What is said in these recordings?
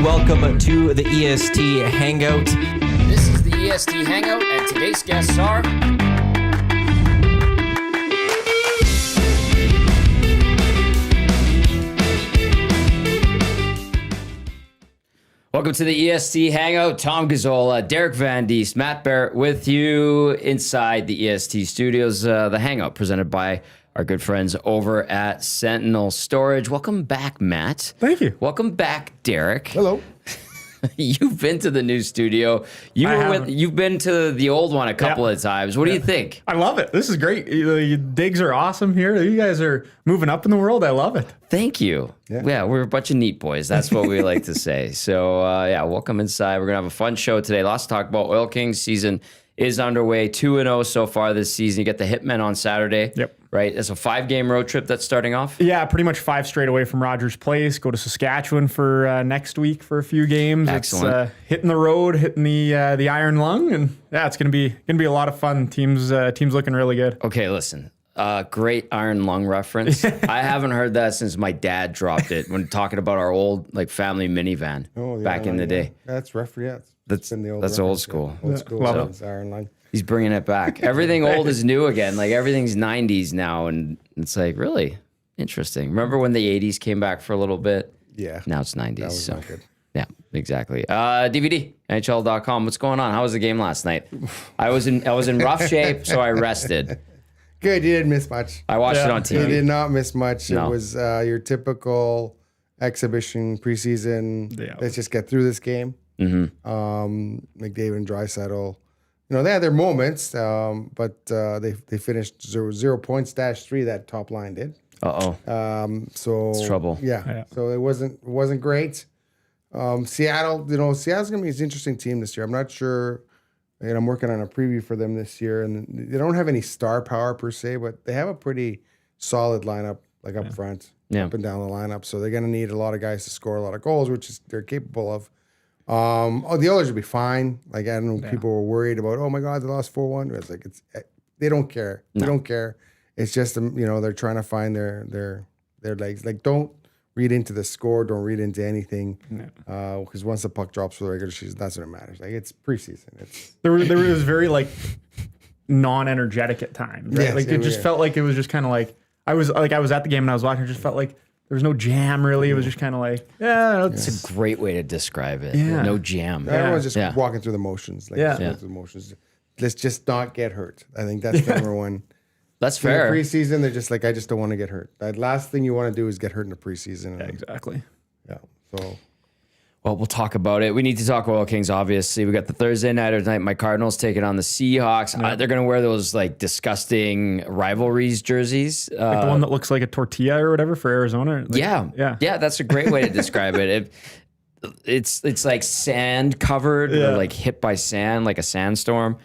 Welcome to the EST Hangout. This is the EST Hangout, and today's guests are... Welcome to the EST Hangout. Tom Gazzola, Derek Van Diest, Mat Barrett with you inside the EST studios. The Hangout presented by our good friends over at Sentinel Storage. Welcome back, Matt. Thank you. Welcome back, Derek. Hello. You've been to the new studio. You've been to the old one a couple of times. What do you think? I love it. This is great. Your digs are awesome here. You guys are moving up in the world. I love it. Thank you. Yeah, we're a bunch of neat boys. That's what we like to say. So, welcome inside. We're going to have a fun show today. Lots to talk about. Oil Kings season is underway. 2-0 so far this season. You get the Hitmen on Saturday. Yep. Right? It's a 5-game road trip that's starting off. Yeah, pretty much 5 straight away from Rogers Place. Go to Saskatchewan for next week for a few games. Excellent. It's hitting the road, hitting the Iron Lung, and yeah, it's gonna be a lot of fun. Teams looking really good. Okay, listen. Great Iron Lung reference. I haven't heard that since my dad dropped it when talking about our old family minivan back in the day. That's referee. Yeah, That's old school. Old school. Love It's Iron Lung. He's bringing it back. Everything old is new again. Like everything's 90s now, and it's like really interesting. Remember when the 80s came back for a little bit? Yeah. Now it's 90s. That was So not good. yeah, exactly. DVD, NHL.com. What's going on? How was the game last night? I was in rough shape, so I rested. Good. You didn't miss much. I watched it on You TV. did not miss much. No. It was your typical exhibition preseason. Yeah. Let's just get through this game. Mm-hmm. McDavid and Draisaitl. They had their moments, but they finished 0 points -3. That top line did. So It's trouble. Yeah. So it wasn't great. Seattle, Seattle's gonna be an interesting team this year. I'm not sure. And I'm working on a preview for them this year, and they don't have any star power per se, but they have a pretty solid lineup, up front, up and down the lineup. So they're gonna need a lot of guys to score a lot of goals, which is they're capable of. The Oilers will be fine. I don't know. People were worried about. Oh my God, they lost 4-1. It's they don't care. They don't care. It's just they're trying to find their legs. Don't read into the score. Don't read into anything. Because once the puck drops for the regular season, that's when it matters. It's preseason. There was very non-energetic at times. Right? Yes, it just felt like it was just kind of I was at the game and I was watching. It just felt like there was no jam really. It was just kind of It's a great way to describe it. Yeah. No jam. Everyone's just walking through the motions. Just going through the motions. Let's just not get hurt. I think that's number one. That's In the fair. preseason, they're just I just don't want to get hurt. The last thing you want to do is get hurt in the preseason. Yeah, exactly. Yeah. So Well, we'll talk about it. We need to talk Oil Kings, obviously. We got the Thursday night tonight. My Cardinals taking on the Seahawks. They're going to wear those disgusting rivalries jerseys. The one that looks like a tortilla or whatever for Arizona. Yeah. That's a great way to describe it. It's sand covered, or hit by sand, like a sandstorm.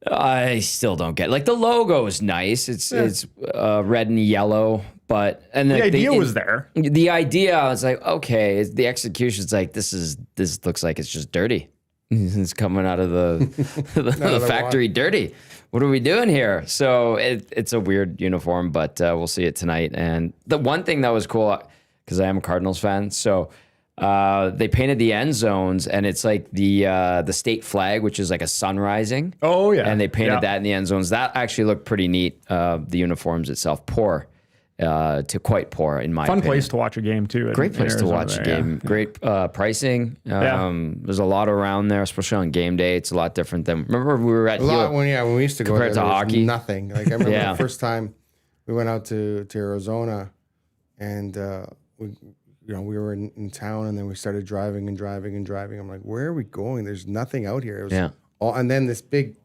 I still don't get it. The logo is nice. It's red and yellow, but the idea was there. The idea, I was like, okay. The execution's this looks like it's just dirty. It's coming out of the factory dirty. What are we doing here? So it's a weird uniform, but we'll see it tonight. And the one thing that was cool, because I am a Cardinals fan, so they painted the end zones, and it's the state flag, which is a sun rising. Oh yeah, and they painted that in the end zones. That actually looked pretty neat. The uniforms itself, quite poor in my opinion. Fun place to watch a game too. Great place to watch a game. Yeah. Great pricing. There's a lot around there, especially on game day. It's a lot different than remember we were at a lot when we used to go compared there, to hockey. Nothing. I remember the first time we went out to Arizona, and we were in town, and then we started driving. I'm like, where are we going? There's nothing out here. It was all, and then this big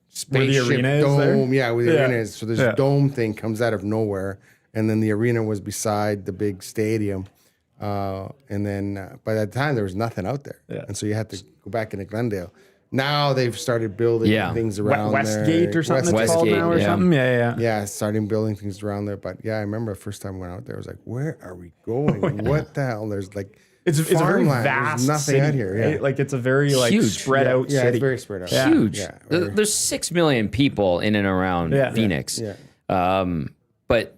spaceship dome. Yeah, where the arena is. So this dome thing comes out of nowhere, and then the arena was beside the big stadium. And then by that time, there was nothing out there. Yeah. And so you had to go back into Glendale. Now they've started building things around Westgate there. or something it's called now or something. Yeah, starting building things around there. But I remember the first time I went out there, I was like, where are we going? What the hell? There's it's a very farmland. vast There's nothing city, out here. right? It's a very Huge. spread out Yeah, city. it's very spread out. Yeah. Huge. Yeah, There's 6 million people in and around Phoenix. Yeah. But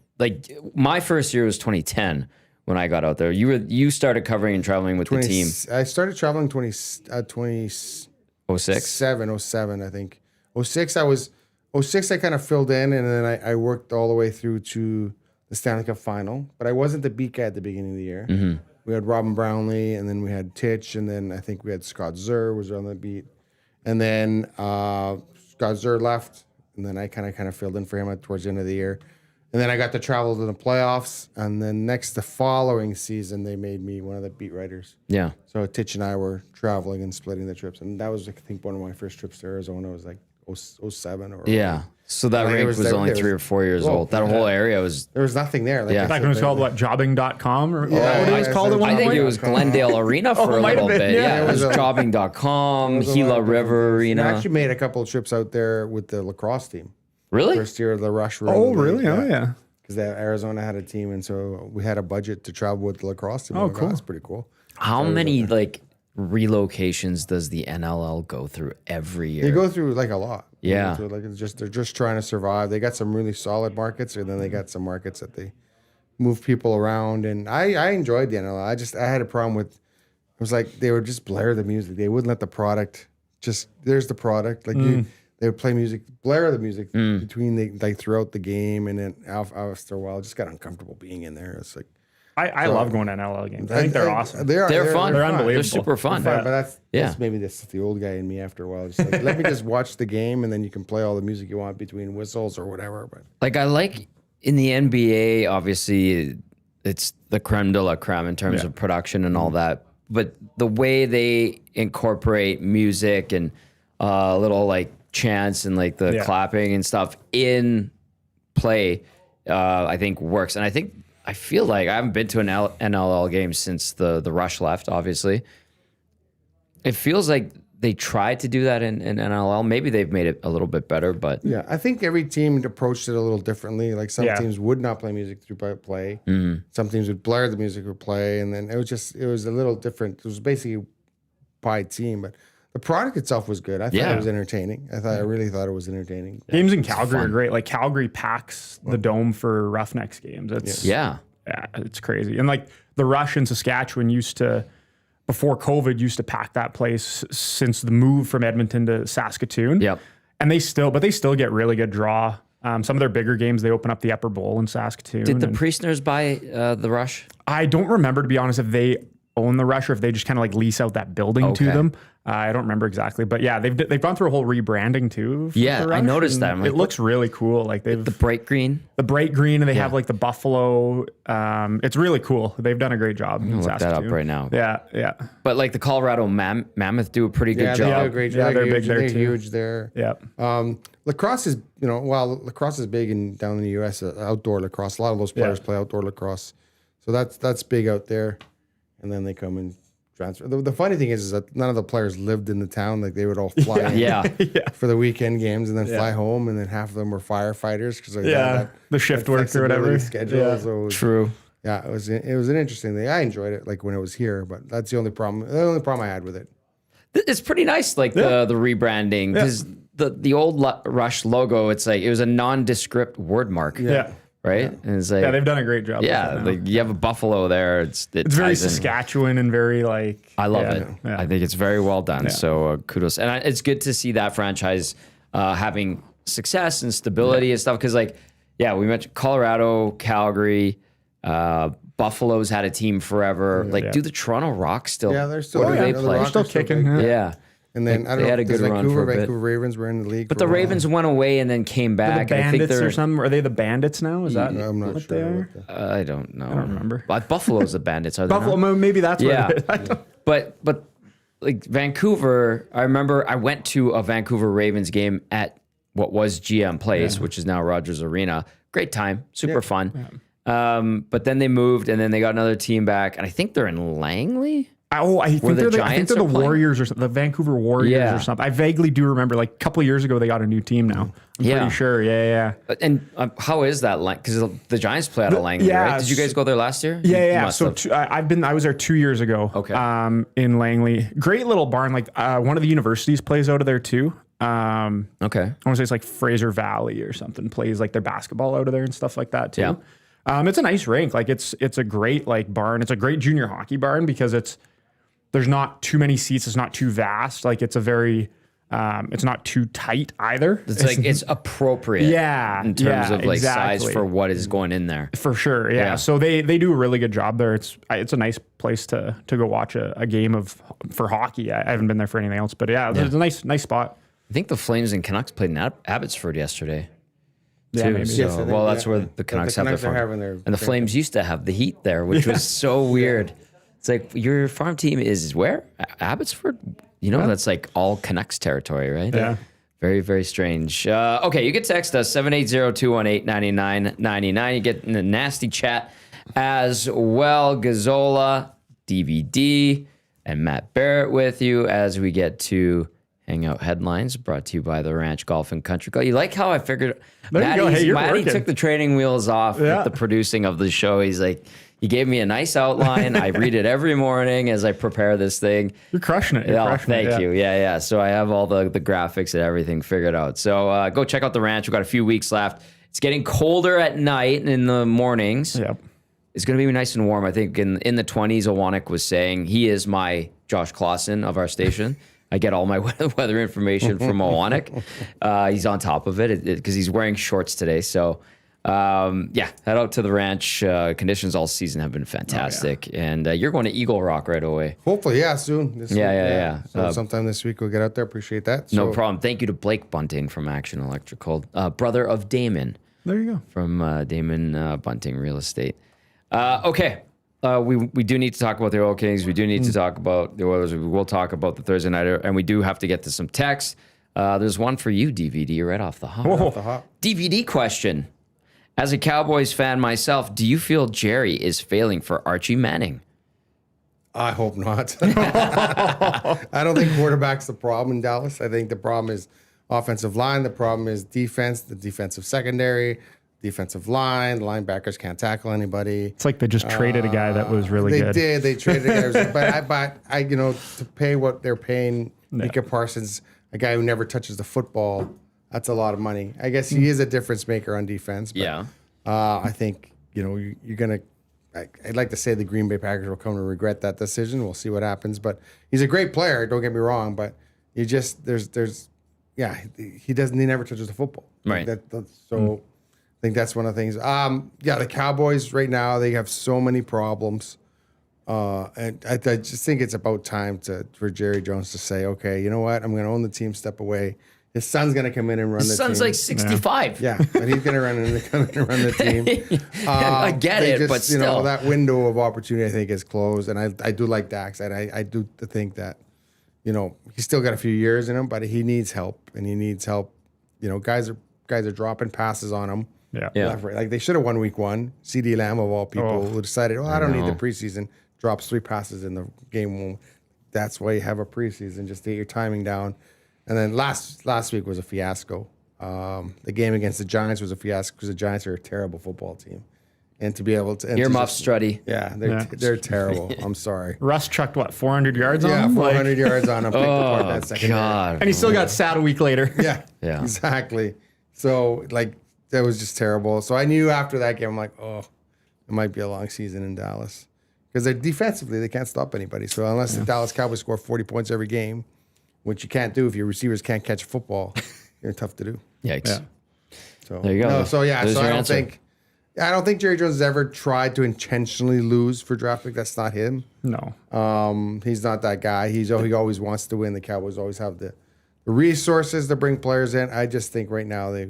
my first year was 2010 when I got out there. You started covering and traveling with the team. I started traveling 06? 07, I think. 06, I kind of filled in, and then I worked all the way through to the Stanley Cup final. But I wasn't the beat guy at the beginning of the year. Mm-hmm. We had Robin Brownlee, and then we had Titch, and then I think we had Scott Zerr was on the beat. And then Scott Zerr left, and then I kind of filled in for him towards the end of the year. And then I got to travel to the playoffs, and then the following season, they made me one of the beat writers. Yeah. So Titch and I were traveling and splitting the trips, and that was, I think, one of my first trips to Arizona. Was like 07 or yeah. So that rink was only 3 or 4 years old. That whole area was. There was nothing there. Like Back when it was called what, jobbing.com or what it was called at one I think point? it was Glendale Arena for a little bit. Yeah, it was jobbing.com, Gila River Arena. I actually made a couple of trips out there with the lacrosse team. Really? First year of the Rush run. Oh, really? Oh, yeah. Because Arizona had a team, and so we had a budget to travel with the lacrosse team. Oh, cool. That's pretty cool. How many relocations does the NLL go through every year? They go through like a lot. Yeah. So like they're just trying to survive. They got some really solid markets, and then they got some markets that they move people around. And I enjoyed the NLL. I had a problem with, it was like they would just blare the music. They wouldn't let the product there's the product. Like they would play music, blare the music between throughout the game, and then after a while, it just got uncomfortable being in there. It's like I love going to NLL games. I think they're awesome. They're fun. They're unbelievable. They're super fun. But that's maybe that's the old guy in me after a while. Just like, let me just watch the game, and then you can play all the music you want between whistles or whatever. But I like in the NBA, obviously, it's the creme de la creme in terms of production and all that. But the way they incorporate music and little chants and the clapping and stuff in play, I think works. And I feel like I haven't been to an NLL game since the Rush left, obviously. It feels like they tried to do that in NLL. Maybe they've made it a little bit better, but... Yeah, I think every team approached it a little differently. Like some teams would not play music through play. Mm-hmm. Some teams would blare the music or play, and then it was a little different. It was basically by team, but the product itself was good. I thought it was entertaining. I really thought it was entertaining. Games in Calgary are great. Like Calgary packs the dome for Roughnecks games. Yeah, it's crazy. And the Rush in Saskatchewan used to, before COVID, used to pack that place since the move from Edmonton to Saskatoon. Yep. And they still get really good draw. Some of their bigger games, they open up the Upper Bowl in Saskatoon. Did the Priestners buy the Rush? I don't remember, to be honest, if they own the Rush or if they just kind of lease out that building to them. I don't remember exactly, but yeah, they've gone through a whole rebranding too. Yeah, I noticed that. It looks really cool. They've the bright green, and they have the buffalo. It's really cool. They've done a great job. I'm gonna look that up right now. Yeah. But the Colorado Mammoth do a pretty good job. They do a great job. They're big there too. They're huge there. Yeah. Lacrosse is, lacrosse is big down in the U.S. Outdoor lacrosse. A lot of those players play outdoor lacrosse, so that's big out there. And then they come and transfer. The funny thing is that none of the players lived in the town. They would all fly in for the weekend games and then fly home. And then half of them were firefighters because the shift work or whatever schedule. Yeah. So True. Yeah, it was an interesting thing. I enjoyed it when it was here, but that's the only problem. The only problem I had with it. It's pretty nice, the rebranding, because the old Rush logo, it was a nondescript word mark. Yeah. Right? And it's they've done a great job. Yeah, you have a buffalo there. It's very Saskatchewan and very I love it. Yeah. I think it's very well done. Yeah. So kudos, and it's good to see that franchise having success and stability and stuff. Because we mentioned Colorado, Calgary, Buffalo's had a team forever. Do the Toronto Rock still? Yeah, they're still. Where do they play? They're still kicking. Yeah. And then I don't know. They had a good run for a bit. Vancouver Ravens were in the league. But the Ravens went away and then came back. The Bandits or something? Are they the Bandits now? Is that I'm not what sure they are? I don't know. I don't remember. But Buffalo's the Bandits, are they? Buffalo, not? maybe that's what it is. But Vancouver, I remember I went to a Vancouver Ravens game at what was GM Place, which is now Rogers Arena. Great time, super fun. Yeah. But then they moved and then they got another team back, and I think they're in Langley. I think they're the Warriors or something, the Vancouver Warriors or something. I vaguely do remember, a couple of years ago, they got a new team now. I'm pretty sure. Yeah. And how is that? Because the Giants play out of Langley, right? Did you guys go there last year? Yeah. So I was there 2 years ago. Okay. In Langley, great little barn. One of the universities plays out of there too. Okay. I want to say it's Fraser Valley or something. Plays their basketball out of there and stuff like that too. Yeah. It's a nice rink. Like it's a great like barn. It's a great junior hockey barn because there's not too many seats. It's not too vast. Like it's a very, it's not too tight either. It's appropriate. Yeah. In terms of like exactly. size for what is going in there. For sure. Yeah. So they do a really good job there. It's a nice place to go watch a game for hockey. I haven't been there for anything else, but it's a nice spot. I think the Flames and Canucks played in Abbotsford yesterday. Yeah, too. maybe. So, Yes, I think, that's where the Canucks have their are farm. having their And the Flames used to have the Heat there, which was so weird. It's like your farm team is where? Abbotsford? That's like all Canucks territory, right? Yeah. Very, very strange. Okay, you can text us 780-218-9999. You get in the nasty chat as well. Gazzola, DVD, and Mat Barrett with you as we get to Hangout headlines brought to you by the Ranch Golf and Country Club. You like how I figured Matty took the training wheels off with the producing of the show. He's like, he gave me a nice outline. I read it every morning as I prepare this thing. You're crushing it. Thank you. Yeah. So I have all the graphics and everything figured out. So go check out the ranch. We've got a few weeks left. It's getting colder at night and in the mornings. Yep. It's going to be nice and warm. I think in the 20s, Owanek was saying he is my Josh Clausen of our station. I get all my weather information from Owanek. He's on top of it because he's wearing shorts today. So, head out to the ranch. Conditions all season have been fantastic. Oh, yeah. And you're going to Eagle Rock right away. Hopefully, soon. This week, yeah. So sometime this week we'll get out there. Appreciate that. No problem. Thank you to Blake Bunting from Action Electrical, brother of Damon. There you go. From Damon Bunting Real Estate. Okay. We do need to talk about the Oil Kings. We do need to talk about the Oilers. We will talk about the Thursday nighter, and we do have to get to some texts. There's one for you, DVD, right off the hop. DVD question. As a Cowboys fan myself, do you feel Jerry is failing for Archie Manning? I hope not. I don't think quarterback's the problem in Dallas. I think the problem is offensive line. The problem is defense, the defensive secondary, defensive line. The linebackers can't tackle anybody. It's like they just traded a guy that was really good. They did. They traded a guy. but I, to pay what they're paying Micah Parsons, a guy who never touches the football, that's a lot of money. I guess he is a difference maker on defense. But, I think, you're going to, I'd like to say the Green Bay Packers will come to regret that decision. We'll see what happens. But he's a great player. Don't get me wrong. But he just, he never touches the football. Right. I think that's one of the things. The Cowboys right now, they have so many problems. And I just think it's about time for Jerry Jones to say, okay, you know what? I'm going to own the team, step away. His son's going to come in and run the team. His son's like 65. Yeah, but he's going to come in and run the team. I get it, but still. That window of opportunity, I think, is closed. And I do like Dax. And I do think that, he's still got a few years in him, but he needs help. And he needs help. Guys are dropping passes on him. Yeah. Like they should have won week one. CD Lamb, of all people, who decided, I don't need the preseason, drops 3 passes in the game. That's why you have a preseason, just to get your timing down. And then last week was a fiasco. The game against the Giants was a fiasco because the Giants are a terrible football team. And to be able to... Earmuff Struddy. Yeah, they're terrible. I'm sorry. Russ chucked, 400 yards on him? 400 yards on him. Picked apart that secondary. God. And he still got sad a week later. Yeah, exactly. So, that was just terrible. So I knew after that game, I'm like, it might be a long season in Dallas. Because defensively, they can't stop anybody. So unless the Dallas Cowboys score 40 points every game, which you can't do if your receivers can't catch a football, you're tough to do. Yikes. Yeah. So there you go. So I don't think Jerry Jones has ever tried to intentionally lose for draft pick. That's not him. No. He's not that guy. He always wants to win. The Cowboys always have the resources to bring players in. I just think right now they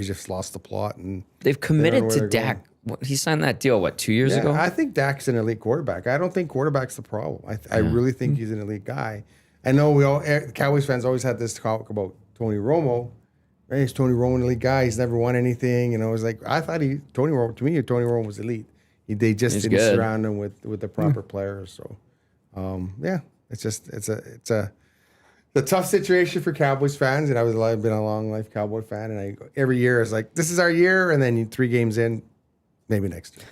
just lost the plot, and they've committed to Dak. He signed that deal 2 years ago? I think Dak's an elite quarterback. I don't think quarterback's the problem. I really think he's an elite guy. I know Cowboys fans always had this talk about Tony Romo. Hey, is Tony Romo an elite guy? He's never won anything. I was like, I thought Tony Romo was elite. They just didn't surround him with the proper players. So, it's a tough situation for Cowboys fans. And I've been a long life Cowboy fan, and every year is like, this is our year, and then 3 games in, maybe next year.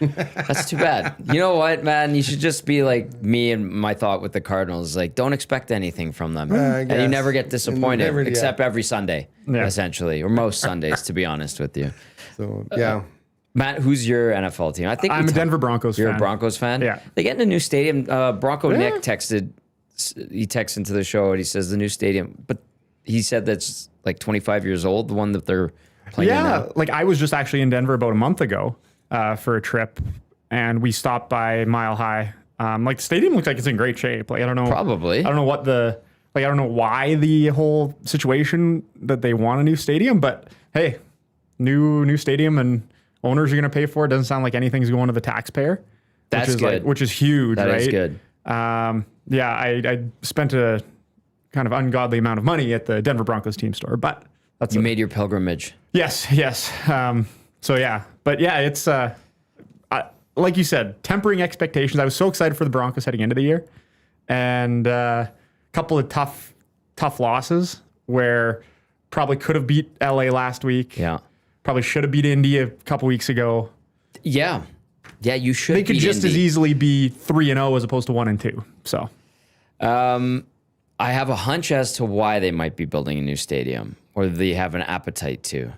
That's too bad. You know what, man? You should just be like me and my thought with the Cardinals. Like, don't expect anything from them. And you never get disappointed, except every Sunday, essentially, or most Sundays, to be honest with you. So, yeah. Matt, who's your NFL team? I think I'm a Denver Broncos fan. You're a Broncos fan? Yeah. They get in a new stadium. Bronco Nick texted into the show and he says the new stadium, but he said that's like 25 years old, the one that they're playing in now. Like I was just actually in Denver about a month ago for a trip, and we stopped by Mile High. Like the stadium looks like it's in great shape. Like I don't know. Probably. I don't know I don't know why the whole situation that they want a new stadium, but hey, new stadium and owners are going to pay for it. Doesn't sound like anything's going to the taxpayer. That's good. Which is huge, That right? is good. Yeah, I spent a kind of ungodly amount of money at the Denver Broncos team store, but that's You made your pilgrimage. Yes. So yeah, but yeah, it's like you said, tempering expectations. I was so excited for the Broncos heading into the year, and a couple of tough losses where probably could have beat LA last week. Yeah. Probably should have beat Indy a couple weeks ago. Yeah. Yeah, you should. They could just as easily be 3-0 as opposed to 1-2. So, I have a hunch as to why they might be building a new stadium, or they have an appetite to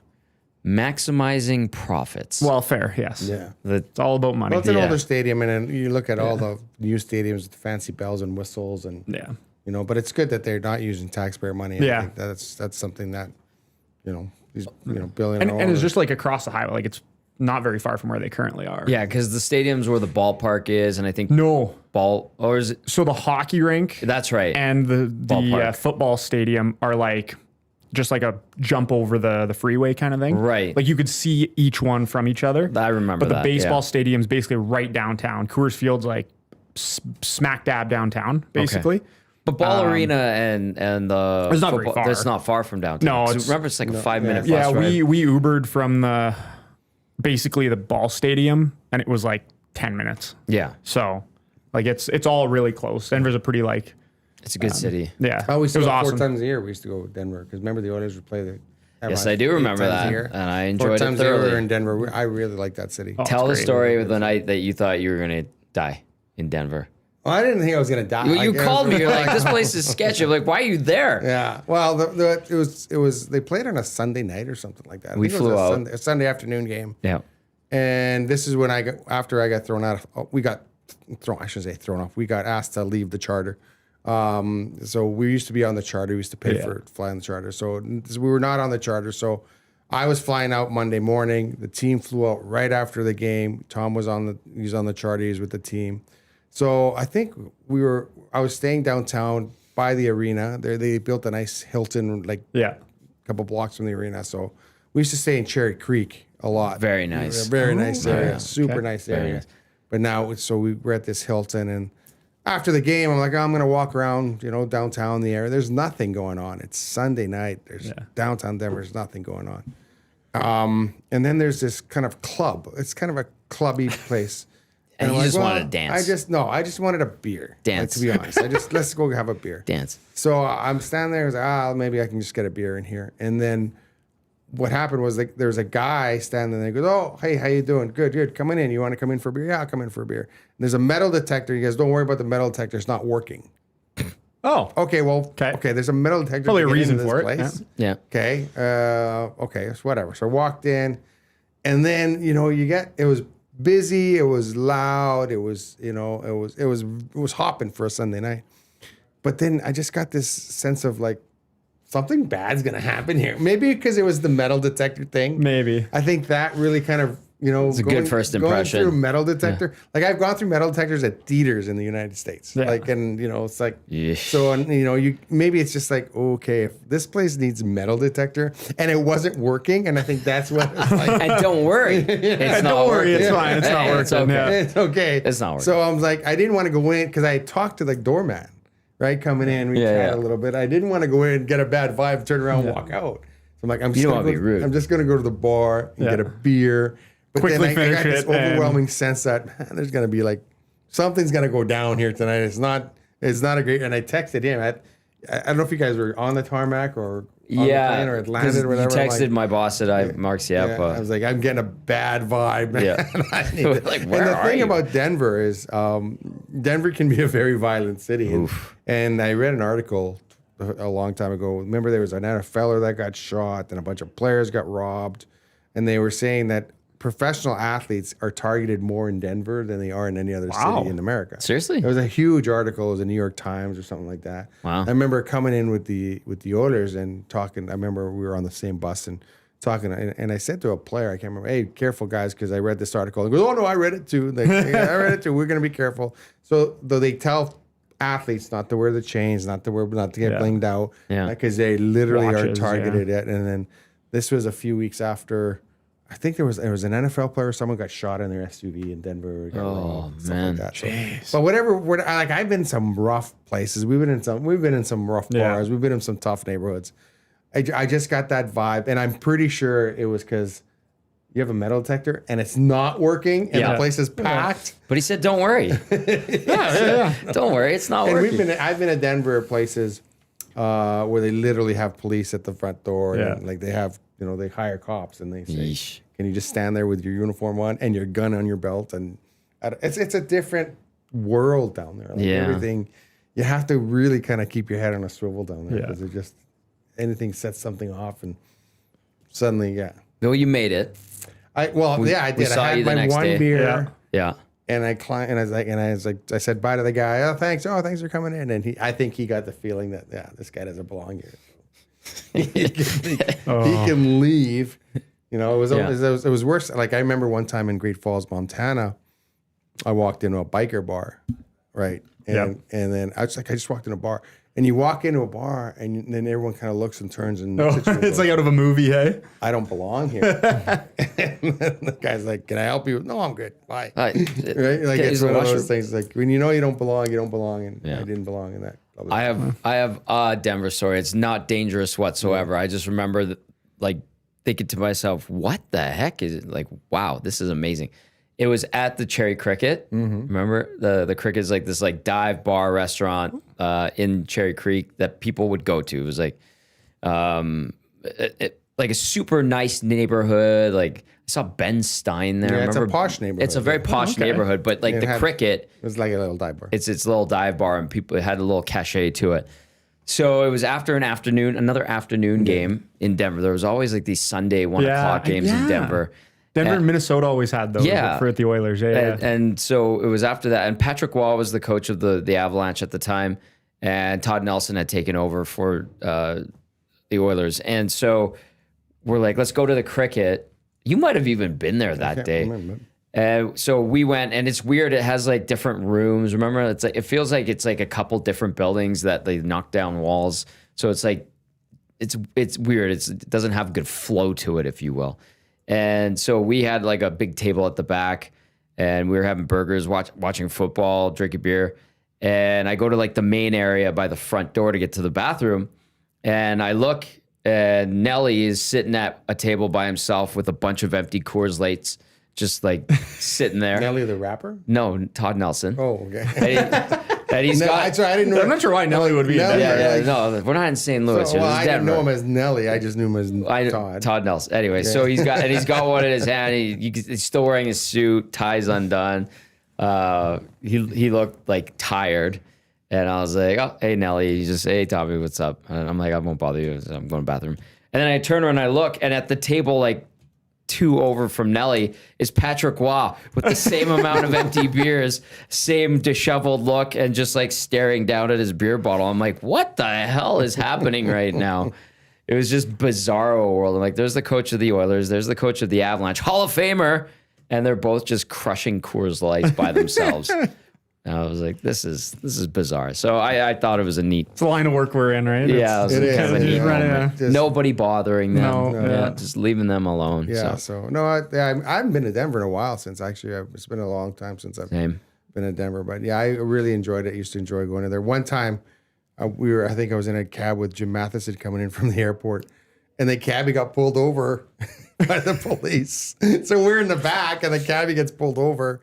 maximizing profits. well, fair, yes. Yeah. It's all about money. Well, it's an older stadium, and then you look at all the new stadiums with fancy bells and whistles, and Yeah. but it's good that they're not using taxpayer money. I Yeah. think that's something that these billionaire And it's just like across the highway. Like it's not very far from where they currently are. Yeah, because the stadium's where the ballpark is, and I think No. or is it? So the hockey rink That's right. and the Ballpark. football stadium are like just like a jump over the freeway kind of thing. Right. Like you could see each one from each other. I remember But the that, baseball yeah. stadium's basically right downtown. Coors Field's like smack dab downtown, basically. But Ball Arena and the It's not very football, far. that's not far from downtown. No, 'Cause it's- remember it's like a 5-minute Yeah, bus ride. we Ubered from basically the ball stadium, and it was like 10 minutes. Yeah, So like it's all really close. Denver's a pretty like it's a good city. yeah. I always it was go awesome. 4 times a year. We used to go to Denver because remember the Oilers would play the. Yes, I do remember that, and I enjoyed 4 it times a year we thoroughly. were in Denver. I really like that city. Tell the great. story of the night that you thought you were going to die in Denver. Well, I didn't think I was gonna die. You Like, called me. You're like, this place is sketchy. I'm like, why are you there? Yeah. Well, it was they played on a Sunday night or something like that. I We think it was flew out. a Sunday afternoon game. Yeah. And this is when after I got thrown out. We got thrown. I shouldn't say thrown off. We got asked to leave the charter. So we used to be on the charter. We used to pay for flying the charter. So we were not on the charter. So I was flying out Monday morning. The team flew out right after the game. Tom was on the charter. He was with the team. So I think I was staying downtown by the arena. They built a nice Hilton, like Yeah. a couple blocks from the arena. So we used to stay in Cherry Creek a lot. Very nice. Very nice area. Super Okay. nice area. nice. But now, so we were at this Hilton, and after the game, I'm like, I'm going to walk around, downtown the area. There's nothing going on. It's Sunday night. There's downtown Denver. There's nothing going on. And then there's this kind of club. It's kind of a clubby place. And I'm you like, just well, wanted to dance. I just wanted a beer. Dance. To be honest, let's go have a beer. Dance. So I'm standing there. I was like, maybe I can just get a beer in here. And then what happened was like there was a guy standing there. He goes, "Oh, hey, how you doing? Good. Come on in. You want to come in for a beer? Yeah, I'll come in for a beer." And there's a metal detector. He goes, "Don't worry about the metal detector. It's not working." Oh. Okay, well, Okay. There's a metal detector. Probably to a get reason into this for it, place. Yeah. Okay. Okay. So whatever. So I walked in, and then it was busy. It was loud. It was it was hopping for a Sunday night. But then I just got this sense of like something bad's gonna happen here. Maybe because it was the metal detector thing. Maybe. I think that really kind of It's a good first impression. Going through metal detector, like I've gone through metal detectors at theaters in the United States. Yeah. Like, and it's like Yeah. so, and maybe it's just like, okay, if this place needs metal detector and it wasn't working, and I think that's what it's like. And don't worry. It's not Don't worry, working. it's fine. It's not Hey, working. it's okay. Yeah. It's okay. It's not working. So I was like, I didn't want to go in because I talked to the doorman, right? Coming in, we chat a little bit. I didn't want to go in and get a bad vibe, turn around, and walk out. So I'm like, I'm just don't gonna wanna be rude. I'm just gonna go to the bar and get a beer. But Quickly then I finish got this it and- overwhelming sense that man, there's gonna be like something's gonna go down here tonight. It's not a great. And I texted him. I don't know if you guys were on the tarmac or on the plane or it landed or whatever. You I'm texted like, my boss that Mark Siapa. yeah, I was like, I'm getting a bad vibe, man. Yeah. I need We're to- like, and where the are thing you? about Denver is Denver can be a very violent city. And I read an article a long time ago. Remember there was an NFLer that got shot and a bunch of players got robbed. And they were saying that professional athletes are targeted more in Denver than they are in any other city in America. Seriously? There was a huge article. It was a New York Times or something like that. Wow. I remember coming in with the Oilers and talking. I remember we were on the same bus and talking, and I said to a player, I can't remember, hey, careful guys, because I read this article. He goes, oh no, I read it too. Like, yeah, I read it too. We're going to be careful. So though they tell athletes not to wear the chains, not to get blinged out, because they literally are targeted it. And then this was a few weeks after. I think there was an NFL player. Someone got shot in their SUV in Denver. Man, like but whatever. Like I've been in some rough places. We've been in some rough bars. We've been in some tough neighborhoods. I just got that vibe, and I'm pretty sure it was because you have a metal detector and it's not working, and the place is packed. But he said, "Don't worry, don't worry, it's not working." I've been to Denver places where they literally have police at the front door, and like they have. They hire cops and they say, can you just stand there with your uniform on and your gun on your belt? And it's a different world down there. Like everything, you have to really kind of keep your head on a swivel down there because it just, anything sets something off and suddenly, No, you made it. I did. I had my one beer. Yeah. And I said bye to the guy. Oh, thanks for coming in. And I think he got the feeling that, this guy doesn't belong here. he can leave. It was worse. Like I remember one time in Great Falls, Montana, I walked into a biker bar, right? And then I just walked in a bar. And you walk into a bar, and then everyone kind of looks and turns and looks at you. It's like out of a movie, hey? I don't belong here. And the guy's like, "Can I help you?" No, I'm good. Bye. Right? Like it's one of those things. Like when you don't belong, you don't belong, and I didn't belong in that. I have a Denver story. It's not dangerous whatsoever. I just remember thinking to myself, "What the heck is it?" Like, wow, this is amazing. It was at the Cherry Cricket. Remember the Cricket is like this dive bar restaurant in Cherry Creek that people would go to. It was like like a super nice neighborhood. Like I saw Ben Stein there. Yeah, it's a posh neighborhood. It's a very posh neighborhood, but like the Cricket, it was like a little dive bar. It's a little dive bar, and it had a little cachet to it. So it was after another afternoon game in Denver. There was always like these Sunday 1 o'clock games in Denver. Denver and Minnesota always had those for the Oilers. And so it was after that. And Patrick Waugh was the coach of the Avalanche at the time. And Todd Nelson had taken over for the Oilers. And so we're like, let's go to the Cricket. You might have even been there that day. Remember. So we went, and it's weird. It has like different rooms. Remember, it feels like it's like a couple different buildings that they knocked down walls. So it's like, it's weird. It doesn't have good flow to it, if you will. And so we had like a big table at the back, and we were having burgers, watching football, drinking beer. And I go to like the main area by the front door to get to the bathroom. And I look, and Nelly is sitting at a table by himself with a bunch of empty Coors Lights, just like sitting there. Nelly the rapper? No, Todd Nelson. Oh, okay. And he's got. I didn't know. I'm not sure why Nelly would be. No, we're not in St. Louis. I didn't know him as Nelly. I just knew him as Todd. Todd Nelson. Anyway, so he's got one in his hand. He's still wearing his suit, ties undone. He looked like tired, and I was like, "Oh, hey Nelly." He's just, "Hey Tommy, what's up?" And I'm like, "I won't bother you. I'm going to the bathroom." And then I turn around and I look, and at the table, like 2 over from Nelly, is Patrick Waugh with the same amount of empty beers, same disheveled look, and just like staring down at his beer bottle. I'm like, what the hell is happening right now? It was just bizarro world. I'm like, there's the coach of the Oilers, there's the coach of the Avalanche, Hall of Famer, and they're both just crushing Coors Lights by themselves. And I was like, this is bizarre. So I thought it was a neat. It's the line of work we're in, right? Yeah, it was kind of a neat moment. Just, nobody bothering them. Just leaving them alone. Yeah. So no, I haven't been to Denver in a while since actually. It's been a long time since I've been to Denver. But yeah, I really enjoyed it. I used to enjoy going in there. One time, I think I was in a cab with Jim Matheson coming in from the airport, and the cabbie got pulled over by the police. So we're in the back, and the cabbie gets pulled over.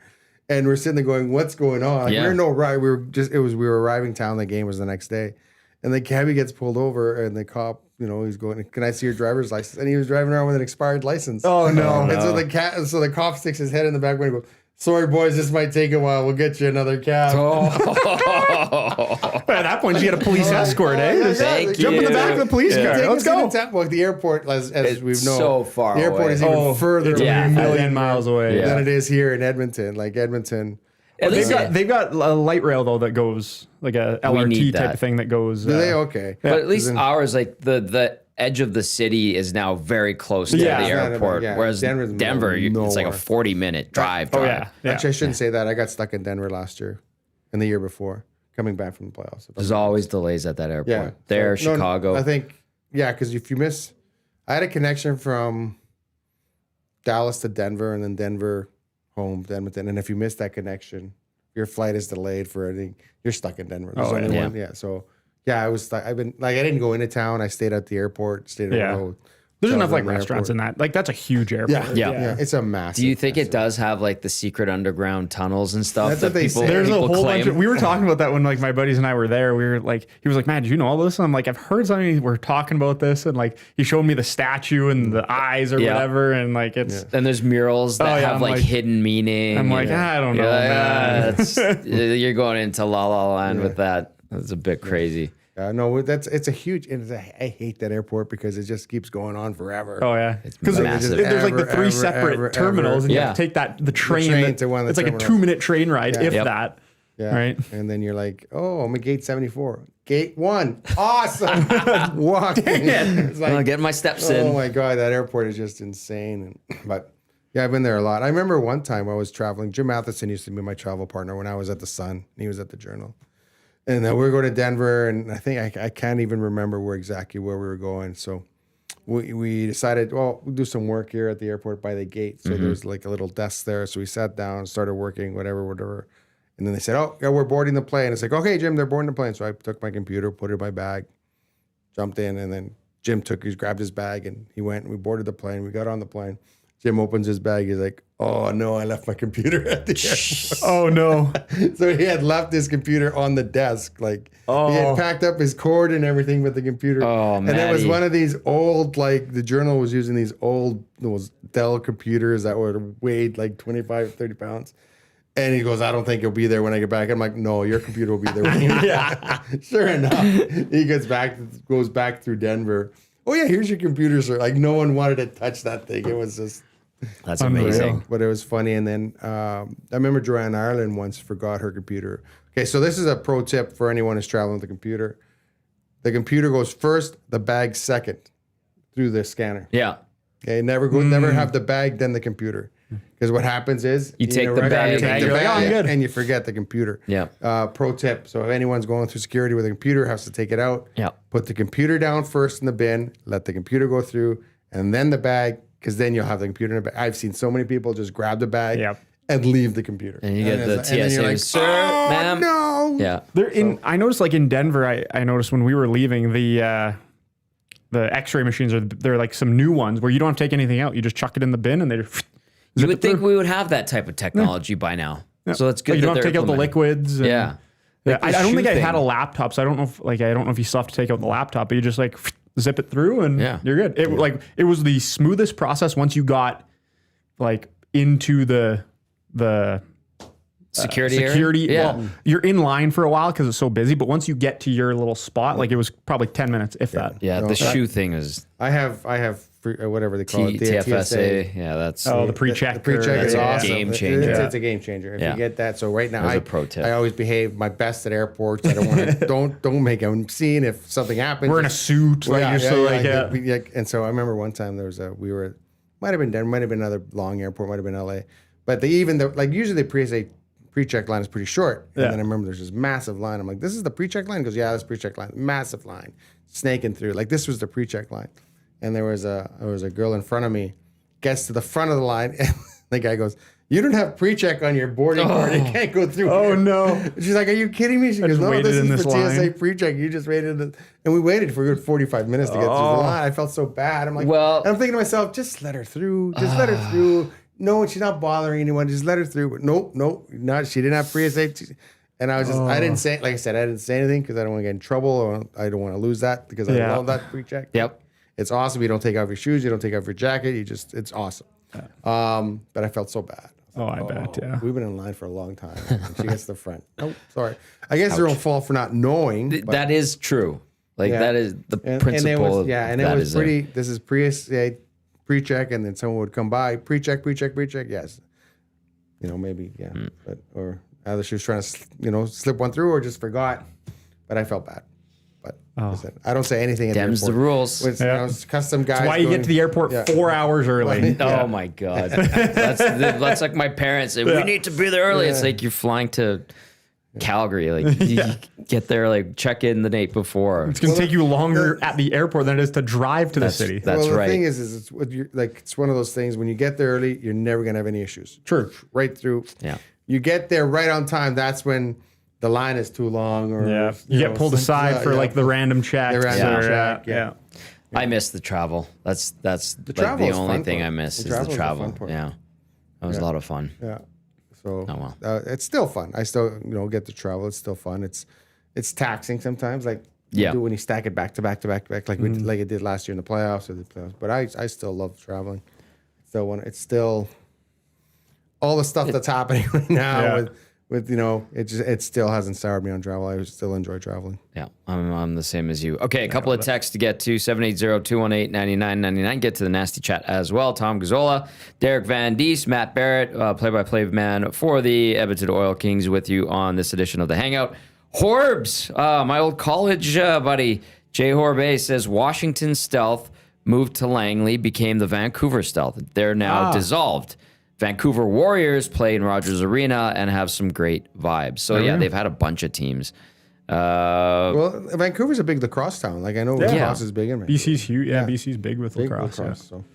And we're sitting there going, "What's going on?" Like, we're no right. We were arriving town. The game was the next day, and the cabbie gets pulled over, and the cop, he's going, "Can I see your driver's license?" And he was driving around with an expired license. Oh no! And so the cop sticks his head in the back window and goes, sorry, boys, this might take a while. We'll get you another cab. At that point, you get a police escort, eh? Just Thank jump in the you. back of the police car. Let's go. Well, the airport, as we've known, so far the airport away. is even further It's away a million miles away. than it is here in Edmonton. Like Edmonton. At least They've got a light rail though that goes like a LRT need type that. of thing that goes. Do they? Okay. But at least ours, like the edge of the city is now very close to Yeah. the It's not airport. about- yeah, Whereas Denver's Denver, it's like a nowhere. 40-minute drive. Oh yeah. Actually, I shouldn't say that. I got stuck in Denver last year and the year before, coming back from the playoffs. There's always delays at that airport. Yeah. There, So, no, Chicago. I think, because if you miss, I had a connection from Dallas to Denver and then Denver home to Edmonton. And if you miss that connection, your flight is delayed for anything, you're stuck in Denver. There's only one. Yeah. So, I was stuck. I didn't go into town. I stayed at the airport, stayed at a There's enough like in the restaurants airport. in that. Like that's a huge airport. Yeah. It's a massive. Do you think it does have like the secret underground tunnels and stuff That's that what they people, say. There's a people whole claim? bunch of, we were talking about that when like my buddies and I were there. We were like, he was like, man, did you know all this? And I'm like, I've heard something, we're talking about this. And like, he showed me the statue and the eyes or Yeah. whatever. And like, it's, And there's murals that yeah, have I'm like like- hidden meaning. I'm like, I don't know, man. You're going into La La Land with that. That's a bit crazy. No, it's a huge. And I hate that airport because it just keeps going on forever. oh yeah. Because massive. there's like the Ever, three ever, separate ever, terminals and you Yeah. have to take the train to one of the it's like terminals. a 2-minute train ride, if Yep. that. Yeah. Right. And then you're like, oh, I'm at gate 74. Gate 1. Awesome. Walk. It's like, I'll get my steps oh in. my God, that airport is just insane. But I've been there a lot. I remember one time I was traveling. Jim Matheson used to be my travel partner when I was at the Sun and he was at the Journal. And then we were going to Denver, and I think I can't even remember where we were going. So we decided, well, we'll do some work here at the airport by the gate. So there's like a little desk there. So we sat down, started working, whatever. And then they said, oh, yeah, we're boarding the plane. It's like, okay, Jim, they're boarding the plane. So I took my computer, put it in my bag, jumped in, and then Jim grabbed his bag, and he went, and we boarded the plane. We got on the plane. Jim opens his bag. He's like, oh, no, I left my computer at the airport. Oh no. So he had left his computer on the desk. Like he had packed up his cord and everything with the computer. Oh, and it was Matty. one of these old, like the Journal was using those Dell computers that were weighed like 25, 30 pounds. And he goes, I don't think you'll be there when I get back. I'm like, no, your computer will be there when you get back. Sure enough, he goes back through Denver. Oh yeah, here's your computer, sir. Like no one wanted to touch that thing. It was just That's Unreal. amazing. but it was funny. And then I remember Joanne Ireland once forgot her computer. Okay, so this is a pro tip for anyone who's traveling with a computer. The computer goes first, the bag second through the scanner. Yeah. Okay, never have the bag, then the computer. Because what happens is You take the right, bag, you take the you're like, bag, "Oh, I'm good." and you forget the computer. Yeah. Pro tip. So if anyone's going through security with a computer, has to take it out. Yeah. Put the computer down first in the bin, let the computer go through, and then the bag, because then you'll have the computer in the bag. I've seen so many people just grab the bag Yep. and leave the computer. And you get the and then you're TSA, like, sir, oh, ma'am. no. Yeah. I noticed like in Denver, I noticed when we were leaving the X-ray machines they're like some new ones where you don't have to take anything out. You just chuck it in the bin and they just You zip would it think through. we would have that type of technology by now. So it's good. You that don't have to they're take out the implementing- liquids. and- Yeah. Yeah, Like the I don't think shoe I had a thing. laptop, so I don't know if you still have to take out the laptop, but you just like zip it through and you're good. It was the smoothest process once you got like into the Security. area? security. Yeah. Well, you're in line for a while because it's so busy, but once you get to your little spot, like it was probably 10 minutes, if that. Yeah. The shoe thing is I have whatever they call it, the TFSA. Yeah. That's Oh, the pre-check. The pre-check That's is a awesome. game changer. It's a game changer. If Yeah. you get that. So right now, That's a pro tip. I always behave my best at airports. I don't want to, don't make a scene if something happens. We're in a suit. Like you're so like, And so I remember one time might have been Denver, might have been another long airport, might have been LA. But usually the pre-check line is pretty short. And then I remember there's this massive line. I'm like, this is the pre-check line? He goes, yeah, that's pre-check line. Massive line. Snaking through. Like this was the pre-check line. And there was a girl in front of me, gets to the front of the line, and the guy goes, you don't have pre-check on your boarding card. You can't go through Oh, here." no. And she's like, are you kidding me? She goes, just no, waited this in is this for TSA line." pre-check. You just waited. And we waited for a good 45 minutes to get through the line. I felt so bad. I'm like, Well- and I'm thinking to myself, just let her through. Just let her through. No, she's not bothering anyone. Just let her through. But nope. She didn't have pre-SA. And I was just, I didn't say, like I said, I didn't say anything because I don't want to get in trouble or I don't want to lose that because I love that pre-check. Yep. It's awesome. You don't take off your shoes. You don't take off your jacket. It's awesome. But I felt so bad. Oh, I bet. Yeah. We've been in line for a long time. And she gets the front. Oh, sorry. I guess it's their own fault for not knowing. But That is true. Like that is the principle. And it was, of and it that was is pretty. This is pre-check, and then someone would come by, pre-check. Yes, maybe but or either she was trying to slip one through or just forgot. But I felt bad. But listen, I don't say anything. Them's the rules. With, it's custom guys. That's why you get to the airport 4 hours early. Oh my God, that's like my parents say. We need to be there early. It's like you're flying to Calgary. Like you get there, like check in the night before. It's going to take you longer at the airport than it is to drive to the city. That's the right. thing is it's one of those things. When you get there early, you're never gonna have any issues. True. Right through. Yeah. You get there right on time. That's when the line is too long, or you get pulled aside for like the random check. Yeah. I miss the travel. That's the travel is only fun thing part. I miss The is the travel is the travel. fun part. Yeah, that was a lot of fun. Yeah. So well. it's still fun. I still get to travel. It's still fun. It's taxing sometimes. Like Yeah. you do when you stack it back to back to back to back, like like it did last year in the playoffs or the playoffs. But I still love traveling. So it's still all the stuff that's happening right now with it still hasn't soured me on travel. I still enjoy traveling. Yeah, I'm the same as you. Okay, a couple of texts to get to. 780-218-9999. Get to the nasty chat as well. Tom Gazzola, Derek Van Diest, Mat Barrett, play-by-play man for the Edmonton Oil Kings with you on this edition of the Hangout. Horbs, my old college buddy, Jay Horbe says Washington Stealth moved to Langley, became the Vancouver Stealth. They're now dissolved. Vancouver Warriors play in Rogers Arena and have some great vibes. So, they've had a bunch of teams. Well, Vancouver's a big lacrosse town. Like I know lacrosse is big in Vancouver. BC's huge. Yeah, BC's big with lacrosse. So.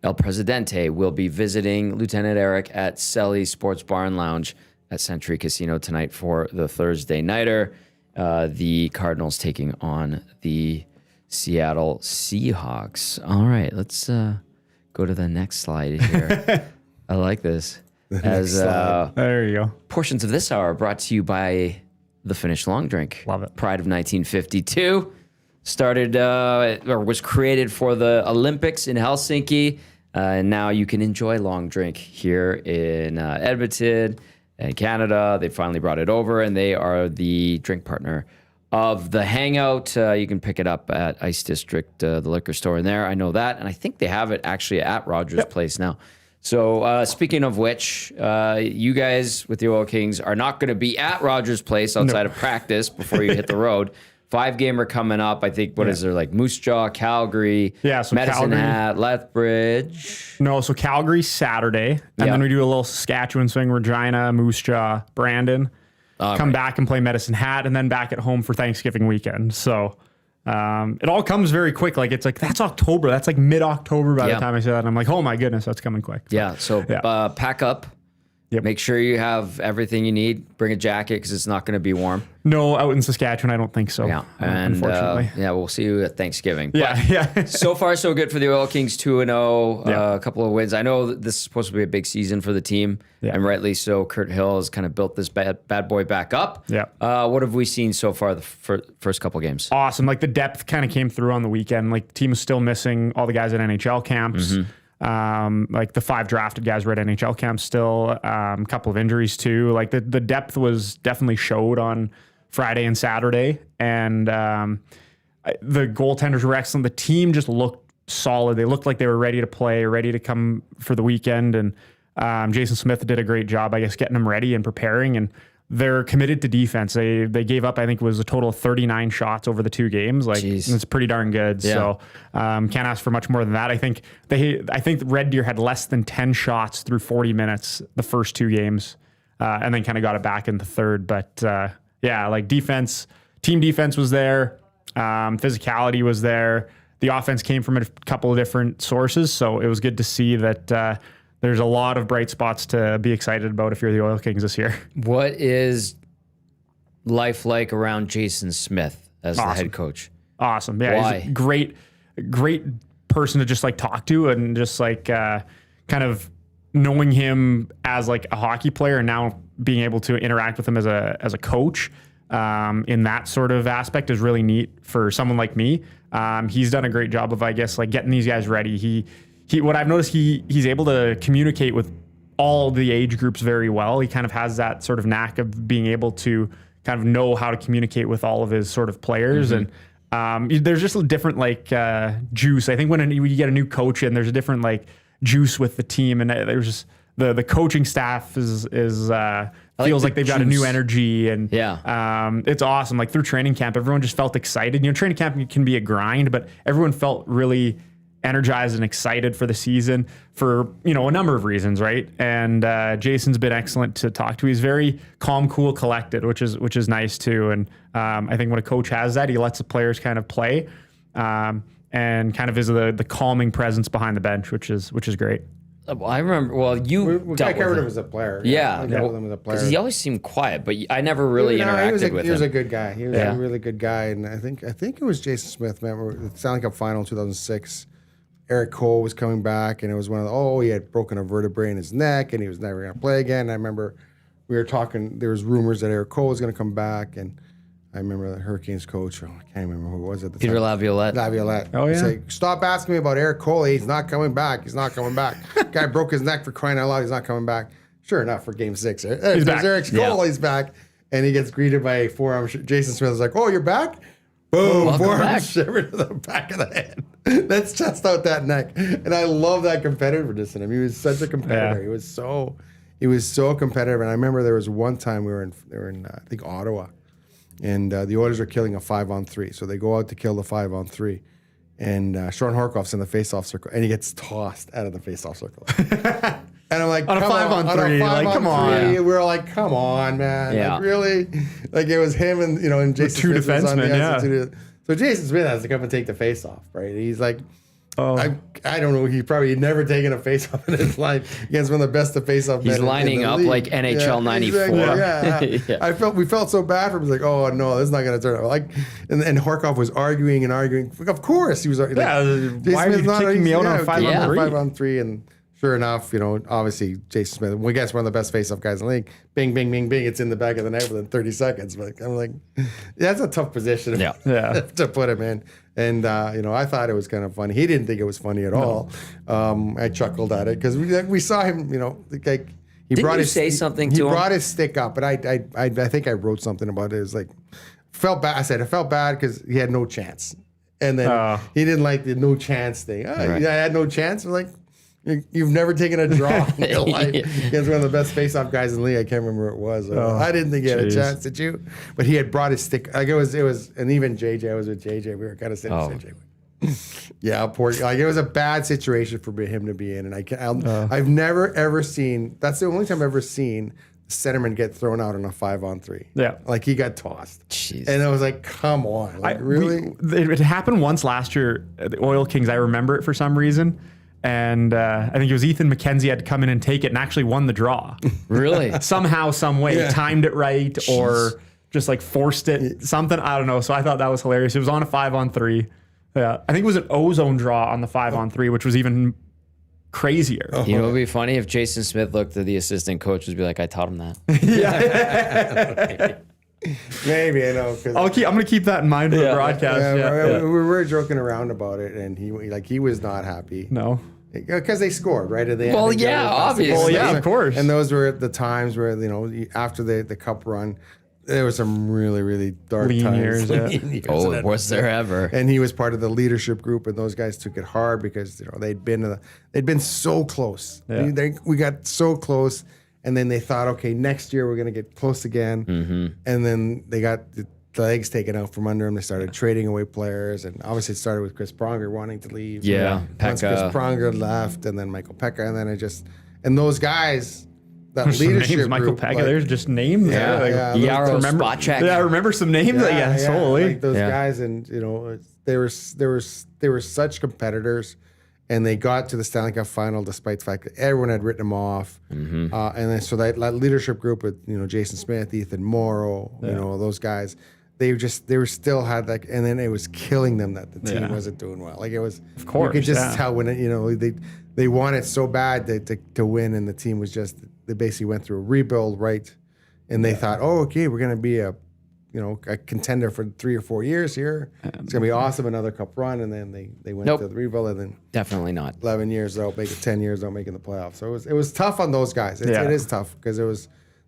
El Presidente will be visiting Lieutenant Eric at Selly Sports Bar and Lounge at Century Casino tonight for the Thursday nighter. The Cardinals taking on the Seattle Seahawks. All right, let's go to the next slide here. I like this. There you go. Portions of this hour are brought to you by the Finnish Long Drink. Love it. Pride of 1952. Started or was created for the Olympics in Helsinki. And now you can enjoy long drink here in Edmonton and Canada. They finally brought it over, and they are the drink partner of the Hangout. You can pick it up at Ice District, the liquor store in there. I know that. And I think they have it actually at Rogers Place now. So speaking of which, you guys with the Oil Kings are not going to be at Rogers Place outside of practice before you hit the road. 5-gamer coming up. I think, is there, like Moose Jaw, Calgary, so Medicine Calgary. Hat, Lethbridge. No, so Calgary Saturday, and then we do a little Saskatchewan swing, Regina, Moose Jaw, Brandon. Come back and play Medicine Hat, and then back at home for Thanksgiving weekend. So it all comes very quick. Like it's like that's October. That's like mid-October by the time I say that. And I'm like, oh my goodness, that's coming quick. So pack up. Make sure you have everything you need. Bring a jacket because it's not going to be warm. No, out in Saskatchewan, I don't think so. Yeah, and unfortunately. we'll see you at Thanksgiving. Yeah. So far, so good for the Oil Kings. 2-0, a couple of wins. I know that this is supposed to be a big season for the team, and rightly so. Kurt Hill has kind of built this bad boy back up. Yeah. What have we seen so far the first couple games? Awesome. Like the depth kind of came through on the weekend. Like the team is still missing all the guys at NHL camps. Like the 5 drafted guys were at NHL camps still. A couple of injuries too. Like the depth was definitely showed on Friday and Saturday, and the goaltenders were excellent. The team just looked solid. They looked like they were ready to play, ready to come for the weekend. And Jason Smith did a great job, I guess, getting them ready and preparing. And they're committed to defense. They gave up, I think it was a total of 39 shots over the 2 games. Like it's pretty darn good. Yeah. So can't ask for much more than that. I think Red Deer had less than 10 shots through 40 minutes the first 2 games, and then kind of got it back in the third. But like defense, team defense was there. Physicality was there. The offense came from a couple of different sources. So it was good to see that there's a lot of bright spots to be excited about if you're the Oil Kings this year. What is life like around Jason Smith as the head coach? Awesome. Yeah, Why? he's a great person to just like talk to, and just like kind of knowing him as like a hockey player and now being able to interact with him as a coach in that sort of aspect is really neat for someone like me. He's done a great job of, I guess, like getting these guys ready. He what I've noticed, he's able to communicate with all the age groups very well. He kind of has that sort of knack of being able to kind of know how to communicate with all of his sort of players. And there's just a different like juice. I think when you get a new coach in, there's a different like juice with the team, and there's just the coaching staff is feels like they've got a new energy, and it's awesome. Like through training camp, everyone just felt excited. You know, training camp can be a grind, but everyone felt really energized and excited for the season for, you know, a number of reasons, right? And Jason's been excellent to talk to. He's very calm, cool, collected, which is nice too. And I think when a coach has that, he lets the players kind of play and kind of is the calming presence behind the bench, which is great. I remember. Well, you I covered him as a player. Yeah, I covered him as a player. Because he always seemed quiet, but I never really interacted with him. He was a good guy. He was a really good guy, and I think it was Jason Smith. Remember the Stanley Cup final in 2006. Eric Cole was coming back, and it was one of he had broken a vertebrae in his neck, and he was never going to play again. And I remember we were talking. There was rumors that Eric Cole was going to come back, and I remember the Hurricanes coach. I can't remember who it was at the time. Peter Laviolette. Oh yeah. Say, stop asking me about Eric Cole. He's not coming back. He's not coming back. Guy broke his neck for crying out loud. He's not coming back. Sure enough, for Game 6, he's back. Eric Cole. He's back, and he gets greeted by a forearm. Jason Smith is like, "Oh, you're back." Boom! Forearm shiver to the back of the head. Let's test out that neck. And I love that competitiveness in him. He was such a competitor. He was so competitive. And I remember there was one time we were in I think Ottawa, and the Oilers are killing a 5-on-3. So they go out to kill the 5-on-3, and Sean Horkoff's in the face-off circle, and he gets tossed out of the face-off circle. And I'm like, on a 5-on-3, like, come on. We were like, come on, man. Yeah. Like, really? Like, it was him and Jason two Smith was on the defensemen, ice. So Jason Smith has to come and take the face off, right? He's like, I don't know. He probably never taken a face off in his life against one of the best of face off. He's lining up league. Like NHL '94. Exactly, yeah. We felt so bad for him. He's like, oh no, this is not going to turn out. Like, and Horkoff was arguing. Of course, he was. Like, why are you kicking me out on a 5-on-3? And sure enough, obviously Jason Smith, we guess one of the best face-off guys in the league. Bing, bing, bing, bing. It's in the back of the net within 30 seconds. But I'm like, that's a tough position to put him in. And I thought it was kind of funny. He didn't think it was funny at all. I chuckled at it because we saw him. He brought his stick up, but I think I wrote something about it. It was like felt bad. I said it felt bad because he had no chance, and then he didn't like the no chance thing. I had no chance. I'm like, you've never taken a draw in your life against one of the best face-off guys in the league. I can't remember who it was. I didn't think he had a chance, did you? But he had brought his stick. Like it was, and even JJ, I was with JJ. We were kind of sitting with JJ. Yeah, poor. Like it was a bad situation for him to be in, and I've never ever seen. That's the only time I've ever seen centerman get thrown out on a 5-on-3. Yeah, like he got tossed. Jeez. And I was like, come on, like, really? It happened once last year at the Oil Kings. I remember it for some reason. And I think it was Ethan McKenzie had to come in and take it and actually won the draw. Really? Somehow, some way, timed it right or just like forced it, something. I don't know. So I thought that was hilarious. It was on a 5-on-3. Yeah, I think it was an ozone draw on the 5-on-3, which was even crazier. You know, it would be funny if Jason Smith looked at the assistant coach and be like, I taught him that. Maybe, I know. I'm going to keep that in mind for the broadcast. We were joking around about it, and he was not happy. No. Because they scored, right? At the end. Well, yeah, obviously. Well, yeah, of course. And those were the times where, after the cup run, there were some really, really dark times. Years, was there ever? And he was part of the leadership group, and those guys took it hard because they'd been so close. Yeah. We got so close, and then they thought, okay, next year we're going to get close again. Mm-hmm. And then they got the legs taken out from under them. They started trading away players, and obviously it started with Chris Pronger wanting to leave. Yeah, once Chris Pronger left, and then Michael Pekka, and then and those guys. That leadership names, Michael Pekka, there's just names. Yarrow, Spotcheck. Yeah, I remember some names. Solely. Like those guys, and they were such competitors, and they got to the Stanley Cup final despite the fact that everyone had written them off. Mm-hmm. And then so that leadership group with Jason Smith, Ethan Morrow, those guys, they still had that, and then it was killing them that the team wasn't doing well. Like it was, of course, you could just tell when they wanted so bad to win, and the team was just. They basically went through a rebuild, right? And they thought, oh, okay, we're going to be a a contender for 3 or 4 years here. It's gonna be awesome, another cup run, and then they went to the rebuild, and then Definitely not. 11 years they'll make it, 10 years they'll make it in the playoffs. So it was tough on those guys. It is tough because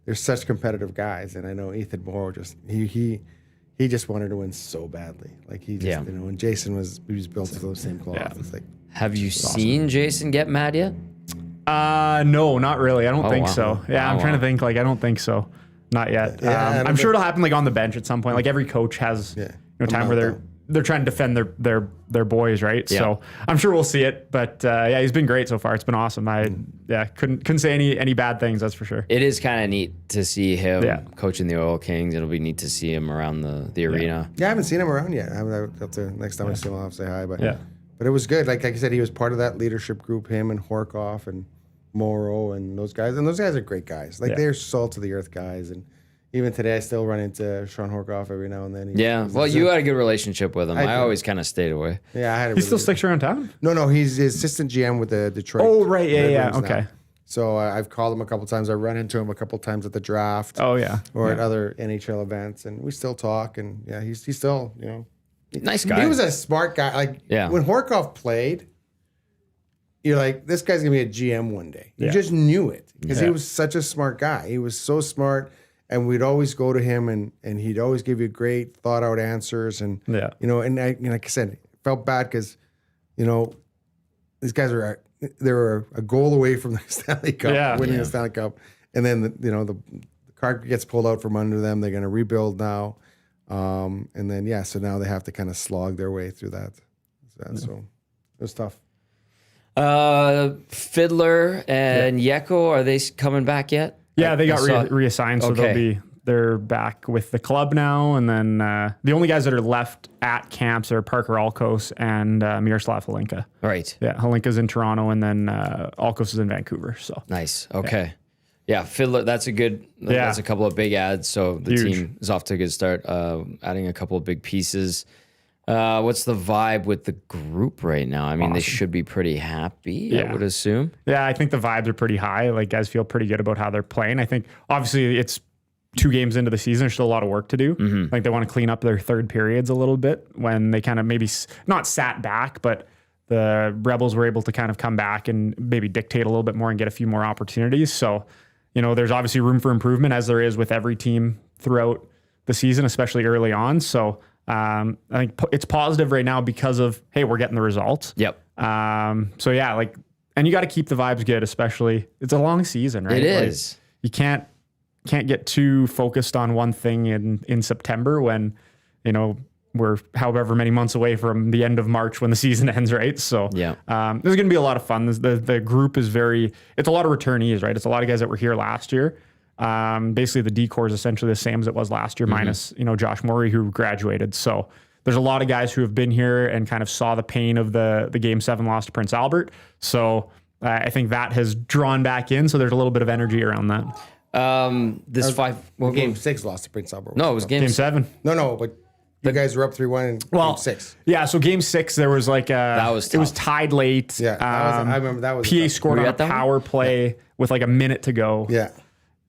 they're such competitive guys, and I know Ethan Moore he just wanted to win so badly. Like he just and Jason was built to those same cloth. It's like, have you seen Jason get mad yet? No, not really. I don't think so. Yeah, I'm trying to think. Like, I don't think so. Not yet. I'm sure it'll happen like on the bench at some point. Like every coach has time where they're trying to defend their boys, right? Yeah. So I'm sure we'll see it. But he's been great so far. It's been awesome. I couldn't say any bad things. That's for sure. It is kind of neat to see him coaching the Oil Kings. It'll be neat to see him around the arena. Yeah, I haven't seen him around yet. I'll have to next time I see him, I'll have to say hi. But but it was good. Like I said, he was part of that leadership group. Him and Horkoff and Morrow and those guys. And those guys are great guys. Like they're salt of the earth guys. And even today, I still run into Sean Horkoff every now and then. Well, you had a good relationship with him. I always kind of stayed away. Yeah, I had. He still sticks around town? No, he's the assistant GM with the Detroit. Oh, right, yeah, okay. Now. So I've called him a couple times. I run into him a couple times at the draft. Oh yeah, or at other NHL events, and we still talk. And he's still nice guy. He was a smart guy. Like when Horkoff played, you're like, this guy's gonna be a GM one day. You just knew it because he was such a smart guy. He was so smart. And we'd always go to him, and he'd always give you great, thought out answers. And and like I said, felt bad because, these guys they were a goal away from the Stanley Cup, winning the Stanley Cup, and then the card gets pulled out from under them. They're going to rebuild now, and then so now they have to kind of slog their way through that. So it was tough. Fiddler and Yeko, are they coming back yet? Yeah, they got reassigned, so they're back with the club now. And then the only guys that are left at camps are Parker Alkos and Miroslav Holinka. Right. Yeah, Holinka's in Toronto, and then Alkos is in Vancouver. So nice. Okay. Yeah, Fiddler. That's a good. That's a couple of big ads. So the team is off to a good start. Adding a couple of big pieces. What's the vibe with the group right now? I mean, they should be pretty happy, I would assume. Yeah, I think the vibes are pretty high. Like, guys feel pretty good about how they're playing. I think, obviously, it's 2 games into the season. There's still a lot of work to do. I think they want to clean up their third periods a little bit when they kind of maybe not sat back, but the Rebels were able to kind of come back and maybe dictate a little bit more and get a few more opportunities. So, there's obviously room for improvement, as there is with every team throughout the season, especially early on. So, I think it's positive right now because of, hey, we're getting the results. Yep. So yeah, and you got to keep the vibes good, especially it's a long season, right? It is. You can't get too focused on one thing in September when, we're however many months away from the end of March when the season ends, right? So there's going to be a lot of fun. The group is it's a lot of returnees, right? It's a lot of guys that were here last year. Basically the decor is essentially the same as it was last year, minus, Josh Morey, who graduated. So there's a lot of guys who have been here and kind of saw the pain of the Game 7 loss to Prince Albert. So I think that has drawn back in. So there's a little bit of energy around that. Game 6 lost to Prince Albert. No, it was Game 7. No, but you guys were up 3-1 in Game 6. Yeah, so Game 6, there was it was tied late. Yeah, I remember that was PA scored on a power play with a minute to go. Yeah.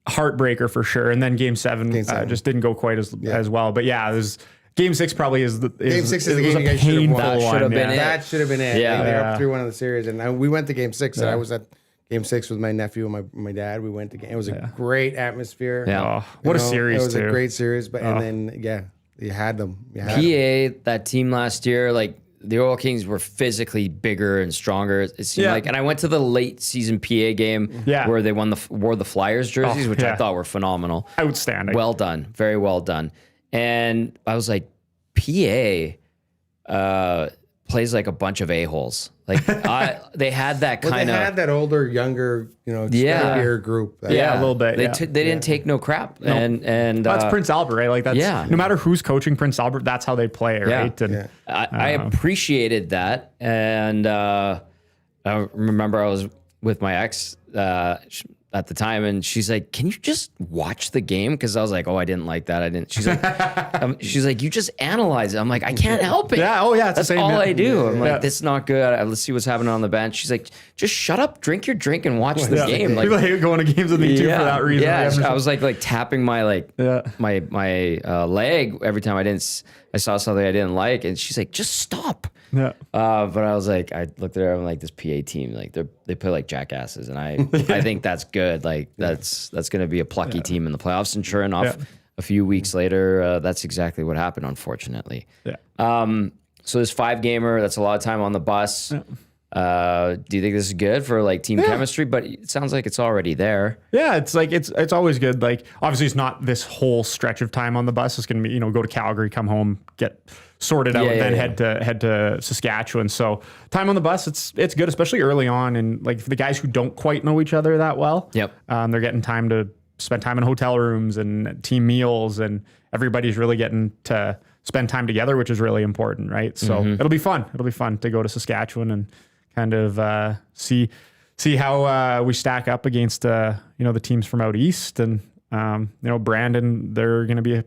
Heartbreaker for sure. And then Game 7 just didn't go quite as well. But yeah, Game 6 probably is the Game 6 is the game you guys should have won. That should have been it. Yeah. They were up 3-1 in the series. And we went to Game 6. And I was at Game 6 with my nephew and my dad. We went to game. It was a great atmosphere. Yeah. What a series, it was a great series. But and then you had them. That team last year, the Oil Kings were physically bigger and stronger. It seemed like, and I went to the late season PA game where they wore the Flyers jerseys, which I thought were phenomenal. Outstanding. Well done. Very well done. And I was like, PA plays like a bunch of a-holes. They had that kind of... They had that older, younger, scrappier group. A little bit. They didn't take no crap. No. And that's Prince Albert, right? No matter who's coaching Prince Albert, that's how they play, right? And, I appreciated that. And I remember I was with my ex. at the time, and she's like, "Can you just watch the game?" Because I was like, "Oh, I didn't like that. I didn't." She's like, "You just analyze it." I'm like, "I can't help it." Yeah. Oh, yeah. It's That's the same. all I do. Yeah. I'm like, "This is not good. Let's see what's happening on the bench." She's like, "Just shut up, drink your drink, and watch the game." Like, people hate going to games with me too for that reason. Yeah, I was like tapping my my leg every time I saw something I didn't like, and she's like, "Just stop." Yeah. But I was like, I looked at her, I'm like, this PA team, like they play like jackasses, and I think that's good. Like that's going to be a plucky team in the playoffs. And sure enough, a few weeks later, that's exactly what happened, unfortunately. Yeah. So this 5-gamer, that's a lot of time on the bus. Yeah. Do you think this is good for like team chemistry? But it sounds like it's already there. Yeah, it's like it's always good. Like obviously, it's not this whole stretch of time on the bus. It's going to be go to Calgary, come home, get sorted out, and then head to Saskatchewan. So time on the bus, it's good, especially early on, and like for the guys who don't quite know each other that well. Yep. They're getting time to spend time in hotel rooms and team meals, and everybody's really getting to spend time together, which is really important, right? So it'll be fun. It'll be fun to go to Saskatchewan and kind of see how we stack up against the teams from out east, and Brandon, they're going to be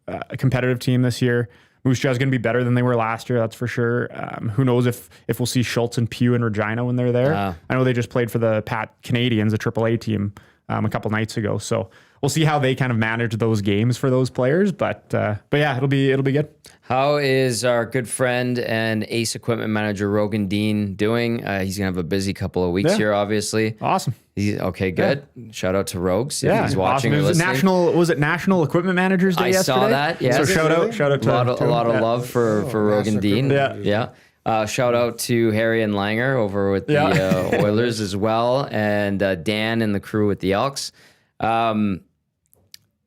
a competitive team this year. Moose Jaw's going to be better than they were last year, that's for sure. Who knows if we'll see Schultz and Pugh and Regina when they're there. I know they just played for the Pat Canadians, a AAA team, a couple nights ago. So we'll see how they kind of manage those games for those players. But yeah, it'll be good. How is our good friend and ace equipment manager Rogan Dean doing? He's gonna have a busy couple of weeks here, obviously. Awesome. He's okay. Good. Yeah. Shout out to Rogues if he's watching awesome. or listening. Was it National Equipment Managers Day yesterday? I saw that. Yeah. So shout out to a lot of love for Rogan Dean. Yeah. Shout out to Harry and Langer over with the Oilers as well, and Dan and the crew with the Elks.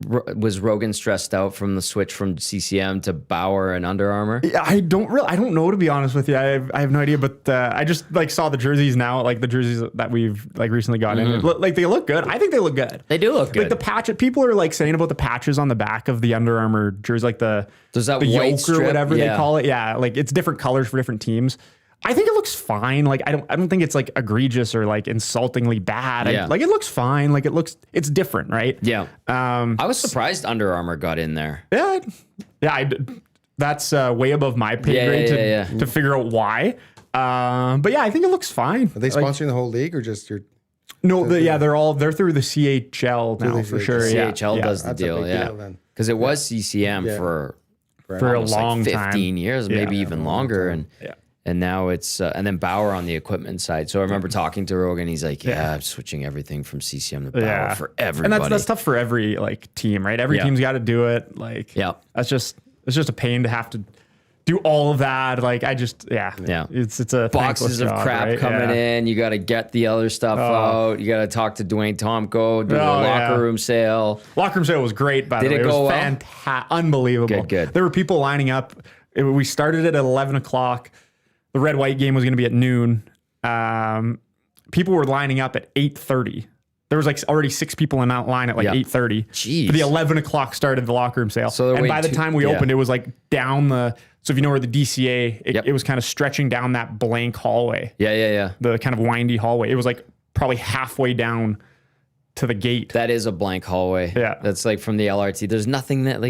Was Rogan stressed out from the switch from CCM to Bauer and Under Armour? Yeah, I don't know, to be honest with you. I have no idea, but I just saw the jerseys now, like the jerseys that we've recently got in. Like they look good. I think they look good. They do look good. Like the patch, people are saying about the patches on the back of the Under Armour jersey, like the white yoke strip, or whatever they call it. Yeah, like it's different colors for different teams. I think it looks fine. Like I don't think it's like egregious or like insultingly bad. Yeah. Like it looks fine. Like it's different, right? Yeah. I was surprised Under Armour got in there. Yeah. That's way above my pay grade to figure out why. But yeah, I think it looks fine. Are they sponsoring the whole league or just your? No, they're through the CHL now for sure. CHL does the deal, because it was CCM for a long 15 years, maybe even longer, and now it's and then Bauer on the equipment side. So I remember talking to Rogan. He's like, I'm switching everything from CCM to Bauer for everybody. And that's tough for every team, right? Every team's got to do it. It's just a pain to have to do all of that. It's a boxes of job, crap right? coming in. You got to get the other stuff out. You got to talk to Dwayne Tomko, do the locker room sale. Locker room sale was great, by the way. Did it go well? Fantastic, unbelievable. Good. There were people lining up. We started it at 11 o'clock. The red-white game was going to be at noon. People were lining up at 8:30. There was already 6 people in that line at 8:30. Jeez. For the 11 o'clock start of the locker room sale. So and by the time we opened, it was down the. So if you know where the DCA, it was kind of stretching down that blank hallway. Yeah. The kind of windy hallway. It was probably halfway down to the gate. That is a blank hallway. Yeah. That's from the LRT. There's nothing that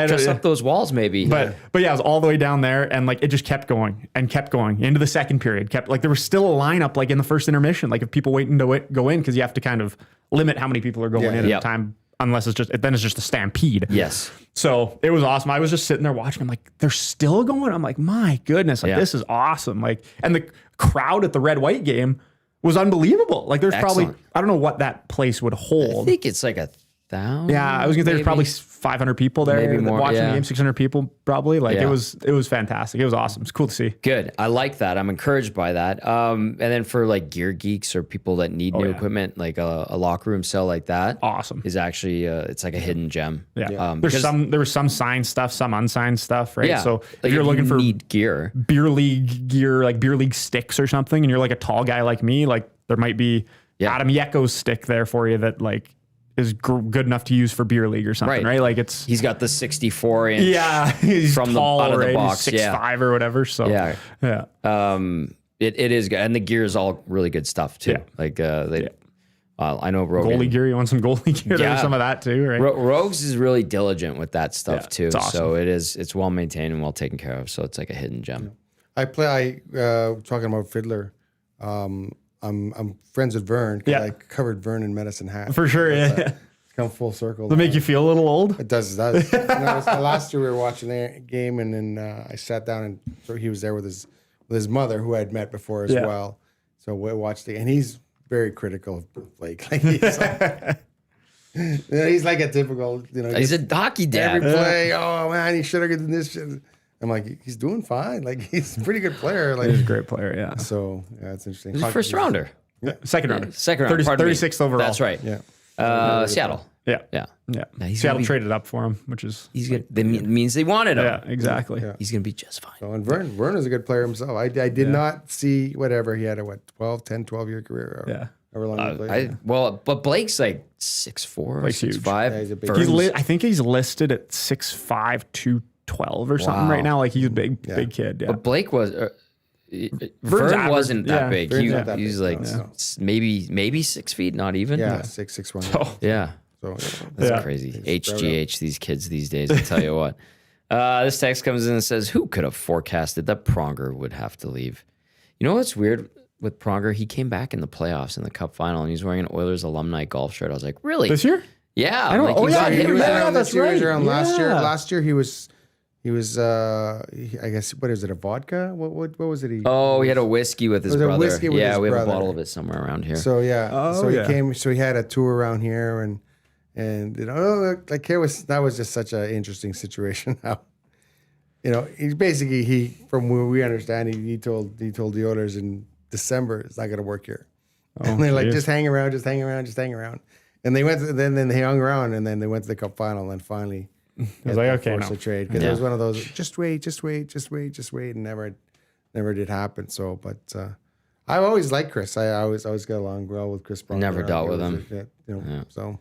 just up those walls maybe. But yeah, it was all the way down there, and it just kept going into the second period. There was still a lineup in the first intermission, if people waiting to go in, because you have to kind of limit how many people are going in at a time, unless it's just a stampede. Yes. So it was awesome. I was just sitting there watching. I'm like, they're still going. I'm like, my goodness, this is awesome. And the crowd at the red-white game was unbelievable. There's Excellent. probably, I don't know what that place would hold. I think it's 1,000. Yeah, I was gonna say there's probably 500 people there Maybe more, watching the game. 600 people probably. It was fantastic. It was awesome. It's cool to see. Good. I like that. I'm encouraged by that. And then for gear geeks or people that need new equipment, a locker room sale like that, awesome, is actually it's a hidden gem. Yeah. There was some signed stuff, some unsigned stuff, right? Yeah. So if you're looking for gear, beer league gear, beer league sticks or something, and you're a tall guy like me, there might be Adam Yecko's stick there for you that is good enough to use for beer league or something, right? He's got the 64 inch. Yeah, he's from tall, out of the right? box. He's 6'5" or whatever. So yeah. It is good, and the gear is all really good stuff too. I know Rogan. Goalie gear, you want some goalie gear? Yeah. There's some of that too, right? Rogues is really diligent with that stuff too. it's awesome. So it's well maintained and well taken care of. So it's like a hidden gem. Talking about Fiddler. I'm friends with Vern. 'Cause Yeah. I covered Vern in Medicine Hat. For sure, yeah. It's come full circle. Does it make you feel a little old? It does. Last year we were watching the game, and then I sat down, and so he was there with his mother, who I'd met before as well. So we watched it, and he's very critical of Blake. Like he's like a typical, He's a hockey dad. every play. Oh man, he should have done this shit. I'm like, he's doing fine. Like he's a pretty good player. Like He's a great player, yeah. so, it's interesting. He's a first rounder. Second rounder. Second round. 36th overall. That's right. Yeah. Seattle. Yeah. Yeah. Yeah. he's Seattle gonna be- traded up for him, which is He's good. That means they wanted him. yeah, exactly. Yeah. He's gonna be just fine. So, and Vern is a good player himself. I did not see whatever he had a 12 year career. Yeah. However long he played. But Blake's like 6'4", Blake's huge. 6'5". Yeah, he's a big Vern's- I think he's listed at 6'5", 212 or something Wow. right now. Like he's a big kid. Yeah. But Blake was. Vern average. wasn't that Yeah. big. Vern's not that He's big, like no. maybe 6 feet, not even. Yeah, 6'1". Oh, Yeah. So That's Yeah. crazy. HGH, these kids these days, I tell you what. This text comes in and says, who could have forecasted that Pronger would have to leave? You know what's weird with Pronger? He came back in the playoffs in the Cup final, and he's wearing an Oilers alumni golf shirt. I was like, really? this year? Yeah. I don't- like, oh, he's yeah, on- he he was Yeah, around that's this year. He was right. around last year. Yeah. Last year he was I guess, what is it, a vodka? What was it? Oh, he had a whiskey with his was a brother. whiskey with yeah, his we have brother. a bottle of it somewhere around here. So yeah, Oh, so he yeah. came. So he had a tour around here, and like that was just such an interesting situation. How he from what we understand, he told the owners in December it's not going to work here, and they're like, geez. just hang around, just hang around. And they went then they hung around, and then they went to the Cup final, and finally I was like, okay, forced no. a trade because it was one of those just wait, and never did happen. So, but I've always liked Chris. I always got along well with Chris Pronger. Never dealt with him. So,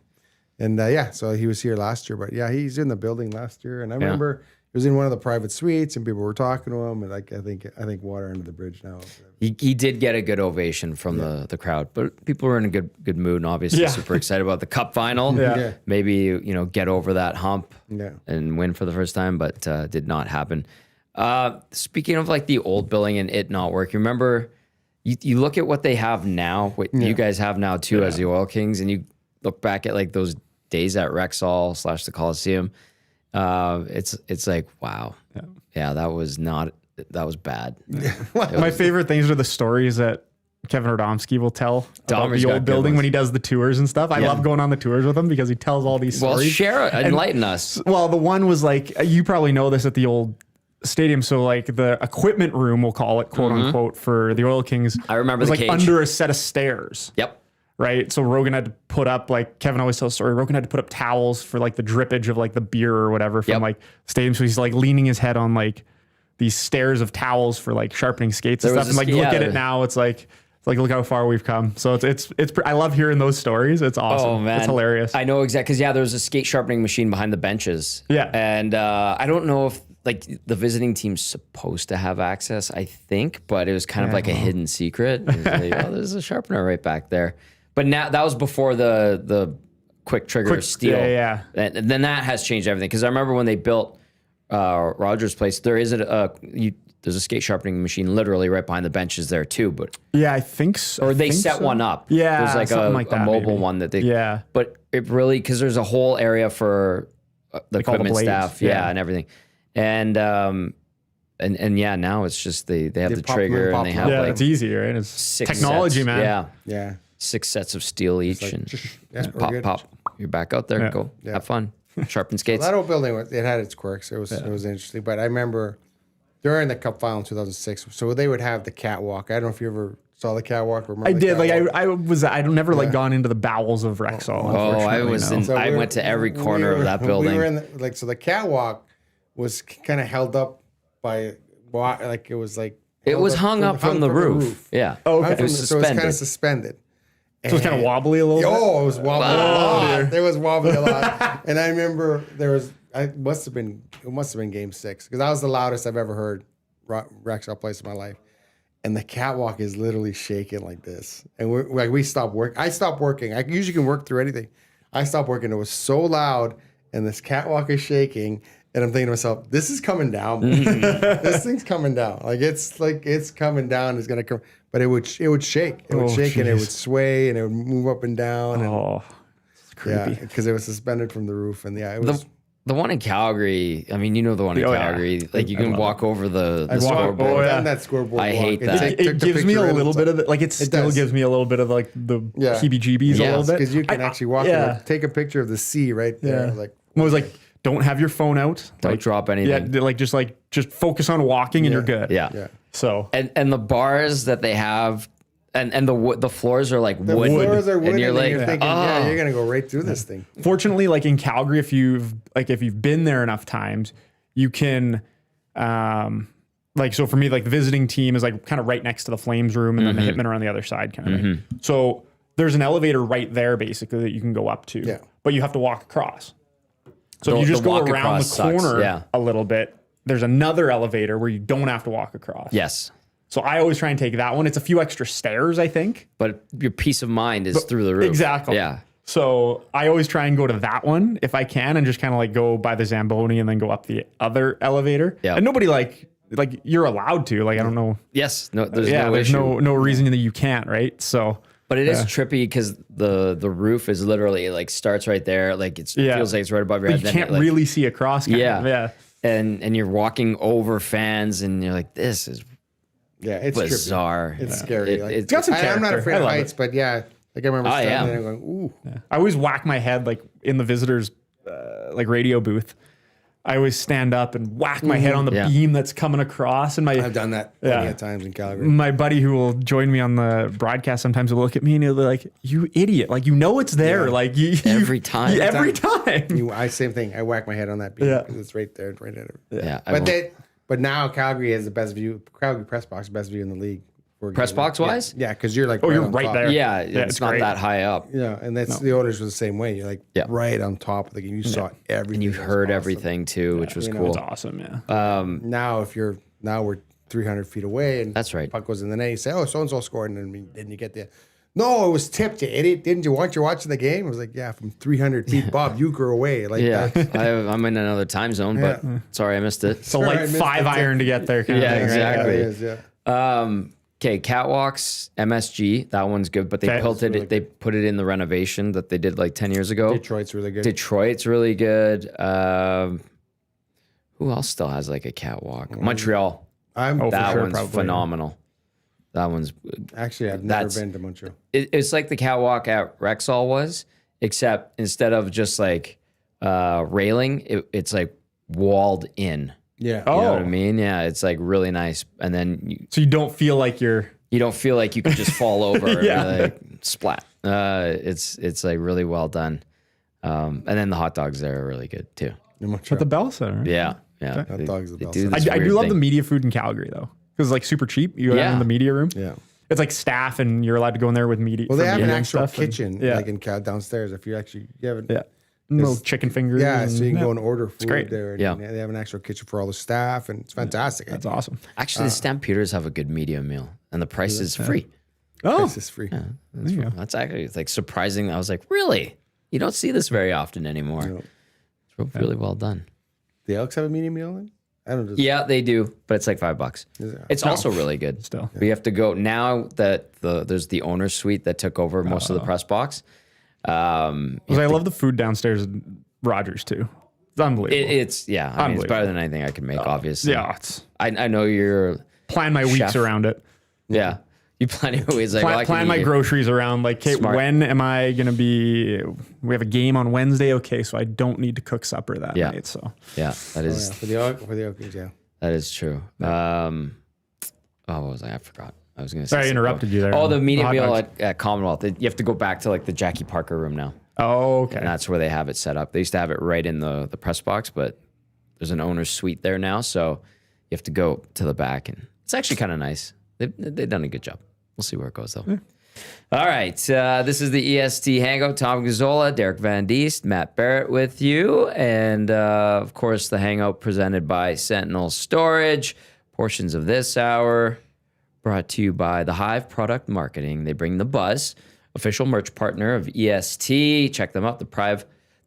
and so he was here last year, but yeah, he's in the building last year, and I remember he was in one of the private suites, and people were talking to him, and like I think water under the bridge now. He did get a good ovation from the crowd, but people were in a good mood and obviously super excited about the Cup final. Yeah. Maybe get over that hump Yeah. and win for the first time, but did not happen. Speaking of like the old building and it not working, remember you look at what they have now, what you guys have now too as the Oil Kings, and you look back at like those days at Rexall / the Coliseum. It's like, wow. Yeah, that was bad. My favorite things are the stories that Kevin Radomski will tell about Dahmer's the got old good building ones. when he does the tours and stuff. I love going on the tours with him because he tells all these Well, stories. share it, enlighten us. Well, the one was like, you probably know this at the old stadium. So like the equipment room, we'll call it, quote unquote, for the Oil Kings. I remember was the like cage. under a set of stairs. Yep. Right. So Rogan had to put up, like Kevin always tells a story, Rogan had to put up towels for like the drippage of like the beer or whatever from like stadium. So he's like leaning his head on like these stairs of towels for like sharpening skates and There was stuff. And like look at it now, it's like look how far we've come. So it's I love hearing those stories. It's awesome. Oh man, it's hilarious. I know exactly because there was a skate sharpening machine behind the benches. Yeah. and I don't know if like the visiting team's supposed to have access. I think, but it was kind of like a hidden secret. It was like, oh, there's a sharpener right back there. But now that was before the quick trigger steel. Yeah. And then that has changed everything because I remember when they built Rogers Place, there's a skate sharpening machine literally right behind the benches there too. But Yeah, I think so. or they set one up. Yeah, there's like something a like that, mobile maybe. one that they. Yeah. but it really because there's a whole area for the all the equipment blades, staff, yeah. and everything, and yeah, now it's just they have the pop trigger them, and they pop have Yeah, like it's easy, right? It's six technology, sets. man. Yeah, Yeah. 6 sets of steel each, like, and yeah, we're pop, good. pop. You're back out there. Yeah. Go Yeah. have fun, sharpen skates. That old building, it had its quirks. It was interesting. But I remember during the Cup final in 2006, so they would have the catwalk. I don't know if you ever saw the catwalk. Remember I the did. Like catwalk? I'd never like gone into the bowels of Rexall. Oh, I unfortunately, was no. in. So I we went to every corner of that building. We were in so the catwalk was kind of held up by like it was like It was hung up from the roof. Yeah. Oh, okay. It was So it was kind suspended. of suspended. So it's kind of wobbly a little bit. Oh, it was wobbly a lot. It was wobbly a lot. And I remember it must have been game 6 because that was the loudest I've ever heard Rexall place in my life. and the catwalk is literally shaking like this. And we stopped work. I stopped working. I usually can work through anything. I stopped working. It was so loud, and this catwalk is shaking. And I'm thinking to myself, this is coming down. This thing's coming down. It's coming down. It's gonna come, but it would shake. It would shake, and it would sway, and it would move up and down. And, it's creepy. Yeah, because it was suspended from the roof, and it was. The one in Calgary, I mean, you know the one in Calgary. Yeah. Like you can walk over the scoreboard. I've done that scoreboard. I hate that. It gives me a little bit of it still gives me a little bit of like the heebie-jeebies a little bit. Because you can actually walk take a picture of the sea right there. Yeah. I was like, don't have your phone out. Don't drop anything. Yeah, just focus on walking and you're good. Yeah. So and the bars that they have and the floors are like wood. The floors are wood, and you're thinking, you're gonna go right through this thing. Fortunately, like in Calgary, if you've been there enough times, you can so for me, like the visiting team is like kind of right next to the Flames room, and then the Hitmen are on the other side kind of thing. So there's an elevator right there basically that you can go up to. But you have to walk across. So if you just go around the corner a little bit, there's another elevator where you don't have to walk across. Yes. So I always try and take that one. It's a few extra stairs, I think. But your peace of mind is through the roof. Exactly. Yeah. So I always try and go to that one if I can, and just kind of like go by the Zamboni and then go up the other elevator. Yeah. And nobody like you're allowed to. Like I don't know. Yes. No. There's no reason that you can't. Right. So. But it is trippy because the roof is literally like starts right there. Like it feels like it's right above your head. You can't really see across. Yeah. And you're walking over fans, and you're like, this is. Yeah, it's bizarre. Trippy. It's scary. It's got some character. I'm not afraid of heights, but I remember standing there and going, ooh. Yeah. I always whack my head like in the visitors' radio booth. I always stand up and whack my head on the beam that's coming across. And I've done that many times in Calgary. My buddy who will join me on the broadcast sometimes will look at me and he'll be like, "You idiot! Like it's there. Like every time. Same thing. I whack my head on that beam because it's right there, right at it. But now Calgary has the best view. Calgary press box, best view in the league. Press box wise? Yeah, because you're like you're right there. Yeah, it's not that high up. Yeah, and that's the owners were the same way. You're like right on top of the game. You saw everything. And you heard everything too, which was cool. It's awesome. Yeah. Now we're 300 feet away, and that's right. Puck goes in the net. You say, "Oh, so and so scored," and then you get the. No, it was tipped, you idiot. Didn't you want? You're watching the game? I was like, yeah, from 300 feet, Bob Euchre away. Like that. I'm in another time zone, but sorry, I missed it. So like 5 iron to get there. Exactly. Yeah. Okay, catwalks, MSG, that one's good, but they they put it in the renovation that they did like 10 years ago. Detroit's really good. Who else still has like a catwalk? Montreal. That one's phenomenal. That one's actually I've never been to Montreal. It's like the catwalk at Rexall was, except instead of just like railing, it's like walled in. Yeah. You know what I mean? Yeah, it's like really nice. And then so you don't feel like you don't feel like you could just fall over and like splat. It's like really well done. And then the hot dogs there are really good too. At the Bell Center. Right? Yeah. Hot dogs at the Bell Center. I do love the media food in Calgary though. Because it's like super cheap. You go in the media room. Yeah. It's like staff and you're allowed to go in there with media. Well, they have an actual kitchen like in downstairs. If you actually have it. Little chicken fingers. Yeah, so you can go and order food there. Yeah. They have an actual kitchen for all the staff, and it's fantastic. That's awesome. Actually, the Stampeders have a good media meal, and the price is free. Price is free. Yeah, that's actually like surprising. I was like, really? You don't see this very often anymore. No. It's really well done. The Elks have a media meal then? I don't know. Yeah, they do, but it's like $5. It's also really good. Still, we have to go now that there's the owner's suite that took over most of the press box. I love the food downstairs at Rogers too. It's unbelievable. It's better than anything I can make. Obviously, yeah. I know you're plan my weeks around it. Yeah, you plan your weeks like plan my groceries around. Like, okay, when am I gonna be? We have a game on Wednesday. Okay, so I don't need to cook supper that night. So that is for the Oil Kings. Yeah, that is true. What was I forgot. I was going to say. Sorry, I interrupted you there. Oh, the media meal at Commonwealth. You have to go back to like the Jackie Parker room now. Oh, okay. And that's where they have it set up. They used to have it right in the press box, but there's an owner's suite there now. So you have to go to the back, and it's actually kind of nice. They've done a good job. We'll see where it goes, though. Yeah. All right. This is the EST Hangout. Tom Gazzola, Derek Van Diest, Mat Barrett with you. And, of course, the Hangout presented by Sentinel Storage. Portions of this hour brought to you by The Hive Product Marketing. They bring the buzz, official merch partner of EST. Check them out,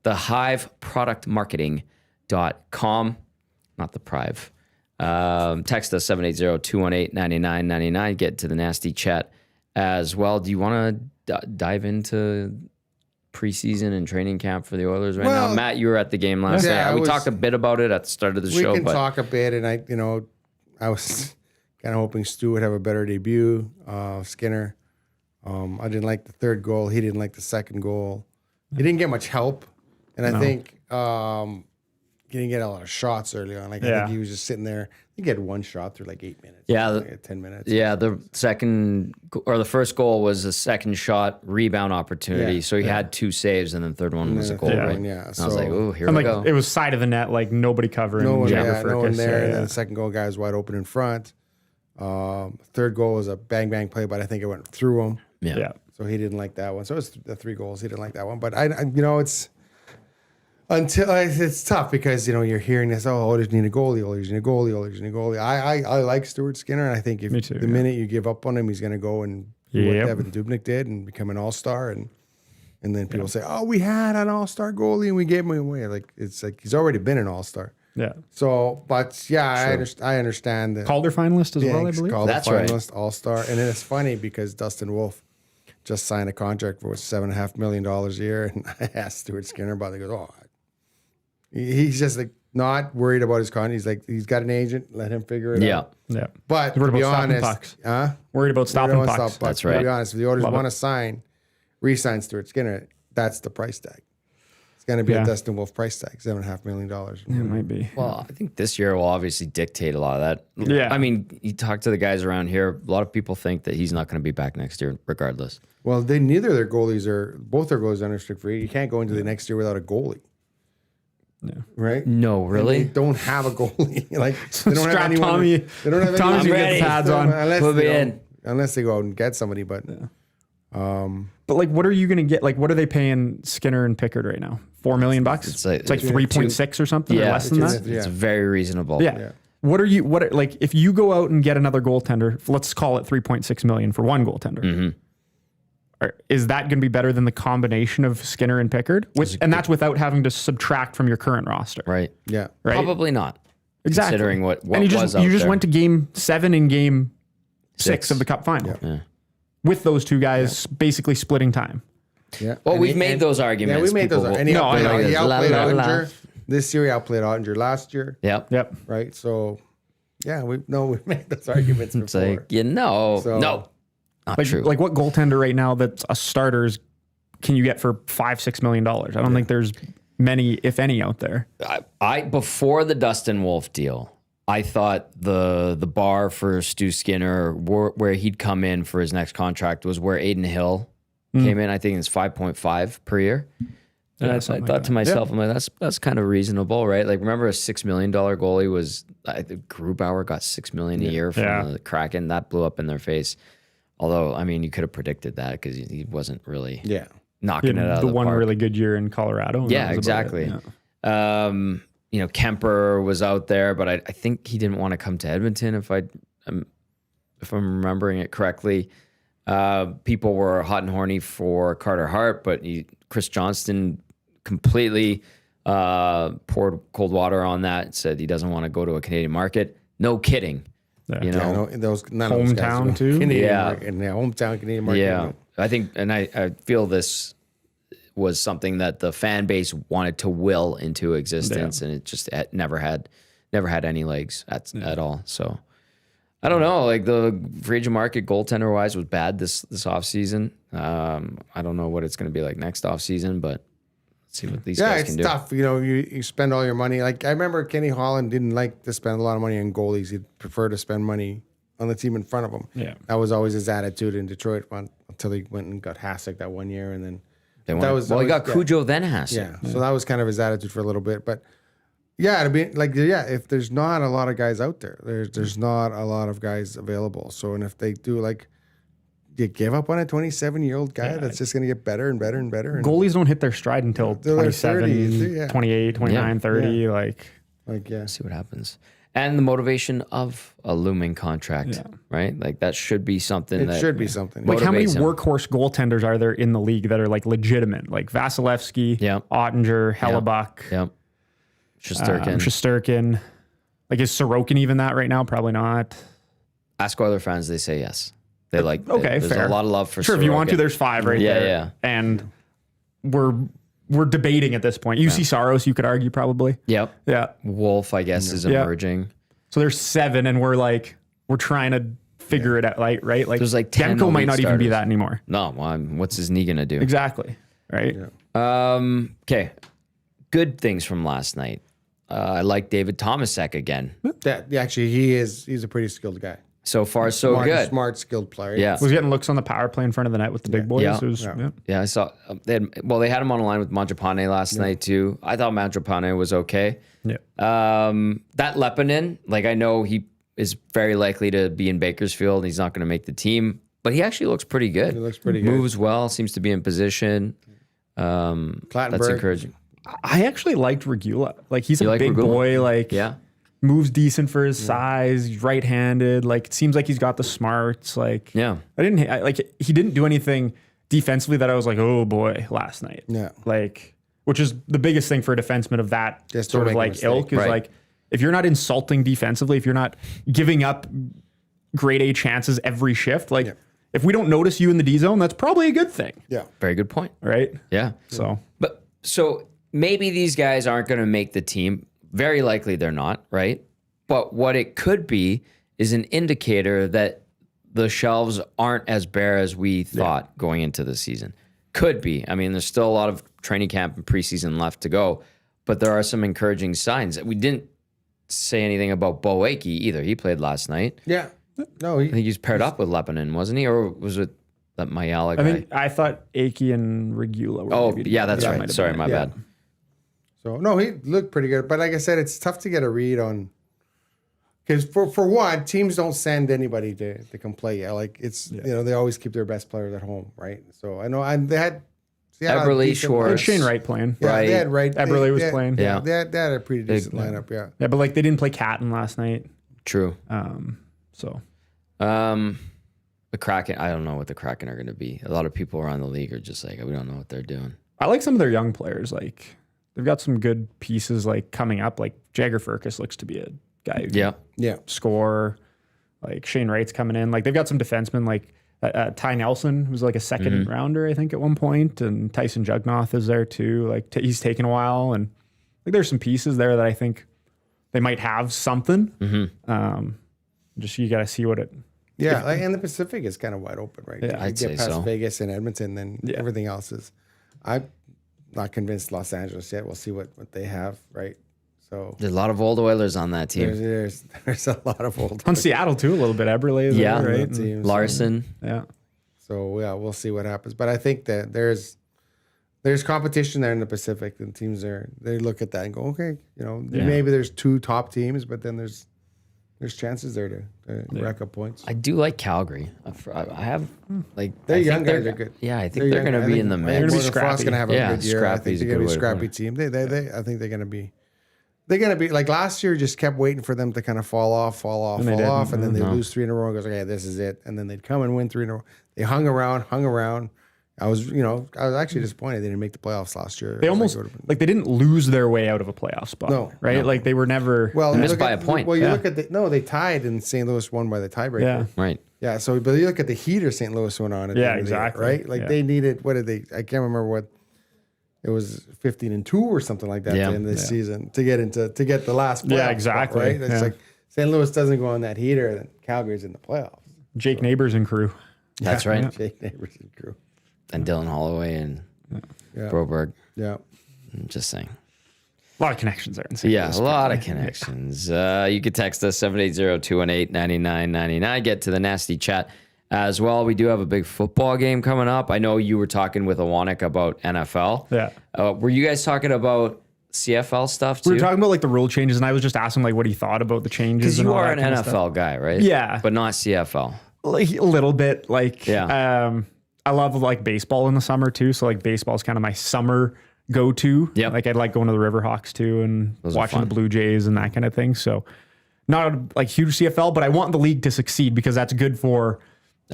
thehiveproductmarketing.com. Not the Prive. Text us 780-218-9999. Get to the nasty chat as well. Do you want to dive into preseason and training camp for the Oilers right now? Matt, you were at the game last night. We talked a bit about it at the start of the show. We can talk a bit, and I was kind of hoping Stu would have a better debut. Skinner, I didn't like the third goal. He didn't like the second goal. He didn't get much help, and I think he didn't get a lot of shots early on. I think he was just sitting there. I think he had one shot through 8 minutes. Yeah, 10 minutes. Yeah, the first goal was a second shot rebound opportunity. Yeah, so he had 2 saves, and then the third one was a goal. Right? Yeah, I was like, oh, here and we go. It was side of the net, nobody covering. No one, Jagger no one Furcus, there. And then the second goal, guy was wide open in front. Third goal was a bang play, but I think it went through him. Yeah. So he didn't like that one. So it's the 3 goals. He didn't like that one. But it's tough because you're hearing this. Oh, Oilers need a goalie. Oilers need a goalie. Oilers need a goalie. I like Stuart Skinner, and I think if the minute you give up on him, he's going to go and do what Devin Dubnyk did and become an all-star. And then people say, oh, we had an all-star goalie and we gave him away. It's like he's already been an all-star. Yeah. So, but I understand that. Calder finalist as well, I believe. Calder That's finalist, all-star. And then it's funny because Dustin Wolf just signed a contract for $7.5 million a year. And I asked Stuart Skinner about it. He goes, he's just not worried about his contract. He's like, he's got an agent. Let him figure it out. Yeah. But Worried to be about honest, pucks. Worried about stopping pucks. That's right. To be honest, if the Oilers want to re-sign Stuart Skinner, that's the price tag. It's going to be a Dustin Wolf price tag, $7.5 million. It might be. Well, I think this year will obviously dictate a lot of that. Yeah. I mean, you talk to the guys around here, a lot of people think that he's not going to be back next year regardless. Well, both their goalies are unrestricted free. You can't go into the next year without a goalie. Yeah. Right? No, really? And they don't have a goalie. They don't have anyone. Tommy. They don't have Tommy's anyone. gonna get the pads on. Unless they go out and get somebody. But what are you going to get? What are they paying Skinner and Pickard right now? $4 million? It's like 3.6 or something, or less than that. It's very reasonable. Yeah. If you go out and get another goaltender, let's call it 3.6 million for one goaltender. Mm-hmm. Is that going to be better than the combination of Skinner and Pickard? And that's without having to subtract from your current roster. Right. Yeah. Right? Probably not. Exactly. Considering what and you was just went to game 7 and game 6 of the Cup final. Yeah. With those two guys basically splitting time. Yeah. Well, we've made those arguments. Yeah, we made those. And he outplayed Ottinger. This year he outplayed Ottinger last year. Yep. Right. So, yeah, we made those arguments before. It's like, no. Not true. What goaltender right now that's a starters can you get for $5-6 million? I don't think there's many, if any, out there. I before the Dustin Wolf deal, I thought the bar for Stu Skinner, where he'd come in for his next contract, was where Aiden Hill came in. I think it's 5.5 per year. And I thought to myself, I'm like, that's kind of reasonable, right? Remember a $6 million goalie was, I think Grubauer got $6 million a year from the Kraken. That blew up in their face. Although, I mean, you could have predicted that because he wasn't really knocking it out of the park. The one really good year in Colorado. Yeah, exactly. Kemper was out there, but I think he didn't want to come to Edmonton, if I'm remembering it correctly. People were hot and horny for Carter Hart, but Chris Johnston completely poured cold water on that, said he doesn't want to go to a Canadian market. No kidding. Those hometown too. Hometown Canadian market. Yeah, I think, and I feel this was something that the fan base wanted to will into existence, and it just never had any legs at all. So I don't know. The free agent market goaltender wise was bad this offseason. I don't know what it's going to be like next offseason, but let's see what these guys can do. Yeah, it's tough. You spend all your money. I remember Kenny Holland didn't like to spend a lot of money on goalies. He'd prefer to spend money on the team in front of him. Yeah. That was always his attitude in Detroit until he went and got Hasek that one year, and then he got Cujo then Hasek. Yeah, so that was kind of his attitude for a little bit, but yeah, to be if there's not a lot of guys out there, there's not a lot of guys available. So, and if they do, you give up on a 27-year-old guy that's just going to get better and better and better. And goalies don't hit their stride until 27, 28, 29, 30. See what happens. And the motivation of a looming contract, right? right? Like that should be something. It should be something. Like how many motivates him. workhorse goaltenders are there in the league that are like legitimate? Like Vasilevsky, Ottinger, Hellebuck, Shesterkin. Like is Sorokin even that right now? Probably not. Ask Oiler fans; they say yes. They like. There's fair. a lot of love for. Sure, Sorokin. if you want to, there's 5 right there. Yeah. And we're debating at this point. UC Saros, you could argue probably. Yep. Yeah. Wolf, I guess, is emerging. So there's 7, and we're trying to figure it out, right? Like there's like 10 Demko might not starters. even be that anymore. No, well, what's his knee gonna do? Exactly. Right. Yeah. Okay. Good things from last night. I like David Tomasek again. Actually, he's a pretty skilled guy. So far, so good. Smart, skilled player. Yeah. Was getting looks on the power play in front of the net with the big boys. Yeah. Yeah, I saw. They had him on the line with Mangiapane last night too. I thought Mangiapane was okay. Yeah. That Leppinen, like I know he is very likely to be in Bakersfield. He's not going to make the team, but he actually looks pretty good. He looks pretty good. Moves well. Seems to be in position. That's Clattenburg. encouraging. I actually liked Regula. Like he's You a like big Regula? boy. Like moves decent for his size. He's right-handed. Like it seems like he's got the smarts. Like he didn't do anything defensively that I was like, oh boy, last night. Yeah. Like which is the biggest thing for a defenseman of that Just sort don't of make a like mistake. ilk is like if you're not insulting defensively, if you're not giving up grade A chances every shift, like if we don't notice you in the D zone, that's probably a good thing. Yeah. Very good point. Right? Yeah. So maybe these guys aren't going to make the team. Very likely they're not, right? But what it could be is an indicator that the shelves aren't as bare as we thought going into the season. Could be. I mean, there's still a lot of training camp and preseason left to go, but there are some encouraging signs. We didn't say anything about Bo Akey either. He played last night. Yeah. No, I think he's paired up with Leppinen, wasn't he? Or was it that Mayala guy? I thought Akey and Regula were that's right. Sorry, my bad. So, no, he looked pretty good. But like I said, it's tough to get a read on. Because for one, teams don't send anybody to come play. Yeah, like it's, they always keep their best players at home, right? So I know they had Eberle, Schwartz. And Shane Wright playing. Yeah, they had Wright. Eberle was playing. Yeah. They had a pretty decent lineup, yeah. Yeah, but like they didn't play Catton last night. True. So the Kraken, I don't know what the Kraken are going to be. A lot of people around the league are just like, we don't know what they're doing. I like some of their young players. Like they've got some good pieces like coming up. Like Jagger Furcus looks to be a guy who score. Like Shane Wright's coming in. Like they've got some defensemen like Ty Nelson, who's like a second rounder, I think, at one point, and Tyson Jugnoth is there too. Like he's taken a while, and like there's some pieces there that I think they might have something. Just you got to see what it. Yeah, and the Pacific is kind of wide open, right? Yeah, I'd get past Vegas and Edmonton, then everything else is. I'm not convinced Los Angeles yet. We'll see what they have, right? So there's a lot of old Oilers on that team. There's a lot of old on Seattle too, a little bit. Eberle, right? Teams, Larson, So yeah, we'll see what happens. But I think that there's competition there in the Pacific, and teams they look at that and go, okay, maybe there's 2 top teams, but then there's chances there to rack up points. I do like Calgary. I have their young guys are good. Yeah, I think they're going to be in the mix. Frost going to have a good year. I think they're going to be a scrappy team. I think they're going to be. They're going to be like last year. Just kept waiting for them to kind of fall off, and then they lose 3 in a row. And goes, okay, this is it. And then they'd come and win 3 in a row. They hung around. I was actually disappointed they didn't make the playoffs last year. They almost they didn't lose their way out of a playoff spot. No, right? Like they were never missed by a point. Well, you look at they tied and St. Louis won by the tiebreaker. Yeah, right. Yeah. So, but you look at the heater St. Louis went on. Exactly. Right. Like they needed. What did they? I can't remember what. It was 15-2 or something like that in this season to get the last playoff. Yeah, exactly. Spot, right. It's like St. Louis doesn't go on that heater, then Calgary's in the playoffs. Jake Neighbors and crew. That's right. Jake Neighbors and crew. And Dylan Holloway and Broberg. Yeah. I'm just saying. A lot of connections there. A lot of connections. You could text us 780-218-9999. Get to the nasty chat as well. We do have a big football game coming up. I know you were talking with Awanik about NFL. Yeah. Were you guys talking about CFL stuff too? We were talking about like the rule changes, and I was just asking like what he thought about the changes. Because you are an NFL guy, right? Yeah. But not CFL. Like a little bit. Like I love like baseball in the summer too. So like baseball is kind of my summer go-to. Yep. Like I'd like going to the Riverhawks too and watching the Blue Jays and that kind of thing. So not a like huge CFL, but I want the league to succeed because that's good for,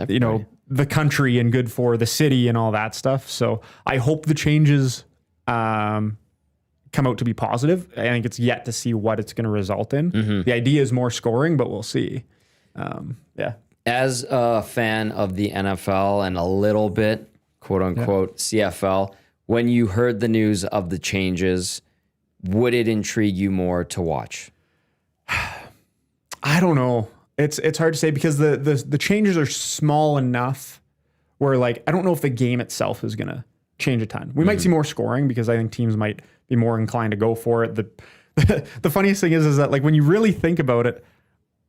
you know, the country and good for the city and all that stuff. So I hope the changes come out to be positive. I think it's yet to see what it's going to result in. The idea is more scoring, but we'll see. Yeah. As a fan of the NFL and a little bit, quote unquote, CFL, when you heard the news of the changes, would it intrigue you more to watch? I don't know. It's hard to say because the changes are small enough where like I don't know if the game itself is gonna change a ton. We might see more scoring because I think teams might be more inclined to go for it. The funniest thing is that like when you really think about it,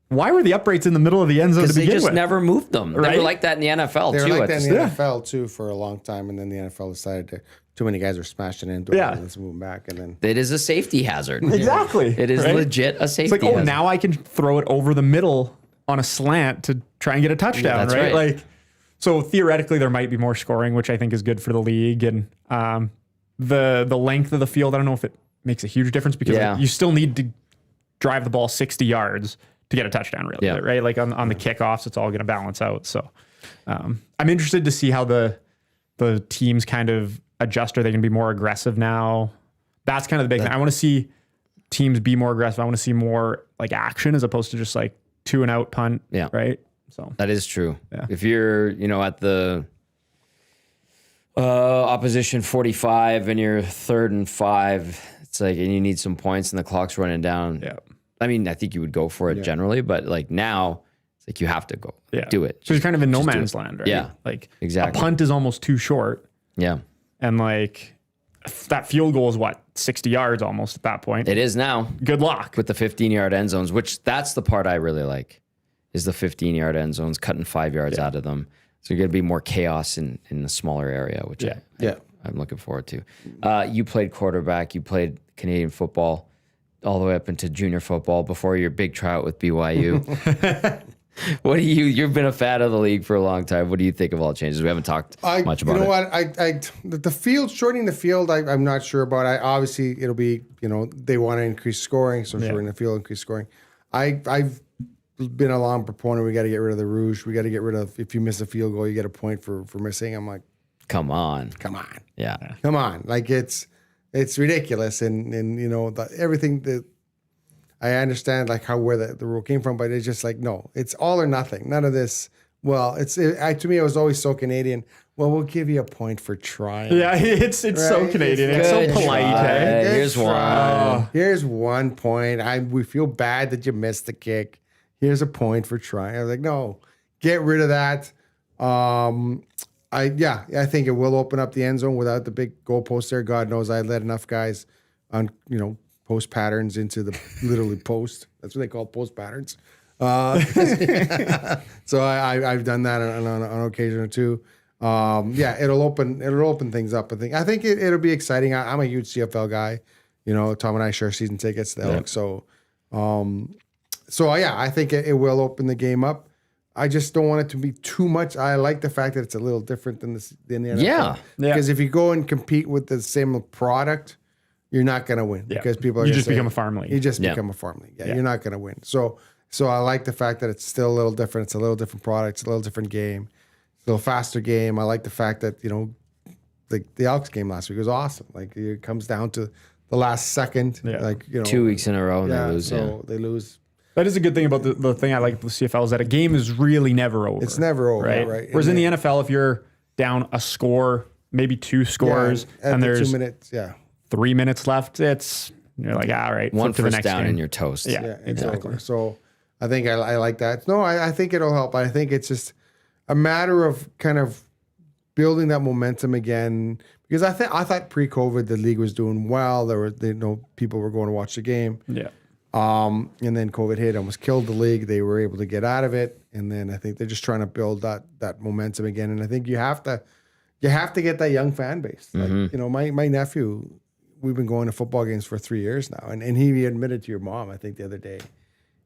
why were the uprights in the middle of the end zone to begin with? Because they just never moved them. Right? They were like that in the NFL They too. were like that in the NFL too for a long time, and then the NFL decided to too many guys were smashing into it. Yeah. And let's move them back, and then It is a safety hazard. Exactly. It is right? legit a safety It's like, oh, hazard. now I can throw it over the middle on a slant to try and get a touchdown, that's right? right. Like, so theoretically there might be more scoring, which I think is good for the league. And the length of the field, I don't know if it makes a huge difference because like, you still need to drive the ball 60 yards to get a touchdown, really, right? Like on the kickoffs, it's all going to balance out. So I'm interested to see how the teams kind of adjust. Are they going to be more aggressive now? That's kind of the big thing. I want to see teams be more aggressive. I want to see more like action as opposed to just like 2-and-out punt. Yeah. Right. So that is true. Yeah. If you're, you know, at the opposition 45 and you're 3rd and 5, it's like, and you need some points and the clock's running down. yeah. I mean, I think you would go for it generally, but like now it's like you have to go do it. So you're kind of in no Just do man's it. land, right? Yeah. Like Exactly. a punt is almost too short. Yeah. And like that field goal is what, 60 yards almost at that point. It is now Good luck. with the 15-yard end zones, which that's the part I really like is the 15-yard end zones, cutting 5 yards out of them. So you're going to be more chaos in a smaller area, which I'm looking forward to. You played quarterback. You played Canadian football all the way up into junior football before your big tryout with BYU. What do you've been a fan of the league for a long time. What do you think of all the changes? We haven't talked much about it. You know what? The field, shortening the field, I'm not sure about. Obviously, it'll be, you know, they want to increase scoring, so shortening the field, increase scoring. I've been a long proponent. We got to get rid of the rouge. We got to get rid of, if you miss a field goal, you get a point for missing. I'm like, come on. Yeah. Come on. Like it's ridiculous. And you know, everything that I understand like where the rule came from, but it's just like, no, it's all or nothing. None of this. Well, to me, it was always so Canadian. Well, we'll give you a point for trying. Yeah, it's so Canadian. It's so polite. Hey, here's one. Here's 1 point. We feel bad that you missed the kick. Here's a point for trying. I was like, no, get rid of that. I think it will open up the end zone without the big goalpost there. God knows I let enough guys on, you know, post patterns into the literally post. That's what they call post patterns. So I've done that on occasion or two. It'll open things up. I think it'll be exciting. I'm a huge CFL guy. You know, Tom and I share season tickets to the Elks. So I think it will open the game up. I just don't want it to be too much. I like the fact that it's a little different than the NFL. Yeah. Because if you go and compete with the same product, you're not going to win because people are just become a farm league. You just become a farm league. Yeah, you're not going to win. So I like the fact that it's still a little different. It's a little different product. It's a little different game. It's a little faster game. I like the fact that, you know, the Elks game last week was awesome. Like it comes down to the last second. Yeah. Like, you know, 2 weeks in a row and they lose. So they lose. That is a good thing about the thing I like with the CFL is that a game is really never over. It's never over, right? Whereas in the NFL, if you're down a score, maybe 2 scores, and there's 2 minutes, 3 minutes left, you're like, all right, one flip to the first next down game. and you're toast. Yeah, exactly. Over. So I think I like that. No, I think it'll help. I think it's just a matter of kind of building that momentum again. Because I thought pre-COVID the league was doing well. People were going to watch the game. Yeah. And then COVID hit, almost killed the league. They were able to get out of it, and then I think they're just trying to build that momentum again. And I think you have to get that young fan base. Like, you know, my nephew, we've been going to football games for 3 years now, and he admitted to your mom, I think the other day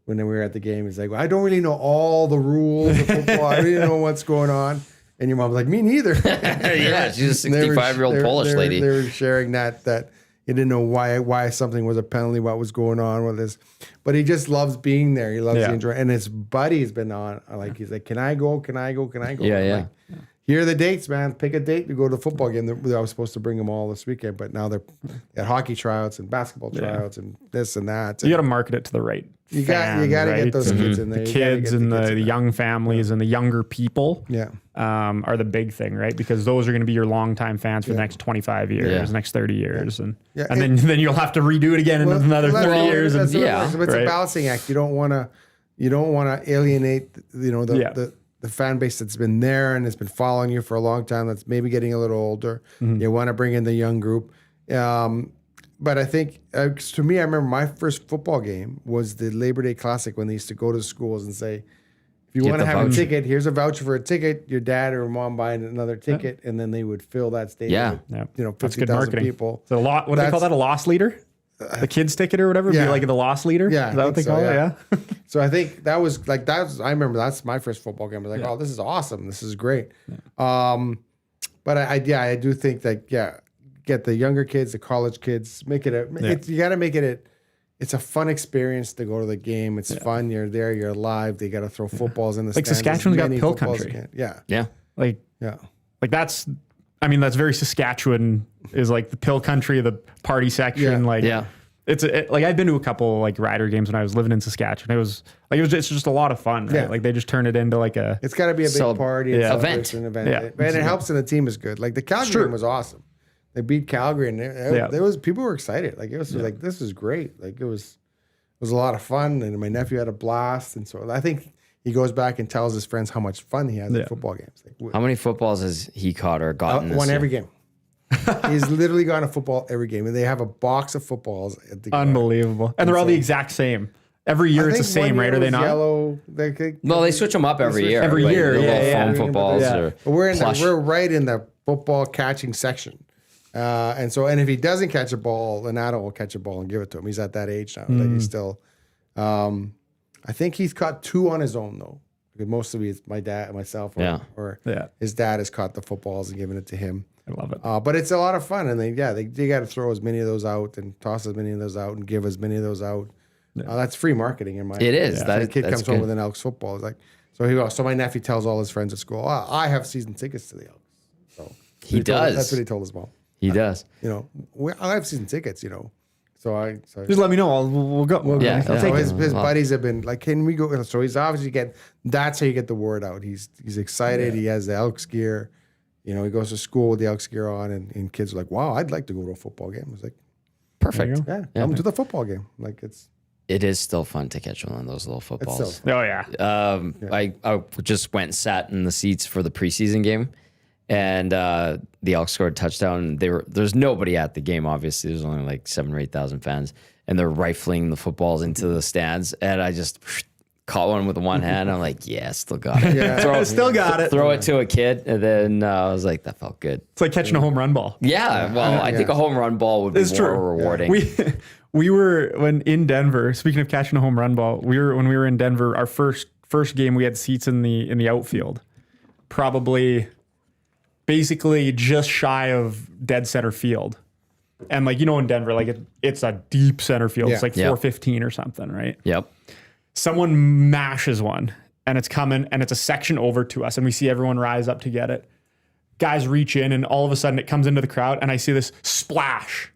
when we were at the game, he's like, well, I don't really know all the rules of football. I don't really know what's going on. And your mom's like, me neither. Yeah, she's a 65-year-old Polish lady. They were sharing that. He didn't know why something was a penalty, what was going on with this, but he just loves being there. He loves the enjoy. And his buddy's been on, like, he's like, can I go? Can I go? Can I go? Yeah, Like, here are the dates, man. Pick a date to go to the football game. I was supposed to bring them all this weekend, but now they're at hockey tryouts and basketball tryouts and this and that. You got to market it to the right. You got to get those kids in there. The kids and the young families and the younger people. Yeah. Are the big thing, right? Because those are going to be your longtime fans for the next 25 years, next 30 years, and then you'll have to redo it again in another 30 years. It's a balancing act. You don't want to alienate, the fan base that's been there and has been following you for a long time. That's maybe getting a little older. You want to bring in the young group. But I think, to me, I remember my first football game was the Labor Day Classic when they used to go to schools and say, if you want to have a ticket, here's a voucher for a ticket. Your dad or mom buying another ticket, and then they would fill that stadium. With, 50,000 people. So what do they call that? A loss leader? The kids ticket or whatever? Be like the loss leader? Yeah. Is that what they call it? Yeah. So I think I remember that's my first football game. I was like, oh, this is awesome. This is great. But I do think that, get the younger kids, the college kids, make it you got to make it it's a fun experience to go to the game. It's fun. You're there. You're live. They got to throw footballs in the stands. Saskatchewan's got pill country. That's very Saskatchewan is like the pill country, the party section. It's I've been to a couple like Rider games when I was living in Saskatchewan. It's just a lot of fun, right? Yeah. Like they just turn it into like a. It's got to be a big party, event. And it helps, and the team is good. Like the Calgary game was awesome. They beat Calgary, and there was people were excited. Like it was like this is great. Like it was a lot of fun, and my nephew had a blast. And so I think he goes back and tells his friends how much fun he has at football games. Like, how many footballs has he caught or gotten? Won every game. He's literally gone to football every game, and they have a box of footballs at the unbelievable, and they're all the exact same. Every year it's the same, right? Are they not? Yellow. They switch them up every year. Every year, foam footballs or but we're right in the football catching section. And if he doesn't catch a ball, an adult will catch a ball and give it to him. He's at that age now. Like he's still, I think he's caught 2 on his own though. Because most of it is my dad, myself, or his dad has caught the footballs and given it to him. I love it. But it's a lot of fun, and they got to throw as many of those out and toss as many of those out and give as many of those out. That's free marketing in my. It is. That kid comes home with an Elks football. It's like so my nephew tells all his friends at school, I have season tickets to the Elks. So he does. That's what he told his mom. He does. I have season tickets. So just let me know. We'll go. I'll take his buddies have been like, can we go? So he's obviously that's how you get the word out. He's excited. He has the Elks gear. He goes to school with the Elks gear on, and kids are like, wow, I'd like to go to a football game. I was like, perfect. Come to the football game. Like it is still fun to catch one of those little footballs. I just went and sat in the seats for the preseason game. And the Elks scored a touchdown. There's nobody at the game, obviously. There's only like 7,000 or 8,000 fans. And they're rifling the footballs into the stands. And I just caught one with one hand. I'm like, still got it. Still got it. Throw it to a kid. And then I was like, that felt good. It's like catching a home run ball. Yeah. Well, I think a home run ball would be more rewarding. We were in Denver, speaking of catching a home run ball, when we were in Denver, our first game, we had seats in the outfield. Probably basically just shy of dead center field. And in Denver, it's a deep center field. It's like 415 or something, right? Yep. Someone mashes one and it's coming and it's a section over to us and we see everyone rise up to get it. Guys reach in and all of a sudden it comes into the crowd and I see this splash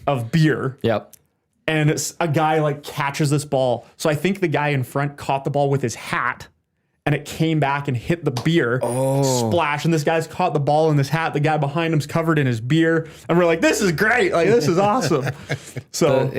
of beer. Yep. And a guy catches this ball. So I think the guy in front caught the ball with his hat. And it came back and hit the beer, splash. And this guy's caught the ball in this hat. The guy behind him's covered in his beer. And we're like, this is great. This is awesome. So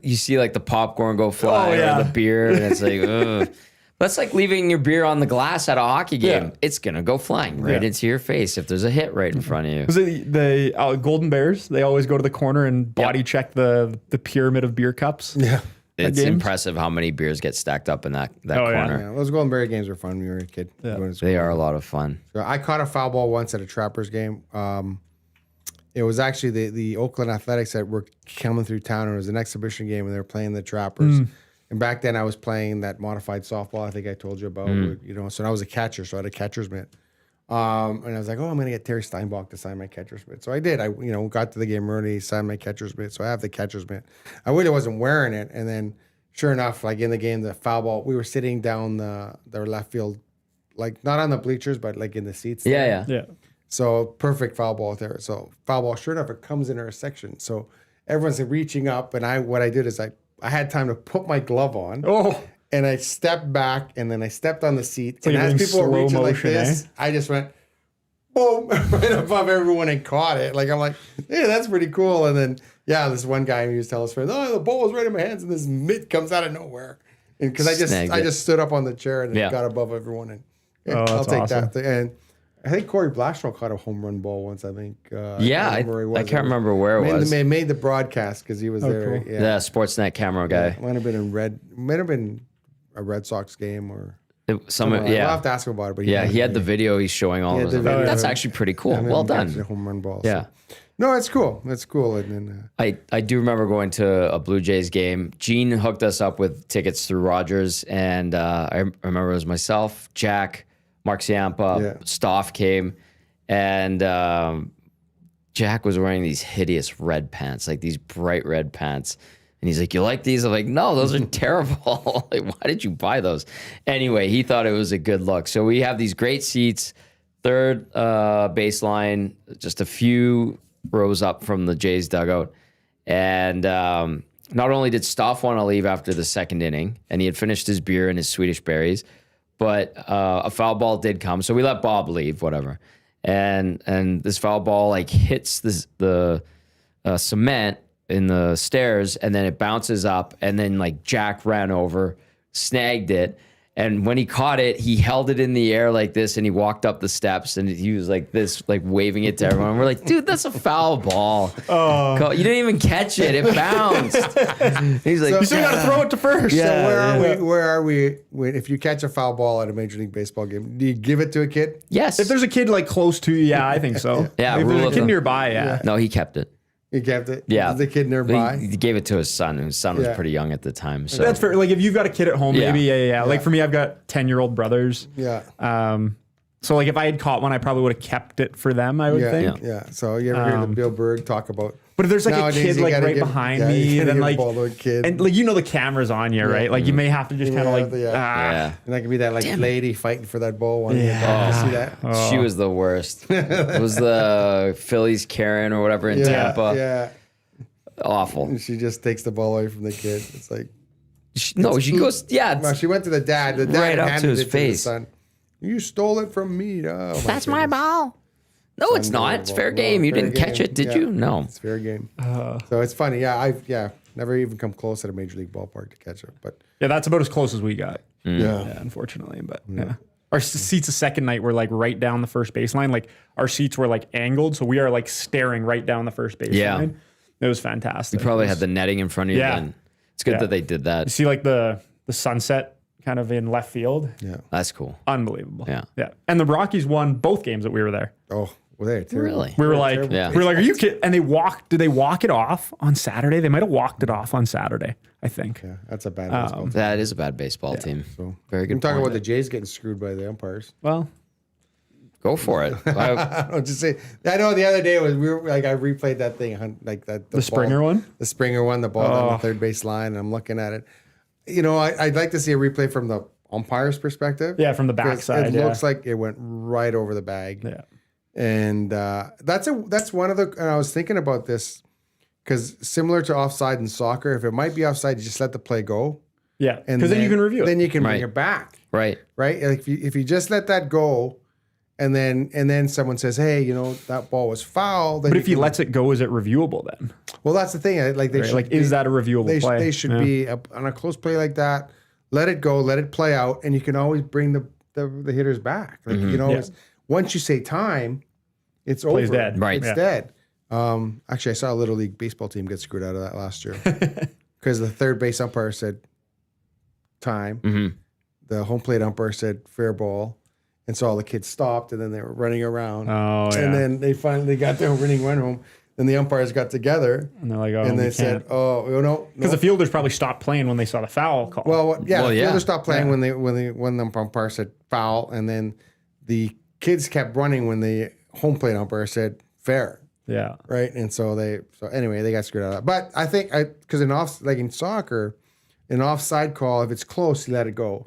you see the popcorn go fly or the beer. And it's like, ugh. That's like leaving your beer on the glass at a hockey game. Yeah. It's going to go flying right into your face if there's a hit right in front of you. The Golden Bears, they always go to the corner and body check the pyramid of beer cups. Yeah. It's impressive how many beers get stacked up in that corner. Yeah. Those Golden Bear games were fun when we were a kid. Yeah. They are a lot of fun. So I caught a foul ball once at a Trappers game. It was actually the Oakland Athletics that were coming through town, and it was an exhibition game, and they were playing the Trappers. And back then I was playing that modified softball I think I told you about. So I was a catcher, so I had a catcher's mitt. And I was like, oh, I'm going to get Terry Steinbach to sign my catcher's mitt. So I did. I, got to the game early, signed my catcher's mitt. So I have the catcher's mitt. I really wasn't wearing it. And then sure enough, like in the game, the foul ball, we were sitting down the left field, like not on the bleachers, but like in the seats. Yeah. So perfect foul ball there. So foul ball, sure enough, it comes in our section. So everyone's reaching up. And what I did is I had time to put my glove on. Oh. And I stepped back, and then I stepped on the seat. Like and as people were reaching motion, like this, I just went, boom, right above everyone and caught it. Like, I'm like, hey, that's pretty cool. And then, this one guy who was telling his friends, oh, the ball was right in my hands, and this mitt comes out of nowhere. And because I just stood up on the chair and got above everyone. And I'll take that. And I think Corey Blashnell caught a home run ball once, I think. I can't remember where it was. They made the broadcast because he was there. Cool. Yeah, Sportsnet camera guy. Might have been a Red Sox game or... I'll have to ask him about it. But he had the video. He's showing all of it. That's actually pretty cool. Well done. Home run ball. Yeah. So. No, it's cool. It's cool. And then, I do remember going to a Blue Jays game. Gene hooked us up with tickets through Rogers, and I remember it was myself, Jack, Mark Ciampa, Stoff came, and Jack was wearing these hideous red pants, like these bright red pants. And he's like, you like these? I'm like, no, those are terrible. Like, why did you buy those? Anyway, he thought it was a good look. So we have these great seats, third baseline, just a few rows up from the Jays dugout. And not only did Stoff want to leave after the second inning, and he had finished his beer and his Swedish berries, but a foul ball did come. So we let Bob leave, whatever. And this foul ball like hits the cement in the stairs, and then it bounces up, and then like Jack ran over, snagged it, and when he caught it, he held it in the air like this, and he walked up the steps, and he was like this, like waving it to everyone. And we're like, dude, that's a foul ball. Oh, you didn't even catch it; it bounced. He's like, you still got to throw it to first. Yeah, so where are we? If you catch a foul ball at a Major League Baseball game, do you give it to a kid? Yes. If there's a kid like close to you, I think so. Yeah, if there's a kid nearby, No, he kept it. He kept it? Yeah. The kid nearby? He gave it to his son. His son was pretty young at the time. So that's fair. Like, if you've got a kid at home, maybe, yeah. Like, for me, I've got 10-year-old brothers. Yeah. So, like, if I had caught one, I probably would have kept it for them, I would think. Yeah. So, you ever hear the Bill Berg talk about... But if there's like a kid like right behind me, then like, and like the camera's on you, right? Like you may have to just kind of like, and that could be that like lady fighting for that ball. You see that? Oh. She was the worst. It was the Phillies Karen or whatever in Tampa. Yeah, awful. And she just takes the ball away from the kid. It's like, she goes, Well, she went to the dad. The dad right up to his face. To the son. You stole it from me. Oh, that's my ball. No, it's not. It's fair game. You didn't catch it, did you? No. It's fair game. So it's funny. Yeah, I've never even come close at a Major League ballpark to catch it. But that's about as close as we got. Yeah, unfortunately. But our seats the second night were like right down the first baseline. Like our seats were like angled, so we are like staring right down the first baseline. Yeah. It was fantastic. You probably had the netting in front of you then. It's good that they did that. You see like the sunset kind of in left field. Yeah. That's cool. Unbelievable. Yeah. And the Rockies won both games that we were there. Oh. Really? We were like, are you kidding? And did they walk it off on Saturday? They might have walked it off on Saturday, I think. Yeah, that's a bad baseball team. That is a bad baseball team. So, very good. I'm talking about the Jays getting screwed by the umpires. Well, go for it. I'll just say, I know the other day I replayed that thing, like that. The Springer one? The Springer one, the ball on the third base line, and I'm looking at it. I'd like to see a replay from the umpire's perspective. Yeah, from the backside. It looks like it went right over the bag. Yeah. And that's one of the. And I was thinking about this because similar to offside in soccer, if it might be offside, you just let the play go. Yeah, because then you can review it. Then you can bring it back. Right. Like if you just let that go, and then someone says, hey, that ball was foul. But if he lets it go, is it reviewable then? Well, that's the thing. Like they should. Is that a reviewable play? They should be on a close play like that. Let it go. Let it play out, and you can always bring the hitters back. Like once you say time, it's over. Play's dead. Right. It's dead. Actually, I saw a Little League baseball team get screwed out of that last year because the third base umpire said time. Mm-hmm. The home plate umpire said fair ball. And so all the kids stopped, and then they were running around. Oh, yeah. And then they finally got their winning run home. Then the umpires got together. And they're like, and they said, no. Because the fielders probably stopped playing when they saw the foul call. The fielders stopped playing when the umpire said foul, and then the kids kept running when the home plate umpire said fair. Yeah. Right. And so anyway, they got screwed out of that. But I think because in soccer, an offside call, if it's close, you let it go.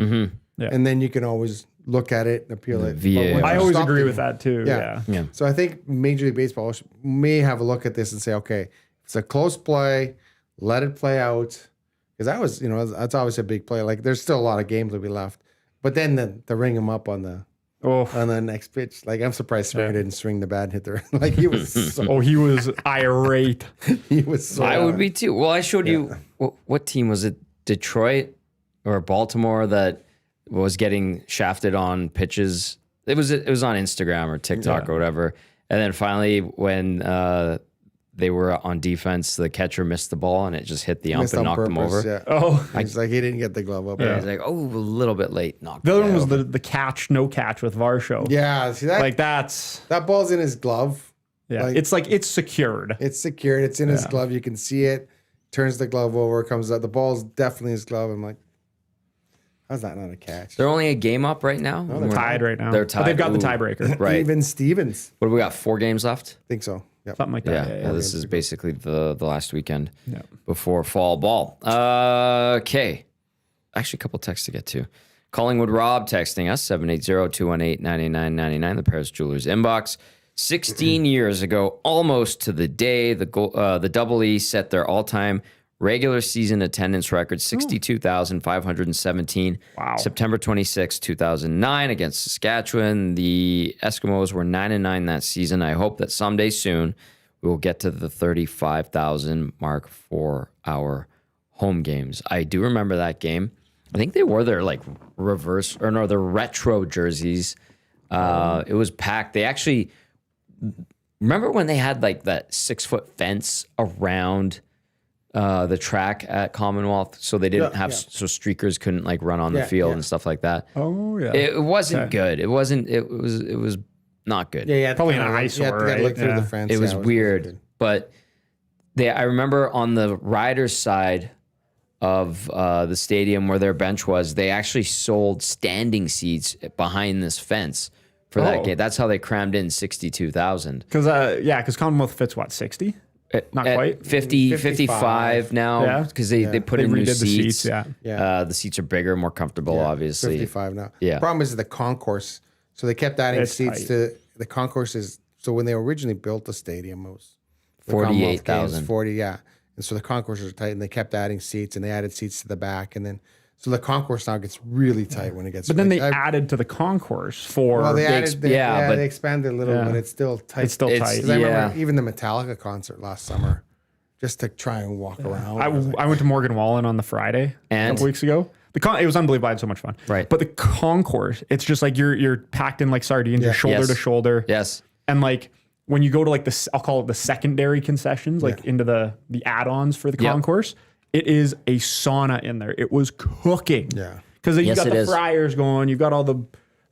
Yeah. And then you can always look at it and appeal it. VAR. I always agree with that too. Yeah. Yeah. So I think Major League Baseball may have a look at this and say, okay, it's a close play, let it play out. Because that was, that's obviously a big play. Like there's still a lot of games that we left. But then to ring him up on the next pitch, like I'm surprised Springer didn't swing the bat and hit the like he was. He was irate. He was. So I would be too. Well, I showed you what team was it? Detroit or Baltimore that was getting shafted on pitches. It was on Instagram or TikTok or whatever. And then finally, when they were on defense, the catcher missed the ball and it just hit the ump and knocked him over. Yeah. Oh, He's like he didn't get the glove up. I was like, a little bit late. Knocked the other it one was over. the catch, no catch with Varsho. Yeah, see that? Like that's that ball's in his glove. yeah. Like, it's secured. it's secured. It's in his glove. You can see it. Turns the glove over. Comes out. The ball's definitely his glove. I'm like, how's that not a catch? They're only a game up right now. They're tied right now. They're But they've got tied. the tiebreaker. Right. Even Stevens. What do we got? 4 games left. I think so. Yep. Something like that. Yeah, this is basically the last weekend Yeah. before fall ball. Okay. Actually, a couple texts to get to. Collingwood Rob texting us, 780-218-9999, the Paris Jewelers inbox. 16 years ago, almost to the day, the Double E set their all-time regular season attendance record, 62,517. Wow. September 26, 2009, against Saskatchewan. The Eskimos were 9-9 that season. I hope that someday soon we will get to the 35,000 mark for our home games. I do remember that game. I think they wore their their retro jerseys. It was packed. They actually, remember when they had like that 6-foot fence around the track at Commonwealth, so they didn't so streakers couldn't like run on the field and stuff like that. Oh yeah. It wasn't good. It was not good. Yeah, Probably an eyesore, right? Look through Yeah. the fence. It was Yeah, weird, good. but I remember on the Riders side of the stadium where their bench was, they actually sold standing seats behind this fence for that game. That's how they crammed in 62,000. Because Commonwealth fits what, 60? Not quite. 50, 55 now because they put in new redid the seats. seats, The seats are bigger, more comfortable, obviously. 55 now. Yeah. Problem is the concourse. So they kept adding It's seats tight. to the concourses. So when they originally built the stadium, it was the 48,000. Commonwealth games, 40, yeah. And so the concourses are tight, and they kept adding seats, and they added seats to the back, and then so the concourse now gets really tight when it gets. But then they like, added to the concourse for. well, they ex- added, but- they expanded a little, but it's still tight. It's still tight. 'Cause I remember even the Metallica concert last summer, just to try and walk around. I went to Morgan Wallen on the Friday a And? couple weeks ago. It was unbelievable. I had so much fun. Right. But the concourse, it's just like you're packed in like sardines, you're shoulder Yes. to shoulder. Yes. And like when you go to like I'll call it the secondary concessions, like into the add-ons for the concourse, it is a sauna in there. It was cooking. Yeah. Because you've Yes, got it the is. fryers going, you've got all the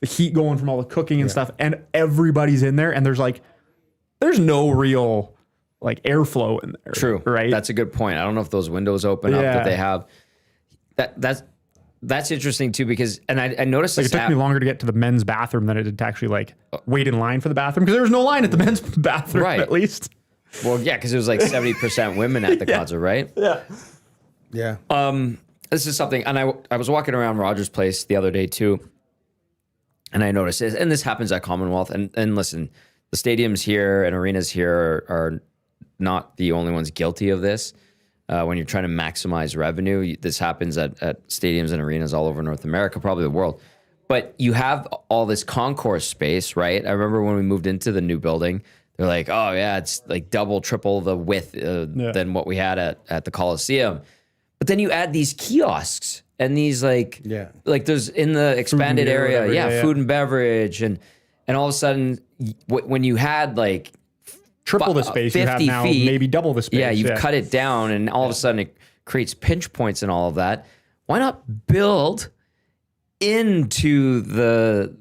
heat going from all the cooking and stuff, and everybody's in there, and there's no real like airflow in there. True. Right. That's a good point. I don't know if those windows open up that Yeah. they have. That's interesting too, because I noticed Like this it took me longer to get to the men's bathroom than it did to actually like wait in line for the bathroom, because there was no line at the men's bathroom, Right. at least. Well, yeah, because it was like 70% women at the concert, right? Yeah. This is something, and I was walking around Rogers Place the other day too, and I noticed this, and this happens at Commonwealth, and listen, the stadiums here and arenas here are not the only ones guilty of this. When you're trying to maximize revenue, this happens at stadiums and arenas all over North America, probably the world. But you have all this concourse space, right? I remember when we moved into the new building, they're like, oh yeah, it's like double, triple the width than what we had at the Coliseum. But then you add these kiosks and these like there's in the expanded beer, area, whatever, food and beverage, and all of a sudden when you had like Triple the space you have 50 now, feet, maybe double the space. yeah, you've cut it down, and all of a sudden it creates pinch points and all of that. Why not build into the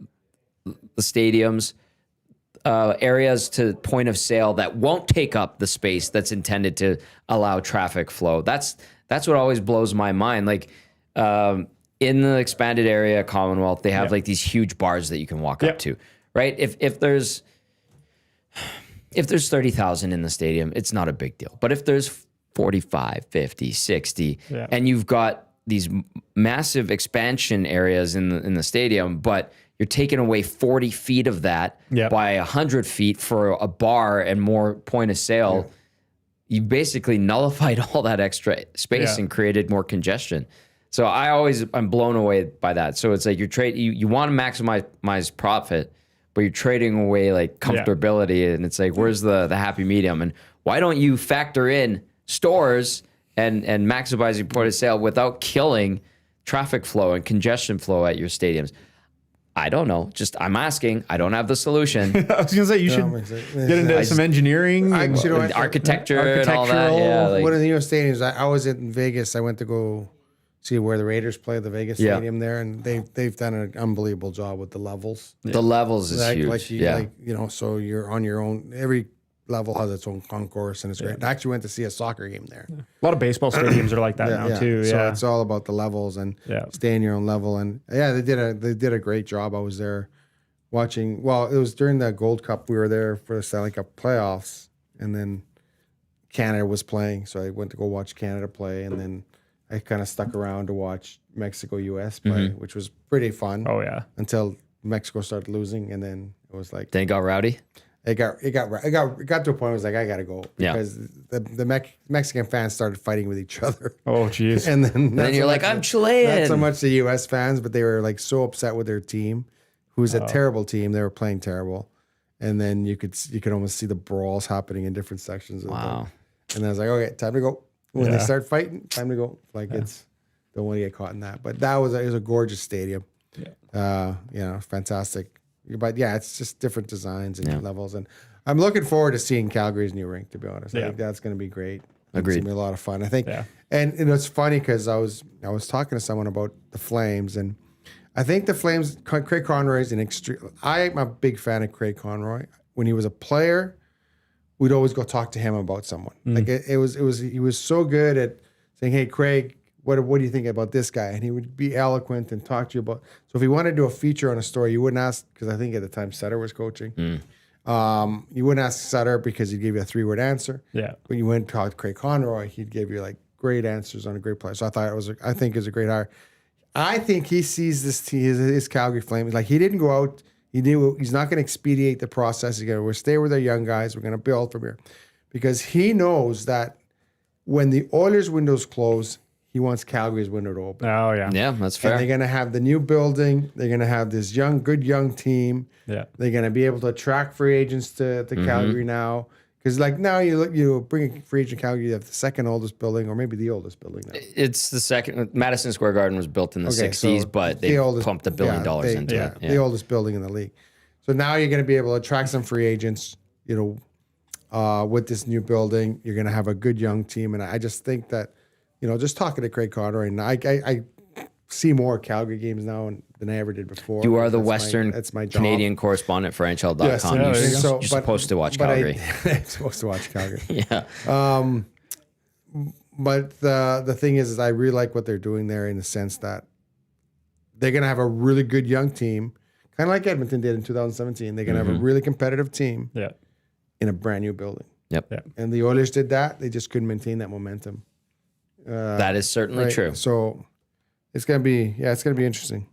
stadiums areas to point of sale that won't take up the space that's intended to allow traffic flow? That's what always blows my mind. Like in the expanded area Commonwealth, they have like these huge bars that you can walk up to, right? If there's 30,000 in the stadium, it's not a big deal. But if there's 45, 50, 60, and you've got these massive expansion areas in the stadium, but you're taking away 40 feet of that by 100 feet for a bar and more point of sale, you basically nullified all that extra space and created more congestion. So I'm blown away by that. So it's like you want to maximize profit, but you're trading away like comfortability, and it's like, where's the happy medium? And why don't you factor in stores and maximizing point of sale without killing traffic flow and congestion flow at your stadiums? I don't know. I'm asking. I don't have the solution. I was gonna say you should get into some engineering, architecture, and all that. Yeah, one of the U.S. stadiums. I was in Vegas. I went to go see where the Raiders play, the Vegas stadium there, and they've done an unbelievable job with the levels. The levels is huge. So you're on your own. Every level has its own concourse, and it's great. I actually went to see a soccer game there. A lot of baseball stadiums are like that now too. So it's all about the levels and stay in your own level. And they did a great job. I was there watching. Well, it was during the Gold Cup. We were there for the Stanley Cup playoffs, and then Canada was playing. So I went to go watch Canada play, and then I kind of stuck around to watch Mexico-US play, which was pretty fun. Oh yeah. Until Mexico started losing, and then it was like they got rowdy. It got to a point where I was like, I gotta go because the Mexican fans started fighting with each other. Oh jeez. And then you're like, I'm Chilean. Not so much the U.S. fans, but they were like so upset with their team, who's a terrible team. They were playing terrible, and then you could almost see the brawls happening in different sections of them. And I was like, okay, time to go. When they start fighting, time to go. Like it's don't want to get caught in that. But it was a gorgeous stadium. Fantastic. But it's just different designs and levels, and I'm looking forward to seeing Calgary's new rink. To be honest, I think that's going to be great. Agreed. It's going to be a lot of fun. I think, and it's funny because I was talking to someone about the Flames, and I think the Flames. Craig Conroy is an extreme. I'm a big fan of Craig Conroy. When he was a player, we'd always go talk to him about someone. Like he was so good at saying, "Hey, Craig, what do you think about this guy?" And he would be eloquent and talk to you about. So if he wanted to do a feature on a story, you wouldn't ask, because I think at the time Sutter was coaching. You wouldn't ask Sutter because he'd give you a 3-word answer. Yeah. When you went to talk to Craig Conroy, he'd give you like great answers on a great player. So I think it was a great hire. I think he sees this team, his Calgary Flames, like he didn't go out. He's not going to expedite the process. He's going to stay with our young guys. We're going to build from here, because he knows that when the Oilers' windows close, he wants Calgary's window to open. Oh, yeah. Yeah, that's fair. And they're going to have the new building. They're going to have this good young team. Yeah. They're going to be able to attract free agents to Calgary now. Because like now you bring a free agent Calgary, you have the second oldest building, or maybe the oldest building now. It's the second. Madison Square Garden was built in the 60s, but they pumped $1 billion into it. The oldest building in the league. So now you're going to be able to attract some free agents, with this new building. You're going to have a good young team. And I just think that, just talking to Craig Conroy, and I see more Calgary games now than I ever did before. You are the Western Canadian correspondent for NHL.com. Yes, you're supposed to watch Calgary. I'm supposed to watch Calgary. Yeah. But the thing is I really like what they're doing there, in the sense that they're going to have a really good young team, kind of like Edmonton did in 2017. They're going to have a really competitive team in a brand new building. Yep. And the Oilers did that. They just couldn't maintain that momentum. That is certainly true. So it's going to be interesting.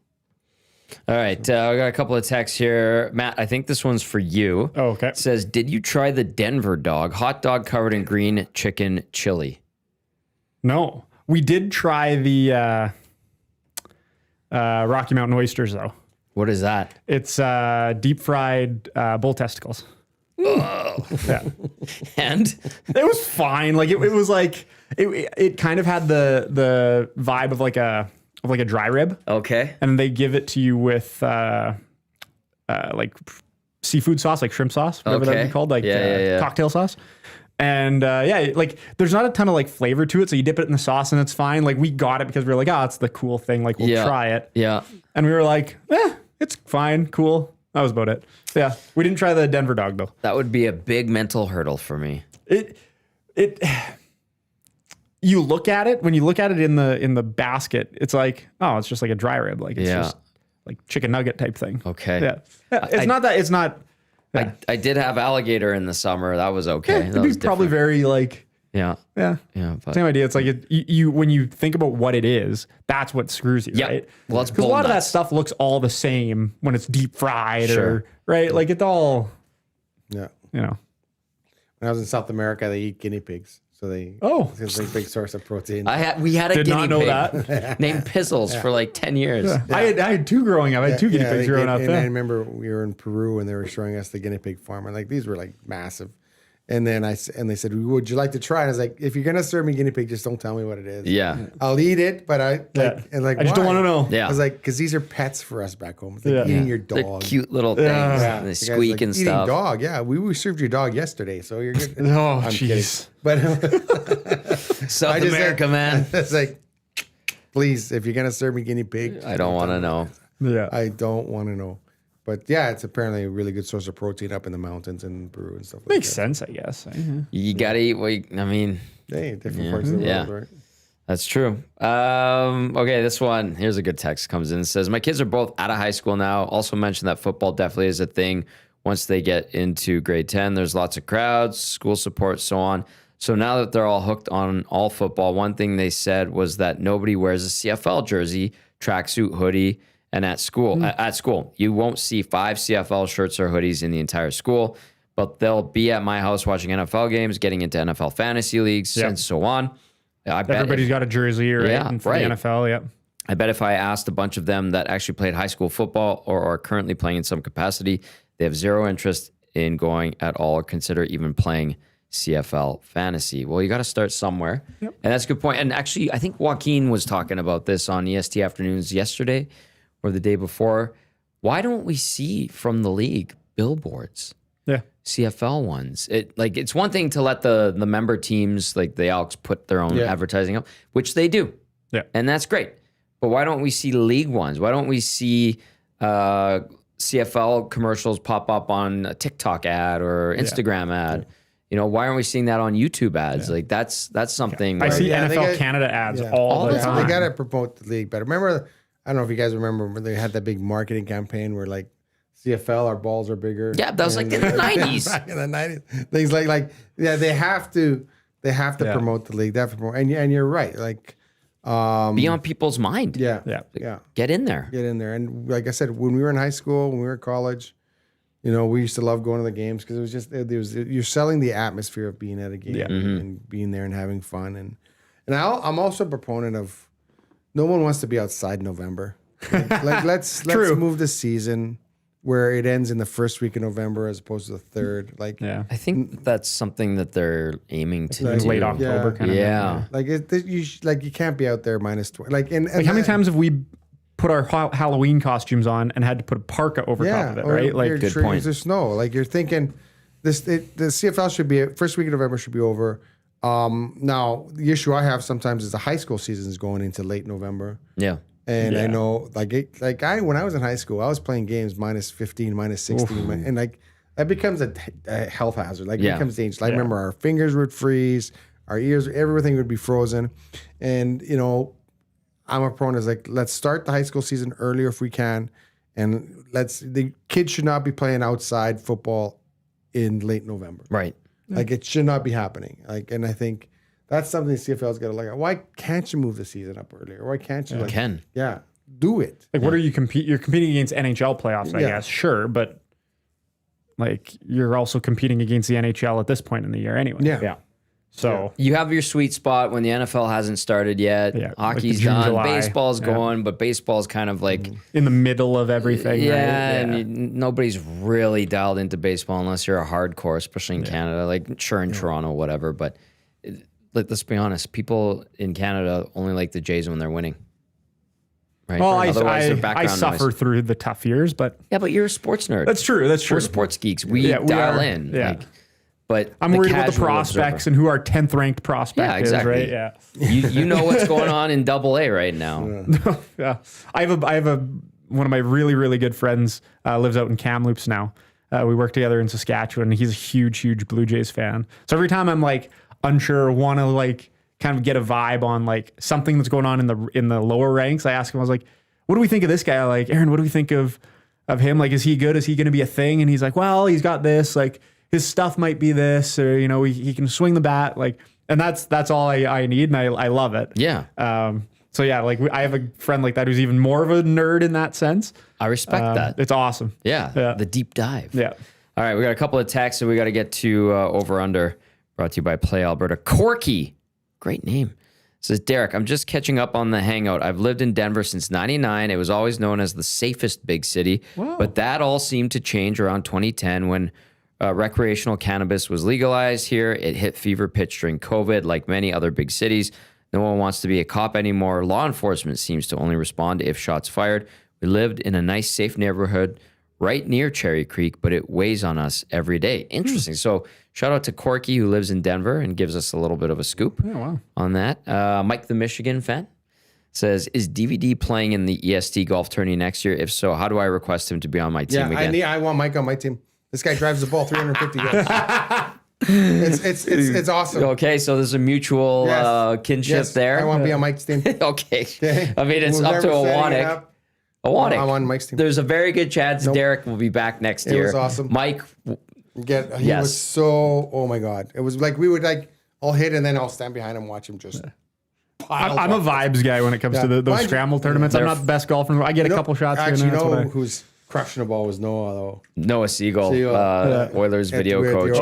All right. I got a couple of texts here. Matt, I think this one's for you. Oh, okay. It says, did you try the Denver dog? Hot dog covered in green chicken chili. No. We did try the Rocky Mountain oysters, though. What is that? It's deep fried bull testicles. Oh. Yeah. And? It was fine. Like it was like, it kind of had the vibe of like a dry rib. Okay. And they give it to you with like seafood sauce, like shrimp sauce, whatever that'd be called, like cocktail sauce. And like there's not a ton of like flavor to it, so you dip it in the sauce and it's fine. Like we got it because we were like, it's the cool thing, like we'll try it. Yeah. And we were like, it's fine, cool. That was about it. Yeah. We didn't try the Denver dog though. That would be a big mental hurdle for me. You look at it, when you look at it in the basket, it's like, it's just like a dry rib. Like it's just like chicken nugget type thing. Okay. Yeah. It's not that. It's not. Yeah. I did have alligator in the summer. That was okay. It'd That be was probably different. very like. Yeah. Yeah. But Same idea. It's like you when you think about what it is, that's what screws you, right? Well, it's because a lot of that nuts. stuff looks all the same when it's deep fried Sure. or right. Like it's all Yeah. you know. When I was in South America, they eat guinea pigs. So it's a big source of protein. we had a Did guinea not know pig that. named Pizzles for like 10 years. Yeah. I had two growing up. I had two guinea pigs growing up. And I remember we were in Peru and they were showing us the guinea pig farm, and like these were like massive. And then they said, "Would you like to try?" And I was like, "If you're gonna serve me guinea pig, just don't tell me what it is. Yeah. I'll eat it, but I just don't want to know. Yeah. I was like, because these are pets for us back home. It's like eating your They're dog. cute little things. And they The guy's squeak like, and eating stuff. dog. Yeah, we served your dog yesterday, so you're good. Oh, I'm kidding. jeez. But South I just America, said, man. It's like, please, if you're gonna serve me guinea pig, I don't want to know. Yeah. I don't want to know. But yeah, it's apparently a really good source of protein up in the mountains in Peru and stuff like Makes that. sense, I guess. You got to eat what I mean, Hey, different parts of the Yeah. world, right? that's true. Okay, this one. Here's a good text comes in. It says, my kids are both out of high school now. Also mentioned that football definitely is a thing once they get into grade 10. There's lots of crowds, school support, so on. So now that they're all hooked on all football, one thing they said was that nobody wears a CFL jersey, tracksuit, hoodie, and at school, you won't see 5 CFL shirts or hoodies in the entire school, but they'll be at my house watching NFL games, getting into NFL fantasy leagues, and so on. I bet Everybody's got a jersey, right? Yeah, and for right. the NFL, yeah. I bet if I asked a bunch of them that actually played high school football or are currently playing in some capacity, they have zero interest in going at all or consider even playing CFL fantasy. Well, you got to start somewhere. And that's a good point. And actually, I think Joaquin was talking about this on EST Afternoons yesterday or the day before. Why don't we see from the league billboards? Yeah. CFL ones. It's one thing to let the member teams like the Elks put their own advertising up, which they do. Yeah. And that's great. But why don't we see league ones? Why don't we see CFL commercials pop up on a TikTok ad or Instagram ad? You know, why aren't we seeing that on YouTube ads? Like that's something. I see Yeah, they NFL got- Canada ads all the They time. got to promote the league better. Remember, I don't know if you guys remember when they had that big marketing campaign where like CFL, our balls are bigger. Yeah, that was like in the 90s. Back in the 90s. Things like they have to promote the league. They have to promote, and you're right. Like Be on people's mind. yeah. Get in there. Get in there. And like I said, when we were in high school, when we were in college, you know, we used to love going to the games because it was just you're selling the atmosphere of being at a game and being there and having fun. And I'm also a proponent of no one wants to be outside in November. Like let's move the season where it ends in the first week of November as opposed to the third. Like I think that's something that they're aiming to Like do. late October kind of Yeah. like you can't be out there minus 20. Like how many times have we put our Halloween costumes on and had to put a parka over top of it, or right? Like good point. There's snow. Like you're thinking, the CFL should be first week of November should be over. Now the issue I have sometimes is the high school season is going into late November. Yeah. And I know, when I was in high school, I was playing games minus 15, minus 16, and like that becomes a health hazard. Like it becomes dangerous. I remember our fingers would freeze, our ears, everything would be frozen, and you know, I'm a proponent. Like let's start the high school season earlier if we can, and the kids should not be playing outside football in late November. Right. Like it should not be happening. Like, and I think that's something the CFL's got to look at. Why can't you move the season up earlier? Why can't you? Do it. Like, what are you You're competing against NHL playoffs, I guess. Sure, but like you're also competing against the NHL at this point in the year, anyway. Yeah. So You have your sweet spot when the NFL hasn't started yet. Yeah, Hockey's like June, done. July. Baseball's going, but baseball's kind of like in the middle of everything, right? and nobody's really dialed into baseball unless you're a hardcore, especially in Canada. Like sure in Toronto, whatever. But let's be honest, people in Canada only like the Jays when they're winning. Right? Well, Otherwise, they're I background suffer noise. through the tough years, but Yeah, but you're a sports nerd. that's true. We're sports geeks. We Yeah, we dial are. in. Yeah. But I'm worried about the casual prospects observer- and who our 10th ranked prospect Yeah, exactly. is, right? Yeah. You know what's going on in Double A right now. Yeah. I have one of my really, really good friends lives out in Kamloops now. We work together in Saskatchewan, and he's a huge Blue Jays fan. So every time I'm like unsure, want to like kind of get a vibe on like something that's going on in the lower ranks, I ask him, I was like, what do we think of this guy? Like, Aaron, what do we think of him? Like, is he good? Is he going to be a thing? And he's like, well, he's got this, like his stuff might be this, or, you know, he can swing the bat. Like, and that's all I need. And I love it. Yeah. So yeah, like I have a friend like that who's even more of a nerd in that sense. I respect that. It's awesome. Yeah. The deep dive. Yeah. All right. We got a couple of texts that we got to get to over under, brought to you by Play Alberta. Corky. Great name. Says, Derek, I'm just catching up on the Hangout. I've lived in Denver since 99. It was always known as the safest big city, but that all seemed to change around 2010 when recreational cannabis was legalized here. It hit fever pitch during COVID, like many other big cities. No one wants to be a cop anymore. Law enforcement seems to only respond if shots fired. We lived in a nice, safe neighborhood right near Cherry Creek, but it weighs on us every day. Interesting. So shout out to Corky, who lives in Denver and gives us a little bit of a scoop on that. Mike, the Michigan fan, says, is DVD playing in the EST golf tourney next year? If so, how do I request him to be on my team again? I want Mike on my team. This guy drives the ball 350 yards. It's awesome. Okay, so there's a mutual kinship there. I want to be on Mike's team. Okay. I mean, it's up to Awanik. I'm on Mike's team. There's a very good chance Derek will be back next year. It was awesome. Mike. He was so, oh my God. It was like we would like, I'll hit and then I'll stand behind him and watch him just pile. I'm a vibes guy when it comes to those scramble tournaments. I'm not the best golfer. I get a couple shots. Actually, who's crushing the ball was Noah, though. Noah Siegel, Oilers video coach.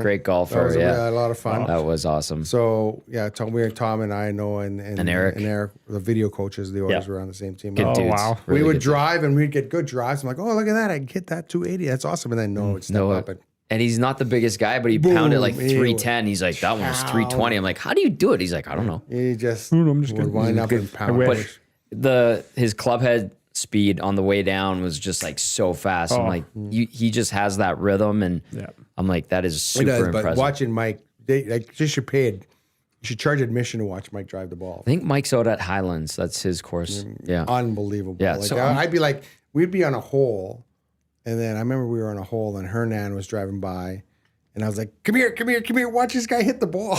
Great golfer. We had a lot of fun. That was awesome. So, yeah, Tom and I, Noah and Eric. And Eric, the video coaches, the Oilers were on the same team. Good dudes. Wow. Really we would drive and we'd get good drives. I'm like, oh, look at that. I can hit that 280. That's awesome. And then Noah would step up. And he's not the biggest guy, but he pounded like 310. He's like, that one was 320. I'm like, how do you do it? He's like, I don't know. He just would wind up and pound. But his club head speed on the way down was just like so fast. I'm like, he just has that rhythm, and I'm like, that is super impressive. But watching Mike, just you should charge admission to watch Mike drive the ball. I think Mike's out at Highlands. That's his course. Yeah, unbelievable. Yeah, like, so I'd be like, we'd be on a hole, and then I remember we were on a hole, and Hernan was driving by. And I was like, come here, watch this guy hit the ball.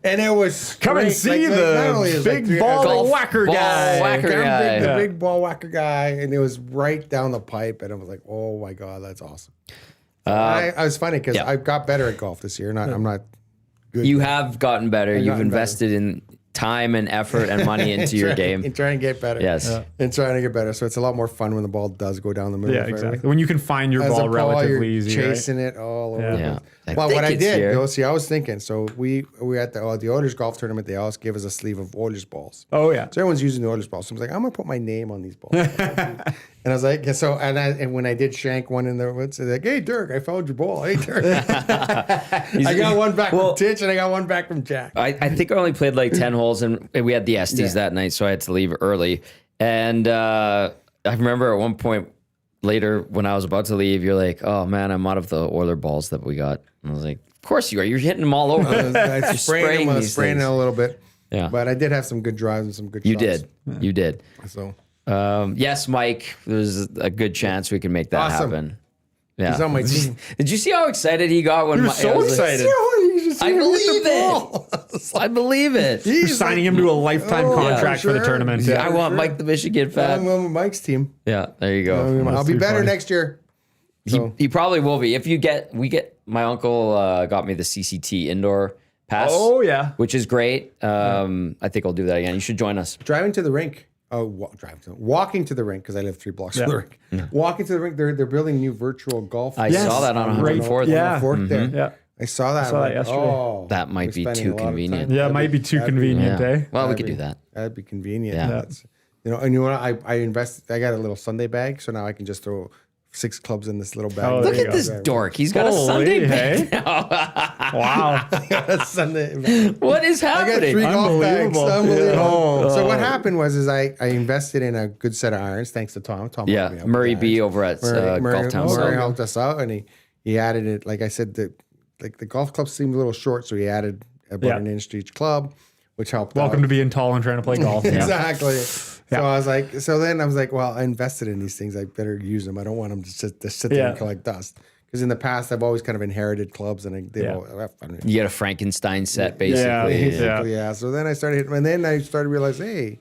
And it was come and see the big ball whacker guy. The big ball whacker guy. And it was right down the pipe. And I was like, oh my God, that's awesome. So I was funny because I got better at golf this year. I'm not good. You have gotten better. You've invested in time and effort and money into your game. And trying to get better. Yes. And trying to get better. So it's a lot more fun when the ball does go down the middle. Yeah, exactly. When you can find your ball relatively easy. Chasing it all over. Yeah. Well, what I did, though, I was thinking, so we at the Oilers golf tournament, they always gave us a sleeve of Oilers balls. Oh, yeah. So everyone's using the Oilers balls. So I was like, I'm going to put my name on these balls. And I was like, and when I did shank one in the woods, they're like, hey, Dirk, I found your ball. Hey, Dirk. I got one back from Titch and I got one back from Jack. I think I only played like 10 holes, and we had the Estes that night, so I had to leave early. And I remember at one point later when I was about to leave, you're like, oh, man, I'm out of the Oiler balls that we got. And I was like, of course you are. You're hitting them all over. I was spraying it a little bit. Yeah. But I did have some good drives and some good shots. You did. So... yes, Mike, there's a good chance we can make that happen. Yeah. He's on my team. Did you see how excited he got when He was so excited. I believe it. I believe it. You're signing him to a lifetime contract for the tournament. Yeah, I want Mike the Michigan fan. I'm on Mike's team. Yeah, there you go. I'll be better next year. He probably will be. If my uncle got me the CCT indoor pass. Oh, yeah. Which is great. I think I'll do that again. You should join us. Driving to the rink. Walking to the rink, because I live 3 blocks from the rink. Walking to the rink, they're building new virtual golf. I saw that on 104th. Yeah. There. Yeah. I saw that yesterday. That might be too convenient. Yeah, it might be too convenient, eh? Well, we could do that. That'd be convenient. Yeah. And I invested. I got a little Sunday bag, so now I can just throw 6 clubs in this little bag. Look at this dork. He's got a Sunday bag. Wow. I got a Sunday bag. What is happening? I got 3 golf bags. Unbelievable. So what happened was I invested in a good set of irons, thanks to Tom. Tom helped me out Murray B over at Golf Town. Murray helped us out, and he added it. Like I said, the golf clubs seemed a little short, so he added about an inch to each club, which helped. Welcome to being tall and trying to play golf. Exactly. So I was like, well, I invested in these things. I better use them. I don't want them to sit there and collect dust. Because in the past, I've always kind of inherited clubs, and you get a Frankenstein set, basically. Yeah. So then I started hitting, and then I started realizing, hey,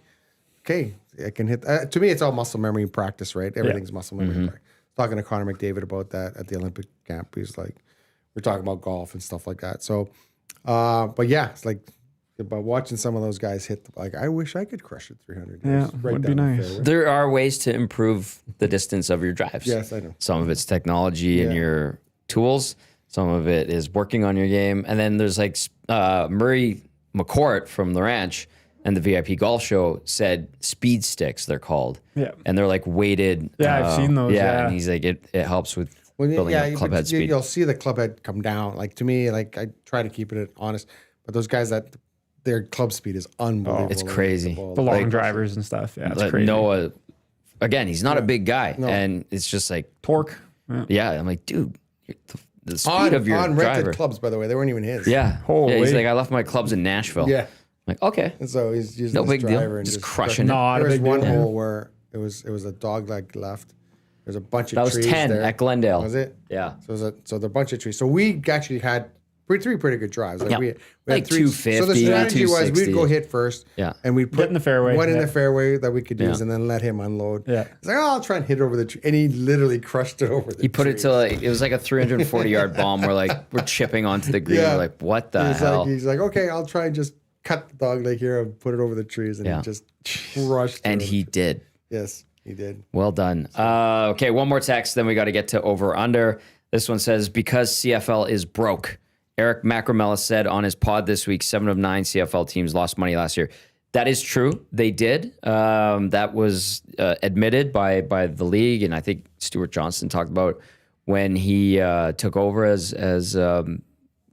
okay, I can hit. To me, it's all muscle memory practice, right? Everything's muscle memory. Talking to Connor McDavid about that at the Olympic camp. He's like, we're talking about golf and stuff like that. So, but yeah, it's like, but watching some of those guys hit, like, I wish I could crush it 300 yards. Yeah, would be nice. There are ways to improve the distance of your drives. Yes, I know. Some of it's technology and your tools. Some of it is working on your game. And then there's like Murray McCourt from the ranch and the VIP golf show said speed sticks, they're called. Yeah. And they're like weighted. Yeah, I've seen those. Yeah. And he's like, it helps with building up club head speed. You'll see the club head come down. Like to me, like I try to keep it honest, but those guys that their club speed is unbelievable. It's crazy. The long drivers and stuff. Yeah, it's crazy. Noah, again, he's not a big guy. No. And it's just like torque. Yeah. I'm like, dude, the speed of your on driver. rented clubs, by the way, they weren't even his. Yeah. Yeah, he's like, I left my clubs in Nashville. Yeah. I'm like, okay. And so he's using no his big driver deal. and Just crushing it. There was one hole where it was a dog leg left. There's a bunch of trees. That was 10 there. at Glendale. Was it? Yeah. So the bunch of trees. So we actually had three pretty good drives. Like we like had 250. So the strategy was we'd go hit first. Yeah. And we'd put in the fairway. One in the fairway that we could use and then let him unload. Yeah. He's like, I'll try and hit it over the tree. And he literally crushed it over the tree. He put it to like, it was like a 340-yard bomb where like we're chipping onto the green. We're like, what the hell? He's like, okay, I'll try and just cut the dog leg here and put it over the trees. And he just crushed it. And he did. Yes, he did. Well done. Okay, one more text, then we got to get to over under. This one says, because CFL is broke. Eric Macramella said on his pod this week, 7 of 9 CFL teams lost money last year. That is true. They did. That was admitted by the league, and I think Stuart Johnston talked about when he took over as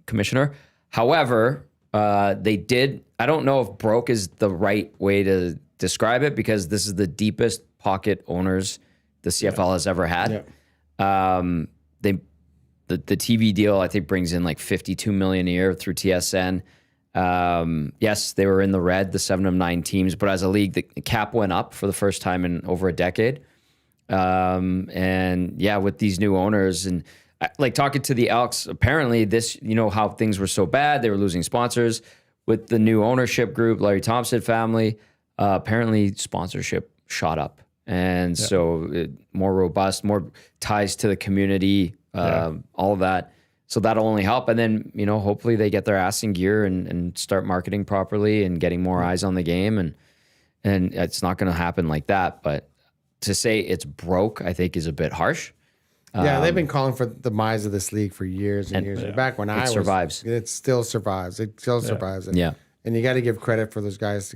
commissioner. However, they did. I don't know if broke is the right way to describe it because this is the deepest pocket owners the CFL has ever had. Yeah. The TV deal, I think, brings in like $52 million a year through TSN. Yes, they were in the red, the 7 of 9 teams, but as a league, the cap went up for the first time in over a decade. And yeah, with these new owners and like talking to the Elks, apparently this, how things were so bad, they were losing sponsors. With the new ownership group, Larry Thompson family, apparently sponsorship shot up. And so more robust, more ties to the community, all of that. So that'll only help. And then, hopefully they get their ass in gear and start marketing properly and getting more eyes on the game. And it's not going to happen like that. But to say it's broke, I think is a bit harsh. Yeah, they've been calling for the demise of this league for years and years. Back when I was, survives. It still survives. It still survives. And, and you got to give credit for those guys.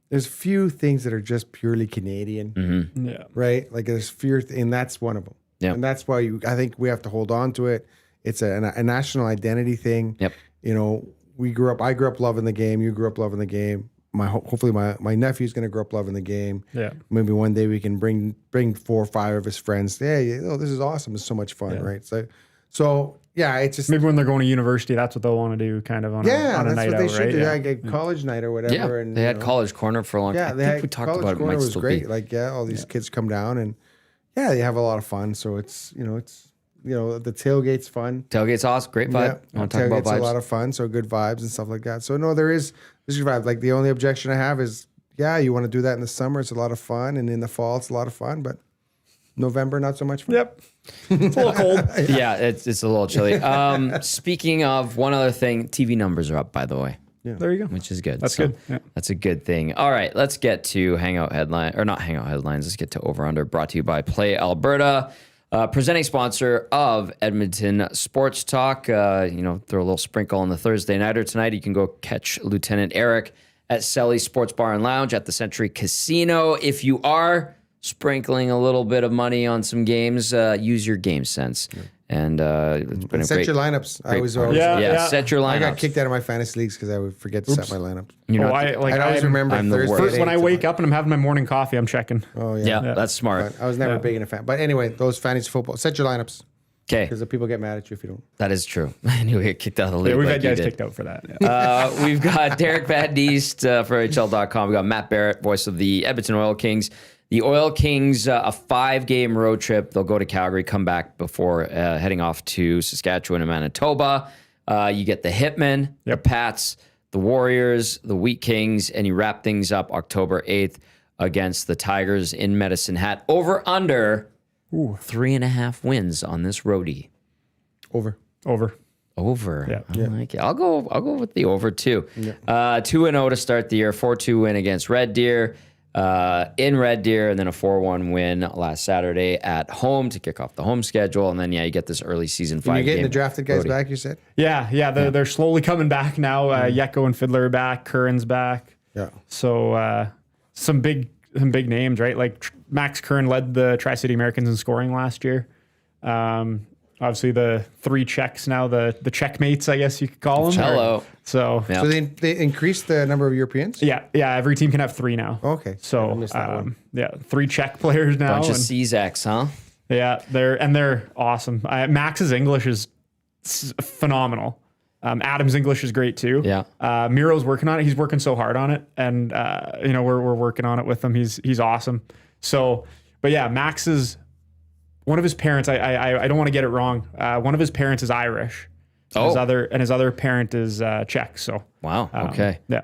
There's few things that are just purely Canadian, right? Like there's few, and that's one of them. Yeah. And that's why I think we have to hold on to it. It's a national identity thing. Yep. I grew up loving the game. You grew up loving the game. Hopefully my nephew's going to grow up loving the game. Yeah. Maybe one day we can bring 4 or 5 of his friends. Hey, this is awesome. It's so much fun, right? So yeah, it's just maybe when they're going to university, that's what they'll want to do, kind of on a night out, right? Yeah, that's what they should do. Like college night or whatever. Yeah, and they had College Corner for a long time. Yeah, we talked about it. College Corner was great. Like all these kids come down and they have a lot of fun. So it's the tailgate's fun. Tailgate's awesome. Great vibe. Yeah, tailgate's a lot of fun. So good vibes and stuff like that. So no, there's good vibe. Like the only objection I have is, you want to do that in the summer. It's a lot of fun. And in the fall, it's a lot of fun. But November, not so much fun. Yep. It's a little cold. Yeah, it's a little chilly. Speaking of one other thing, TV numbers are up, by the way. Yeah. There you go. Which is good. That's good. Yeah. That's a good thing. All right, let's get to Hangout headline, or not Hangout headlines. Let's get to Over Under, brought to you by Play Alberta, presenting sponsor of Edmonton Sports Talk. Throw a little sprinkle on the Thursday nighter tonight. You can go catch Lieutenant Eric at Selly's Sports Bar and Lounge at the Century Casino. If you are sprinkling a little bit of money on some games, use your game sense. Yeah. And it's been set your lineups. I always set your lineups. I got kicked out of my fantasy leagues because I would forget to set my lineups. I always remember first when I wake up and I'm having my morning coffee, I'm checking. Oh yeah, that's smart. But I was never big in a fan. But anyway, those fantasy football, set your lineups. Okay. Because the people get mad at you if you don't. That is true. I knew we get kicked out of the league. Yeah, we've had guys kicked out for that. Yeah. We've got Derek Van Diest for HL.com. We've got Mat Barrett, voice of the Edmonton Oil Kings. The Oil Kings, a 5-game road trip. They'll go to Calgary, come back before heading off to Saskatchewan and Manitoba. You get the Hitmen, the Pats, the Warriors, the Wheat Kings, and you wrap things up October 8th against the Tigers in Medicine Hat. Over under 3.5 wins on this roadie. Over. Yeah. I like it. I'll go with the over too. Yeah. 2-0 to start the year, 4-2 win against Red Deer. In Red Deer, and then a 4-1 win last Saturday at home to kick off the home schedule. And then, you get this early season 5 game. You're getting the drafted guys back, you said? Yeah. They're slowly coming back now. Yetko and Fiddler are back. Curran's back. Yeah. So some big names, right? Like Max Curran led the Tri-City Americans in scoring last year. Obviously, the 3 Czechs now, the checkmates, I guess you could call them. Hello. So they increased the number of Europeans? Yeah. Every team can have 3 now. Okay. So 3 Czech players now. Bunch of CZACs, huh? Yeah, they're awesome. Max's English is phenomenal. Adam's English is great too. Yeah. Miro's working on it. He's working so hard on it, and we're working on it with him. He's awesome. So, but yeah, Max is one of his parents. I don't want to get it wrong. One of his parents is Irish. His other parent is Czech. So wow. Okay. Yeah.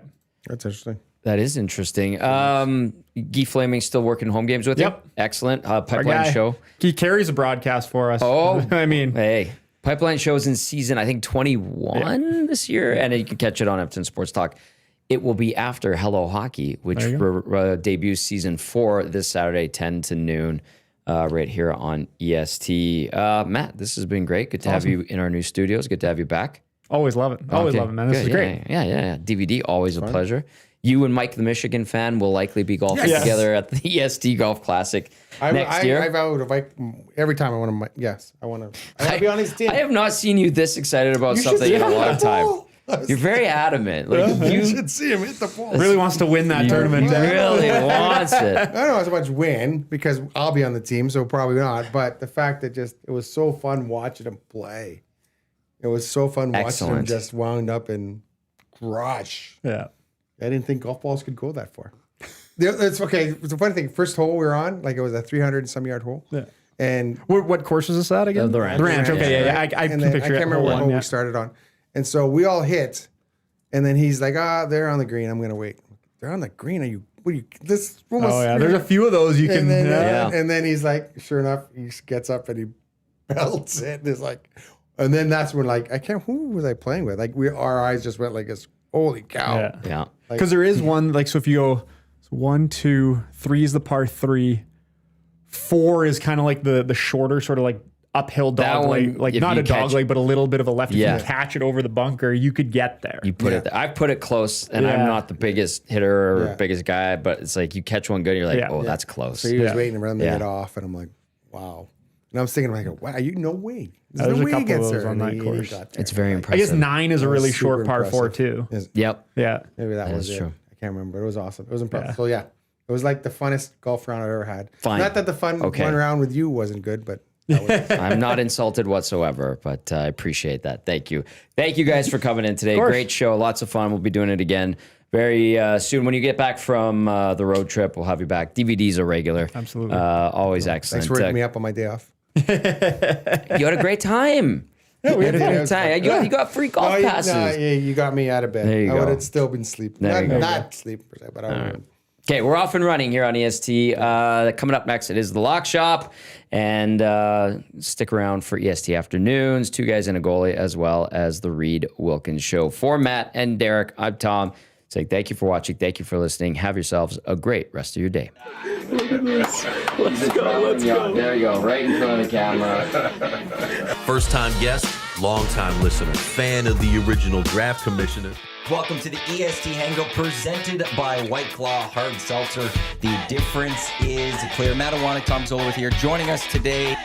That's interesting. That is interesting. Guy Flaming still working home games with you? Excellent. Pipeline Show. He carries a broadcast for us. Oh, I mean, hey. Pipeline Show's in season, I think, 21 this year, and you can catch it on Edmonton Sports Talk. It will be after Hello Hockey, which debuts season 4 this Saturday, 10 to noon, right here on EST. Matt, this has been great. Good to have you in our new studios. Good to have you back. Always love it. Always love it, man. This is great. Yeah. DVD, always a pleasure. You and Mike, the Michigan fan, will likely be golfing together at the EST Golf Classic next year. I vow to Mike every time I want to. Yes, I want to be on his team. I have not seen you this excited about something in a long time. You're very adamant. Like you should see him hit the ball. Really wants to win that tournament. Really wants it. I don't know how much win because I'll be on the team, so probably not. But the fact that it was so fun watching him play. It was so fun watching him just wound up and crush. Yeah. I didn't think golf balls could go that far. It's okay. It's a funny thing. First hole we were on, it was a 300 and some yard hole. Yeah. And what course was this at again? The Ranch. The Ranch. Okay. Yeah. I can picture it. I can't remember what hole we started on. And so we all hit, and then he's like, they're on the green. I'm gonna wait. They're on the green. This almost. Oh yeah. There's a few of those you can. And then he's like, sure enough, he gets up and he belts it. And it's like, and then that's when who was I playing with? Our eyes just went like this. Holy cow. Yeah. Because there is one, so if you go 1, 2, 3 is the par 3, 4 is kind of like the shorter sort of like uphill dog leg, not a dog leg, but a little bit of a left. If you catch it over the bunker, you could get there. You put it there. I've put it close, and I'm not the biggest hitter or biggest guy, but it's like you catch one good, and you're like, that's close. So he was waiting for them to get off, and I'm like, wow. And I was thinking, wow, no way. There's no a way couple of gets those there. on that course. It's very impressive. I guess 9 is a really short par 4 impressive. too. Yep. Yeah. Maybe that was true. I can't remember. It was awesome. It was impressive. So yeah, it was like the funnest golf round I've ever had. Fine. Not that the one round with you wasn't good, but that was I'm not insulted whatsoever, but I appreciate that. Thank you. Thank you guys for coming in today. Great show. Lots of fun. We'll be doing it again very soon. When you get back from the road trip, we'll have you back. DVD's are regular. Absolutely. Always excellent. Thanks for waking me up on my day off. You had a great time. Yeah, we had a great time. You got free golf passes. No, you got me out of bed. There you I go. would have still been sleeping. Not sleeping per se, but I would have. Okay, we're off and running here on EST. Coming up next, it is the Lock Shop. And stick around for EST Afternoons, 2 Guys and a Goalie, as well as the Reed Wilkins Show. For Matt and Derek, I'm Tom. Saying thank you for watching. Thank you for listening. Have yourselves a great rest of your day. Look at this. Let's go. There you go, right in front of the camera. First-time guest, long-time listener, fan of the original draft commissioner. Welcome to the EST Hangout presented by White Claw Hard Seltzer. The difference is clear. Matt Awanek, Tom Gazzola with here. Joining us today,